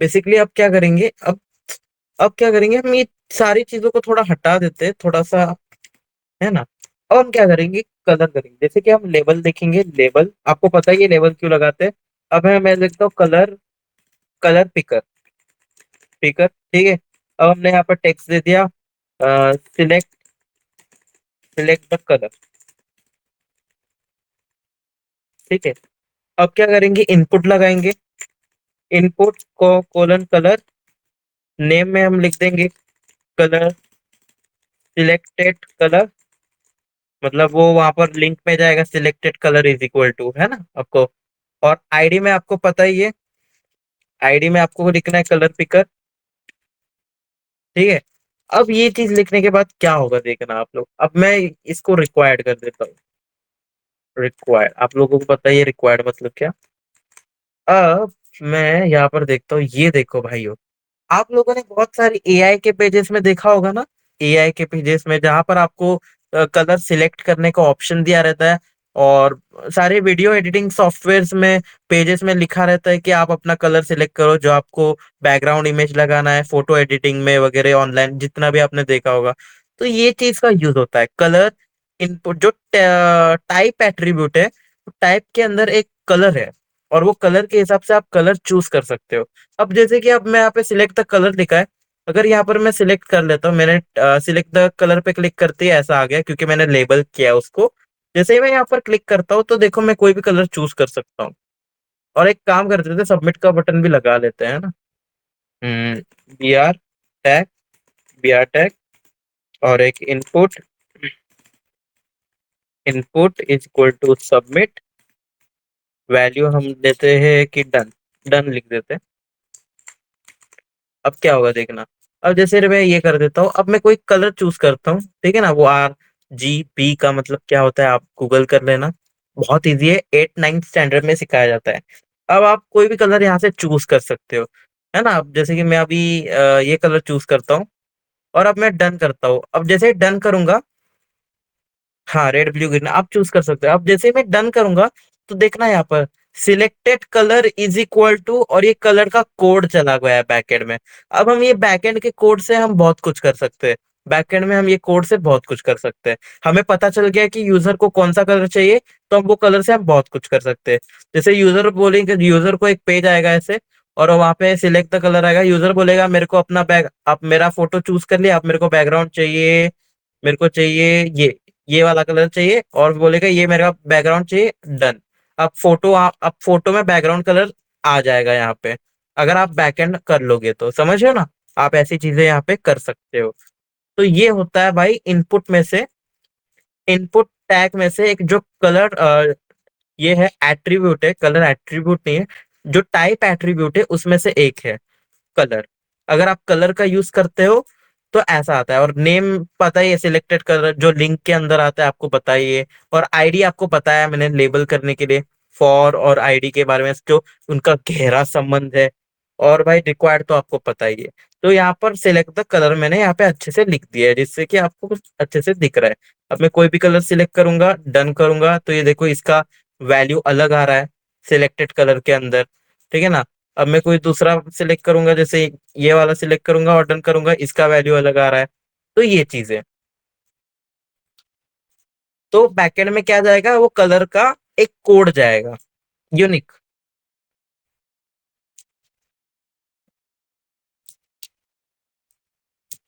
बेसिकली अब क्या करेंगे, हम ये सारी चीजों को थोड़ा हटा देते हैं थोड़ा सा, है ना। अब हम क्या करेंगे, कलर करेंगे। जैसे कि हम लेबल देखेंगे, लेबल आपको पता ही है लेबल क्यों लगाते हैं। अब मैं लिखता हूँ कलर, कलर पिकर, पिकर, ठीक है। अब हमने यहाँ पर टेक्स्ट दे दिया, सिलेक्ट, सिलेक्ट द कलर, ठीक है। अब क्या करेंगे, इनपुट लगाएंगे। इनपुट को कोलन कलर, नेम में हम लिख देंगे कलर, सिलेक्टेड कलर, मतलब वो वहां पर लिंक में जाएगा, selected colour is equal to, है ना आपको। और आईडी में आपको पता ही है, आईडी में आपको लिखना है कलर पिकर, ठीक है। अब ये चीज लिखने के बाद क्या होगा देखना आप लोग। अब मैं इसको रिक्वायर्ड कर देता हूँ। रिक्वायर्ड, आप लोगों को पता ही है रिक्वायर्ड मतलब क्या। अब मैं यहाँ पर देखता हूँ, ये देखो भाइयों, आप लोगों ने बहुत सारी एआई के पेजेस में देखा होगा ना। एआई के पेजेस में जहां पर आपको कलर सिलेक्ट करने का ऑप्शन दिया रहता है, और सारे वीडियो एडिटिंग सॉफ्टवेयर्स में पेजेस में लिखा रहता है कि आप अपना कलर सिलेक्ट करो जो आपको बैकग्राउंड इमेज लगाना है, फोटो एडिटिंग में वगैरह, ऑनलाइन जितना भी आपने देखा होगा। तो ये चीज का यूज होता है कलर इनपुट, जो टाइप एट्रीब्यूट है, टाइप के अंदर एक कलर है, और वो कलर के हिसाब से आप कलर चूज कर सकते हो। अब जैसे कि अब मैं यहाँ पे सिलेक्ट द कलर लिखा है, अगर यहाँ पर मैं सिलेक्ट कर लेता हूँ, मैंने सिलेक्ट द कलर पे क्लिक करते ही ऐसा आ गया क्योंकि मैंने लेबल किया उसको। जैसे ही मैं यहाँ पर क्लिक करता हूँ तो देखो मैं कोई भी कलर चूज कर सकता हूँ। और एक काम करते थे, सबमिट का बटन भी लगा लेते हैं ना। B R tag, B R tag, और एक input, input is equal to submit, value हम देते हैं कि डन, डन लिख देते हैं। अब क्या होगा देखना। अब जैसे मैं ये कर देता हूँ, अब मैं कोई कलर चूज करता हूँ, ठीक है ना, वो RGB का मतलब क्या होता है आप गूगल कर लेना, बहुत इजी है, 8 9 स्टैंडर्ड में सिखाया जाता है। अब आप कोई भी कलर यहाँ से चूज कर सकते हो, है ना। अब जैसे कि मैं अभी ये कलर चूज करता हूँ, और अब मैं डन करता हूँ। अब जैसे डन करूंगा, हाँ रेड ब्लू ग्रीन आप चूज कर सकते हो। अब जैसे मैं डन करूंगा, तो देखना यहाँ पर selected colour is equal to, और ये कलर का कोड चला गया है बैकएंड में। अब हम ये बैकएंड के कोड से हम बहुत कुछ कर सकते हैं, बैकएंड में हम ये कोड से बहुत कुछ कर सकते हैं। हमें पता चल गया कि यूजर को कौन सा कलर चाहिए, तो हम वो कलर से हम बहुत कुछ कर सकते हैं। जैसे यूजर बोलेंगे, यूजर को एक पेज आएगा ऐसे, और वहां पे सिलेक्ट द कलर आएगा, यूजर बोलेगा मेरे को अपना बैग, आप मेरा फोटो चूज कर लिया, आप मेरे को बैकग्राउंड चाहिए, मेरे को चाहिए ये वाला कलर चाहिए, और बोलेगा ये मेरा बैकग्राउंड चाहिए, डन। अब फोटो में बैकग्राउंड कलर आ जाएगा यहाँ पे, अगर आप बैकएंड कर लोगे तो, समझ रहे हो ना। आप ऐसी चीजें यहाँ पे कर सकते हो। तो ये होता है भाई इनपुट में से, इनपुट टैग में से एक जो कलर, ये है एट्रीब्यूट है, कलर एट्रीब्यूट नहीं है, जो टाइप एट्रीब्यूट है उसमें से एक है कलर। अगर आप कलर का यूज करते हो तो ऐसा आता है। और नेम पता ही है, सिलेक्टेड कलर जो लिंक के अंदर आता है आपको पता ही है। और आईडी आपको पता है, मैंने लेबल करने के लिए फॉर और आईडी के बारे में जो उनका गहरा संबंध है। और भाई रिक्वायर्ड तो आपको पता ही है। तो यहाँ पर सिलेक्ट द कलर मैंने यहाँ पे अच्छे से लिख दिया है, जिससे कि आपको कुछ अच्छे से दिख रहा है। अब मैं कोई भी कलर सिलेक्ट करूंगा, डन करूंगा, तो ये देखो इसका वैल्यू अलग आ रहा है सिलेक्टेड कलर के अंदर, ठीक है ना। अब मैं कोई दूसरा सिलेक्ट करूंगा, जैसे ये वाला सिलेक्ट करूंगा और डन करूंगा, इसका वैल्यू अलग आ रहा है। तो ये चीज है। तो बैकएंड में क्या जाएगा, वो कलर का एक कोड जाएगा, यूनिक।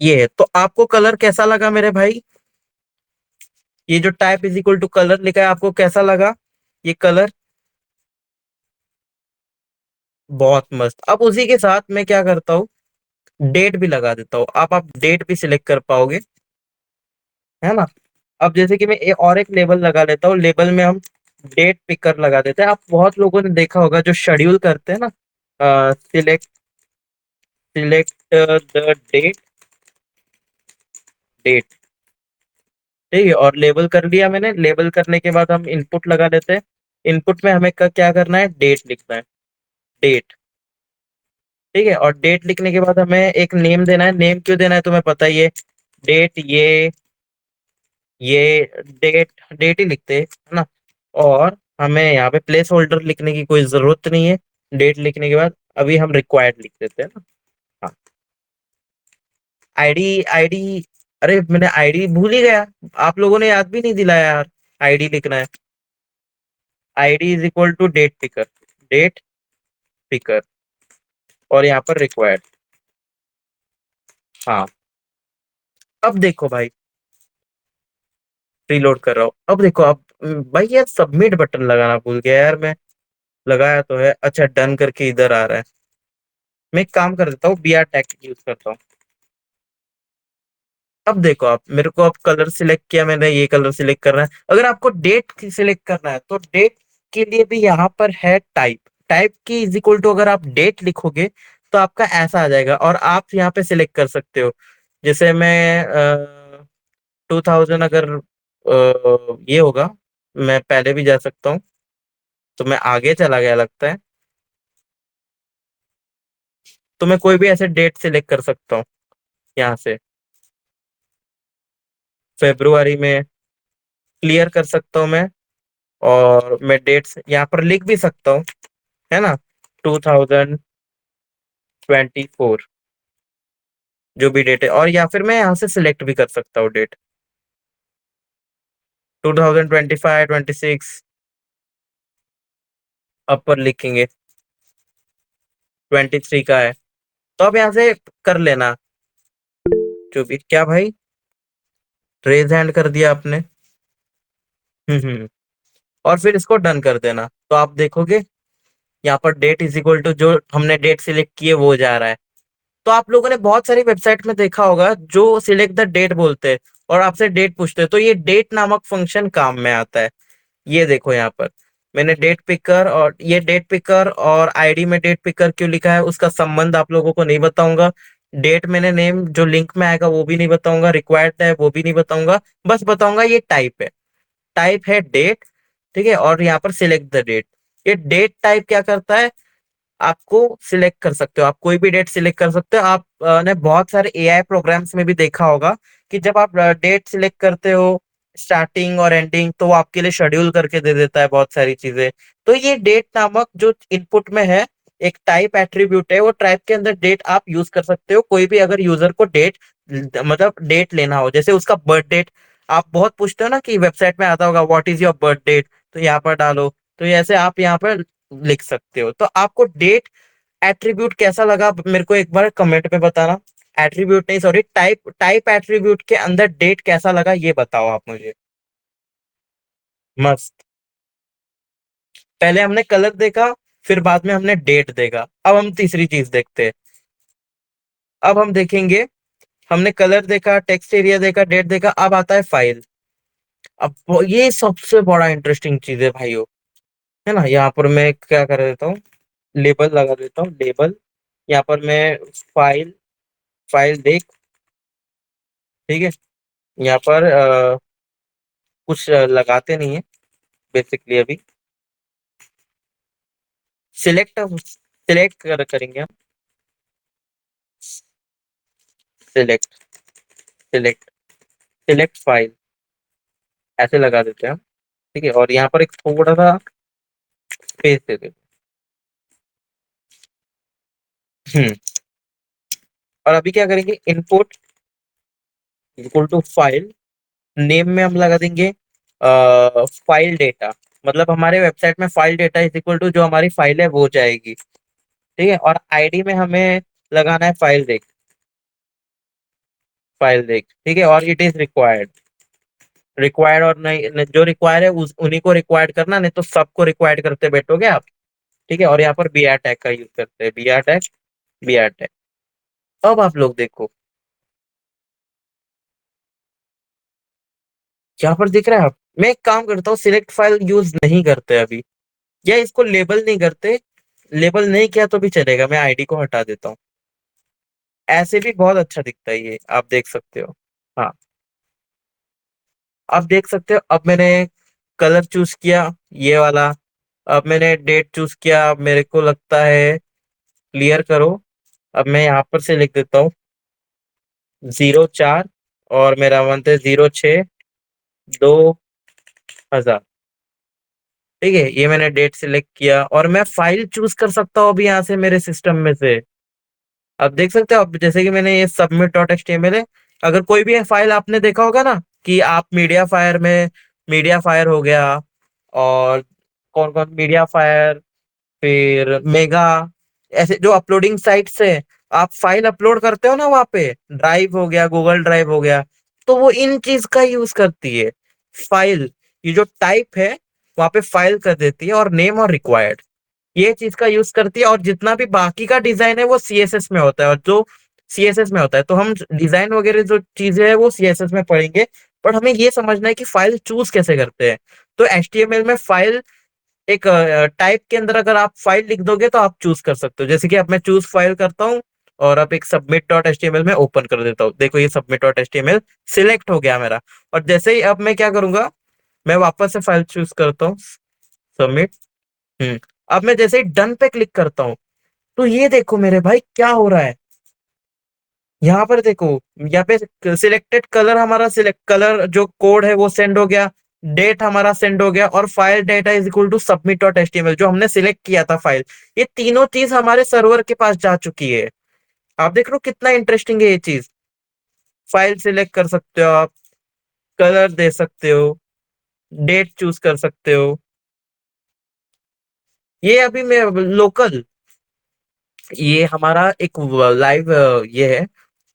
ये है। तो आपको कलर कैसा लगा मेरे भाई, ये जो type is equal to colour लिखा है, आपको कैसा लगा ये कलर। बहुत मस्त। अब उसी के साथ मैं क्या करता हूँ, डेट भी लगा देता हूँ। आप डेट भी सिलेक्ट कर पाओगे, है ना। अब जैसे कि मैं और एक लेबल लगा लेता हूँ, लेबल में हम डेट पिकर लगा देते हैं। आप बहुत लोगों ने देखा होगा जो शेड्यूल करते हैं ना, select select the date, date, ठीक है। और लेबल कर लिया मैंने, लेबल करने के बाद हम इनपुट लगा लेते हैं। इनपुट में हमें क्या करना है, डेट लिखना है, डेट, ठीक है। और डेट लिखने के बाद हमें एक नेम देना है। नेम क्यों देना है तुम्हें पता ही है, डेट, ये डेट, डेट ही लिखते हैं, है ना। और हमें यहाँ पे प्लेस होल्डर लिखने की कोई जरूरत नहीं है। डेट लिखने के बाद अभी हम रिक्वायर्ड लिख देते हैं ना। हाँ, आईडी, आईडी, अरे मैंने आईडी भूल ही गया, आप लोगों ने याद भी नहीं दिलाया यार। आईडी लिखना है, ID is equal to date picker, date picker, और यहाँ पर रिक्वायर्ड। हाँ। अब देखो भाई, रीलोड कर रहा हूँ, अब देखो। अब भाई यार सबमिट बटन लगाना भूल गया यार मैं, लगाया तो है। अच्छा डन करके इधर आ रहा है। मैं एक काम कर देता हूँ, BR टैग यूज करता हूँ। अब देखो, आप मेरे को अब कलर सिलेक्ट किया मैंने, ये कलर सिलेक्ट करना है। अगर आपको डेट सिलेक्ट करना है, तो डेट के लिए भी यहाँ पर है टाइप, टाइप की इज इक्वल टू, अगर आप डेट लिखोगे तो आपका ऐसा आ जाएगा। और आप यहाँ पे सिलेक्ट कर सकते हो, जैसे मैं 2000, अगर ये होगा, मैं पहले भी जा सकता हूँ। तो मैं आगे चला गया लगता है, तो मैं कोई भी ऐसे डेट सिलेक्ट कर सकता हूँ यहाँ से। फेब्रुआरी में क्लियर कर सकता हूँ मैं, और मैं डेट्स यहाँ पर लिख भी सकता हूँ, है ना। 2024 जो भी डेट है, और या फिर मैं यहाँ से सिलेक्ट भी कर सकता हूँ डेट, 2025 26 अपर लिखेंगे, 23 का है। तो अब यहाँ से कर लेना जो भी। क्या भाई, रेज हैंड कर दिया आपने। हम्म। और फिर इसको डन कर देना, तो आप देखोगे यहाँ पर डेट इज इक्वल टू जो हमने डेट सिलेक्ट की है वो जा रहा है। तो आप लोगों ने बहुत सारी वेबसाइट में देखा होगा जो सिलेक्ट द डेट बोलते हैं और आपसे डेट पूछते हैं, तो ये डेट नामक फंक्शन काम में आता है। ये देखो यहाँ पर मैंने डेट पिकर, और ये डेट पिकर और आईडी में डेट पिकर क्यों लिखा है उसका संबंध आप लोगों को नहीं बताऊंगा। डेट मैंने नेम जो लिंक में आएगा वो भी नहीं बताऊंगा, रिक्वायर्ड है वो भी नहीं बताऊंगा, बस बताऊंगा ये टाइप है। टाइप है डेट, ठीक है। और यहाँ पर सिलेक्ट द डेट, ये डेट टाइप क्या करता है, आपको सिलेक्ट कर सकते हो, आप कोई भी डेट सिलेक्ट कर सकते हो। आप ने बहुत सारे एआई प्रोग्राम्स में भी देखा होगा कि जब आप डेट सिलेक्ट करते हो स्टार्टिंग और एंडिंग, तो वो आपके लिए शेड्यूल करके दे देता है बहुत सारी चीजें। तो ये डेट नामक जो इनपुट में है एक टाइप एट्रीब्यूट है, वो टाइप के अंदर डेट आप यूज कर सकते हो। कोई भी अगर यूजर को डेट मतलब डेट लेना हो, जैसे उसका बर्थ डेट, आप बहुत पूछते हो ना कि वेबसाइट में आता होगा what is your birth date, तो यहाँ पर डालो। तो ऐसे आप यहाँ पर लिख सकते हो। तो आपको डेट एट्रीब्यूट कैसा लगा मेरे को एक बार कमेंट में बताना। एट्रीब्यूट नहीं, सॉरी, टाइप टाइप एट्रीब्यूट के अंदर डेट कैसा लगा ये बताओ आप मुझे। मस्त। पहले हमने कलर देखा, फिर बाद में हमने डेट देखा, अब हम तीसरी चीज देखते हैं। अब हम देखेंगे, हमने कलर देखा, टेक्स्ट एरिया देखा, डेट देखा, अब आता है फाइल। अब ये सबसे बड़ा इंटरेस्टिंग चीज है भाइयों, है ना। यहाँ पर मैं क्या कर देता हूँ, लेबल लगा देता हूँ, लेबल। यहाँ पर मैं फाइल, फाइल देख, ठीक है। यहाँ पर कुछ लगाते नहीं है बेसिकली अभी। सिलेक्ट सिलेक्ट करेंगे हम, सिलेक्ट, सिलेक्ट, सिलेक्ट फाइल, ऐसे लगा देते हैं हम, ठीक है। और यहाँ पर एक थोड़ा सा स्पेस दे देते हैं। और अभी क्या करेंगे, input equal to file, name में हम लगा देंगे फाइल डेटा, मतलब हमारे वेबसाइट में file data is equal to जो हमारी फाइल है वो जाएगी, ठीक है। और आईडी में हमें लगाना है फाइल देख, फाइल देख, ठीक है। और इट इज रिक्वायर्ड, रिक्वायर्ड और नहीं, जो रिक्वायर है उन्हीं को रिक्वायर्ड करना, नहीं तो सबको रिक्वायर्ड करते बैठोगे आप, ठीक है। और यहाँ पर बी आर टैग का यूज करते हैं, B R tag, B R tag. अब आप लोग देखो, यहाँ पर दिख रहा है आप, मैं एक काम करता हूँ, सिलेक्ट फाइल यूज नहीं करते अभी, या इसको लेबल नहीं करते। लेबल नहीं किया तो भी चलेगा, मैं आईडी को हटा देता हूँ। ऐसे भी बहुत अच्छा दिखता है ये, आप देख सकते हो। हाँ, आप देख सकते हो। अब मैंने कलर चूज किया ये वाला, अब मैंने डेट चूज किया, अब मेरे को लगता है क्लियर करो। अब मैं यहाँ पर से लिख देता हूँ 04, और मेरा मंथ है 06/2000, ठीक है। ये मैंने डेट सिलेक्ट किया, और मैं फाइल चूज कर सकता हूँ अभी यहाँ से मेरे सिस्टम में से। अब देख सकते हो, अब जैसे कि मैंने ये सबमिट डॉट एचटीएमएल है। अगर कोई भी फाइल आपने देखा होगा ना कि आप मीडिया फायर में, मीडिया फायर हो गया, और कौन कौन, मीडिया फायर, फिर मेगा, ऐसे जो अपलोडिंग साइट्स है, आप फाइल अपलोड करते हो ना वहाँ पे, ड्राइव हो गया, गूगल ड्राइव हो गया, तो वो इन चीज का यूज करती है। फाइल, ये जो टाइप है वहाँ पे फाइल कर देती है, और नेम और रिक्वायर्ड ये चीज का यूज करती है। और जितना भी बाकी का डिजाइन है वो सीएसएस में होता है, और जो सीएसएस में होता है, तो हम डिजाइन वगैरह जो चीजें है वो सीएसएस में पढ़ेंगे। पर हमें ये समझना है कि फाइल चूज कैसे करते हैं। तो एचटीएमएल में फाइल एक टाइप के अंदर अगर आप फाइल लिख दोगे तो आप चूज कर सकते हो। जैसे कि अब मैं चूज फाइल करता हूँ, और अब एक सबमिट डॉट एचटीएमएल में ओपन कर देता हूँ। देखो ये सबमिट डॉट एचटीएमएल सिलेक्ट हो गया मेरा। और जैसे ही अब मैं क्या करूंगा, मैं वापस से फाइल चूज करता हूँ, सबमिट। अब मैं जैसे ही डन पे क्लिक करता हूँ, तो ये देखो मेरे भाई क्या हो रहा है। यहाँ पर देखो, यहाँ पे सिलेक्टेड कलर, हमारा सिलेक्ट कलर जो कोड है वो सेंड हो गया, डेट हमारा सेंड हो गया, और file data is equal to submit dot HTML जो हमने सिलेक्ट किया था फाइल, ये तीनों चीज हमारे सर्वर के पास जा चुकी है। आप देख रहे हो कितना इंटरेस्टिंग है ये चीज। फाइल सिलेक्ट कर सकते हो आप, कलर दे सकते हो, डेट चूज कर सकते हो। ये अभी मैं लोकल, ये हमारा एक लाइव ये है,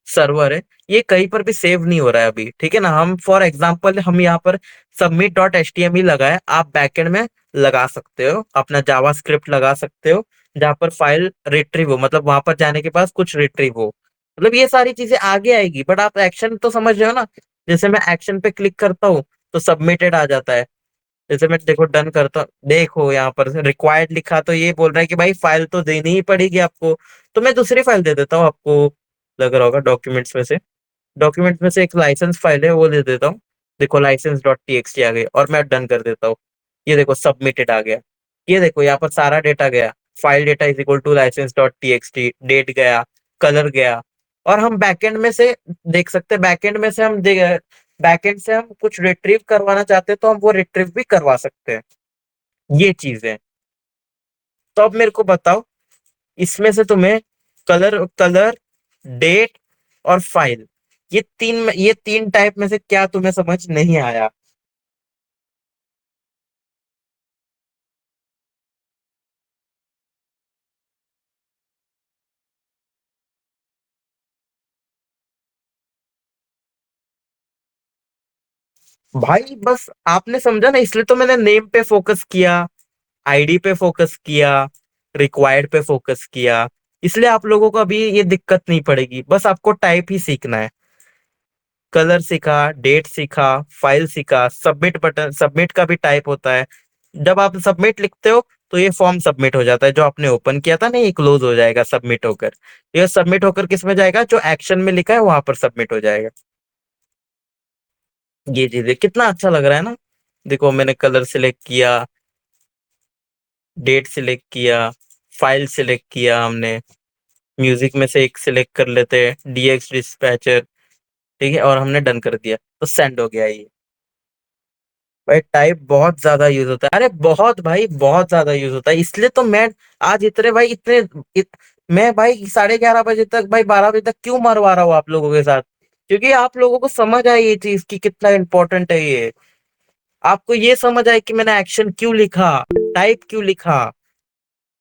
सर्वर है, ये कहीं पर भी सेव नहीं हो रहा है अभी, ठीक है ना। हम फॉर एग्जांपल हम यहाँ पर submit dot H T M ही लगाए, आप बैकएंड में लगा सकते हो, अपना जावा स्क्रिप्ट लगा सकते हो, जहाँ पर फाइल रिट्रीव हो, मतलब वहां पर जाने के पास कुछ रिट्रीव हो। मतलब ये सारी चीजें आगे आएगी, बट आप एक्शन तो समझ रहे हो ना। जैसे मैं एक्शन पे क्लिक करता हूँ तो सबमिटेड आ जाता है। जैसे मैं देखो डन करता हूँ, देखो यहाँ पर रिक्वायर्ड लिखा तो ये बोल रहा है कि भाई फाइल तो देनी ही पड़ेगी आपको। तो मैं दूसरी फाइल दे देता हूँ आपको, लग रहा होगा डॉक्यूमेंट्स में से। डॉक्यूमेंट में से एक लाइसेंस फाइल है, वो दे देता हूँ। देखो लाइसेंस डॉट टीएक्सटी आ गई, और मैं डन कर देता हूँ। ये देखो सबमिटेड आ गया। ये देखो यहाँ पर सारा डेटा गया। File data is equal to license dot TXT, date गया, कलर गया। और हम बैकएंड में से देख सकते हैं, बैकएंड से हम कुछ रिट्रीव करवाना चाहते हैं तो हम वो रिट्रीव भी करवा सकते हैं। ये चीज है। तो अब मेरे को बताओ, इसमें से तुम्हें कलर कलर डेट और फाइल, ये तीन टाइप में से क्या तुम्हें समझ नहीं आया? भाई बस आपने समझा ना, इसलिए तो मैंने नेम पे फोकस किया, आईडी पे फोकस किया, रिक्वायर्ड पे फोकस किया। इसलिए आप लोगों को अभी ये दिक्कत नहीं पड़ेगी, बस आपको टाइप ही सीखना है। कलर सीखा, डेट सीखा, फाइल सीखा, सबमिट बटन, सबमिट का भी टाइप होता है। जब आप सबमिट लिखते हो तो ये फॉर्म सबमिट हो जाता है, जो आपने ओपन किया था ना, ये क्लोज हो जाएगा सबमिट होकर। ये सबमिट होकर किस में जाएगा, जो एक्शन में लिखा है वहां पर सबमिट हो जाएगा। ये चीजें कितना अच्छा लग रहा है ना। देखो मैंने कलर सिलेक्ट किया, डेट सिलेक्ट किया, फाइल सिलेक्ट किया हमने। म्यूजिक में से एक सिलेक्ट कर लेते हैं, डीएक्स डिस्पैचर। ठीक है, और हमने डन कर दिया तो सेंड हो गया ये। भाई टाइप बहुत ज्यादा यूज होता है, अरे बहुत भाई, बहुत ज्यादा यूज होता है। इसलिए तो मैं आज इतने भाई मैं भाई 11:30 बजे तक, भाई 12 बजे तक क्यों मरवा रहा हूँ आप लोगों के साथ? क्योंकि आप लोगों को समझ आई ये चीज कि कितना इंपॉर्टेंट है ये। आपको ये समझ आए कि मैंने एक्शन क्यों लिखा, टाइप क्यों लिखा,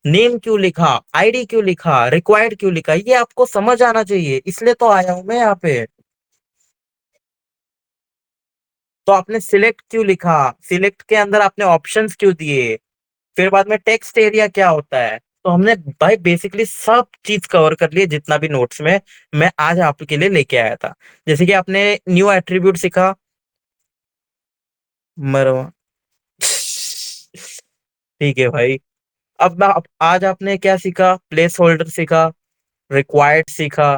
नेम क्यों लिखा, आईडी क्यों लिखा, रिक्वायर्ड क्यों लिखा, ये आपको समझ आना चाहिए, इसलिए तो आया हूं मैं यहाँ पे। तो आपने सिलेक्ट क्यों लिखा, सिलेक्ट के अंदर आपने ऑप्शंस क्यों दिए, फिर बाद में टेक्स्ट एरिया क्या होता है। तो हमने भाई बेसिकली सब चीज कवर कर लिए, जितना भी नोट्स में मैं आज आपके लिए लेके आया था। जैसे कि आपने न्यू एट्रीब्यूट सीखा, मरवा ठीक है भाई। आज आपने क्या सीखा, प्लेस होल्डर सीखा, रिक्वायर्ड सीखा।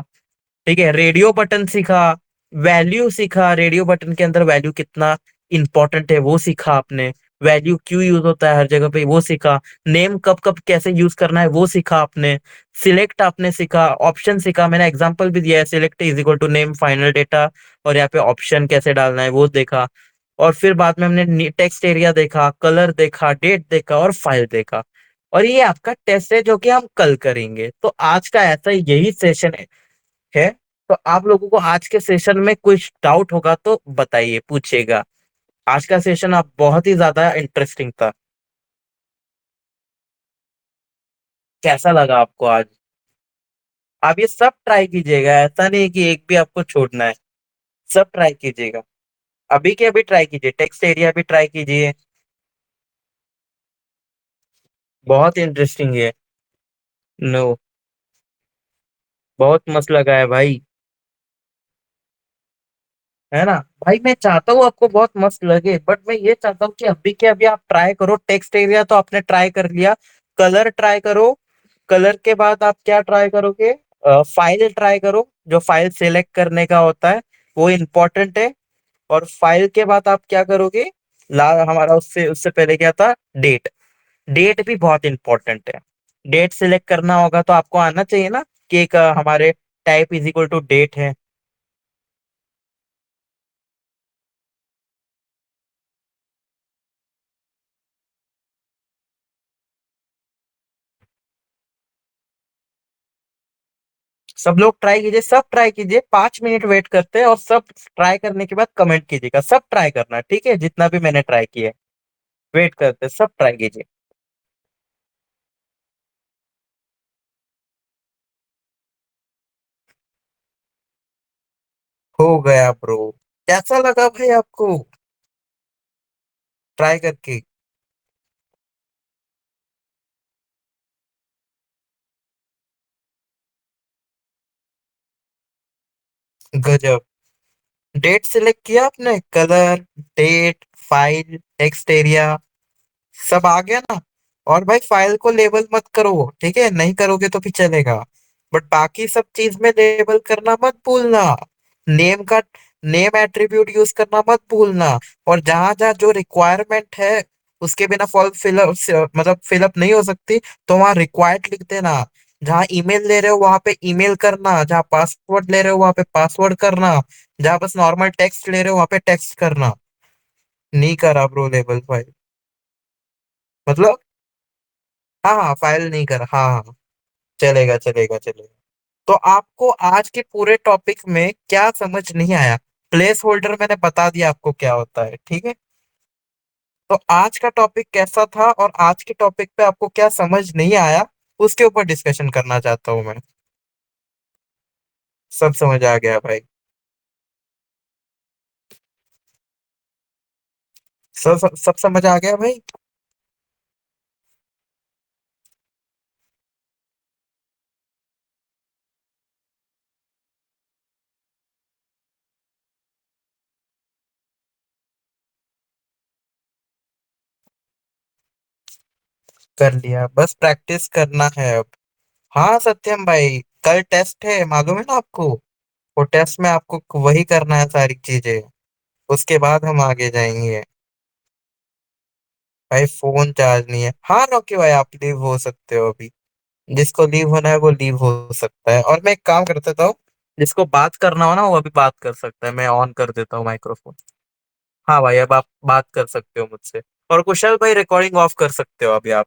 ठीक है, रेडियो बटन सीखा, वैल्यू सीखा, रेडियो बटन के अंदर वैल्यू कितना इंपॉर्टेंट है वो सीखा आपने। वैल्यू क्यों यूज होता है हर जगह पे वो सीखा। नेम कब कब कैसे यूज करना है वो सीखा आपने। सिलेक्ट आपने सीखा, ऑप्शन सीखा, मैंने एग्जांपल भी दिया है, select is equal to name final data, और यहाँ पे ऑप्शन कैसे डालना है वो देखा। और फिर बाद में हमने टेक्स्ट एरिया देखा, कलर देखा, डेट देखा और फाइल देखा। और ये आपका टेस्ट है जो कि हम कल करेंगे। तो आज का ऐसा यही सेशन है। तो आप लोगों को आज के सेशन में कुछ डाउट होगा तो बताइए, पूछिएगा। आज का सेशन आप बहुत ही ज्यादा इंटरेस्टिंग था। कैसा लगा आपको आज? आप ये सब ट्राई कीजिएगा, ऐसा नहीं कि एक भी आपको छोड़ना है। सब ट्राई कीजिएगा। अभी के अभी ट्राई कीजिए, टेक्स्ट एरिया भी ट्राई कीजिए। बहुत इंटरेस्टिंग है। नो, बहुत मस्त लगा है भाई। है ना? भाई मैं चाहता हूँ आपको बहुत मस्त लगे, बट मैं ये चाहता हूँ कि अभी के अभी आप ट्राई करो। टेक्स्ट एरिया तो आपने ट्राई कर लिया, कलर ट्राई करो। कलर के बाद आप क्या ट्राई करोगे? फाइल ट्राई करो, जो फाइल सेलेक्ट करने का होता है वो इम्पोर्टेंट है। और फाइल के बाद आप क्या करोगे? हमारा उससे उससे पहले क्या था, डेट। डेट भी बहुत इंपॉर्टेंट है। डेट सिलेक्ट करना होगा तो आपको आना चाहिए ना कि एक हमारे type is equal to date है। सब लोग ट्राई कीजिए, सब ट्राई कीजिए, 5 मिनट वेट करते हैं और सब ट्राई करने के बाद कमेंट कीजिएगा। सब ट्राई करना, ठीक है, जितना भी मैंने ट्राई किया है। वेट करते हैं, सब ट्राई कीजिए। हो गया ब्रो। कैसा लगा भाई आपको ट्राई करके? गजब। डेट सिलेक्ट किया आपने, colour, date, file, text area, सब आ गया ना। और भाई फाइल को लेबल मत करो, ठीक है, नहीं करोगे तो भी चलेगा, बट बाकी सब चीज में लेबल करना मत भूलना। नेम का, नेम एट्रीब्यूट यूज करना मत भूलना। और जहां जहां जो रिक्वायरमेंट है उसके बिना फॉर्म फिलअप मतलब फिलअप नहीं हो सकती, तो वहां रिक्वायर्ड लिख देना। जहां ईमेल ले रहे हो वहां पे ईमेल करना, जहां पासवर्ड ले रहे हो वहां पे पासवर्ड करना, जहां बस नॉर्मल टेक्स्ट ले रहे हो वहां पे टेक्स्ट करना। नहीं करा ब्रो लेबल फाइल, मतलब। हाँ हाँ, फाइल नहीं करा, हाँ हाँ। चलेगा चलेगा चलेगा। तो आपको आज के पूरे टॉपिक में क्या समझ नहीं आया? प्लेस होल्डर मैंने बता दिया आपको क्या होता है, ठीक है। तो आज का टॉपिक कैसा था और आज के टॉपिक पे आपको क्या समझ नहीं आया, उसके ऊपर डिस्कशन करना चाहता हूँ मैं। सब समझ आ गया भाई? सब समझ आ गया भाई? कर लिया, बस प्रैक्टिस करना है अब। हाँ सत्यम भाई, कल टेस्ट है मालूम है ना आपको। वो टेस्ट में आपको वही करना है सारी चीजें, उसके बाद हम आगे जाएंगे। भाई फोन चार्ज नहीं है। हाँ नौकी भाई, आप लीव हो सकते हो अभी। जिसको लीव होना है वो लीव हो सकता है, और मैं एक काम कर देता हूँ, जिसको बात करना हो ना वो अभी बात कर सकता है, मैं ऑन कर देता हूँ माइक्रोफोन। हाँ भाई, अब आप बात कर सकते हो मुझसे। और कुशल भाई, रिकॉर्डिंग ऑफ कर सकते हो अभी आप।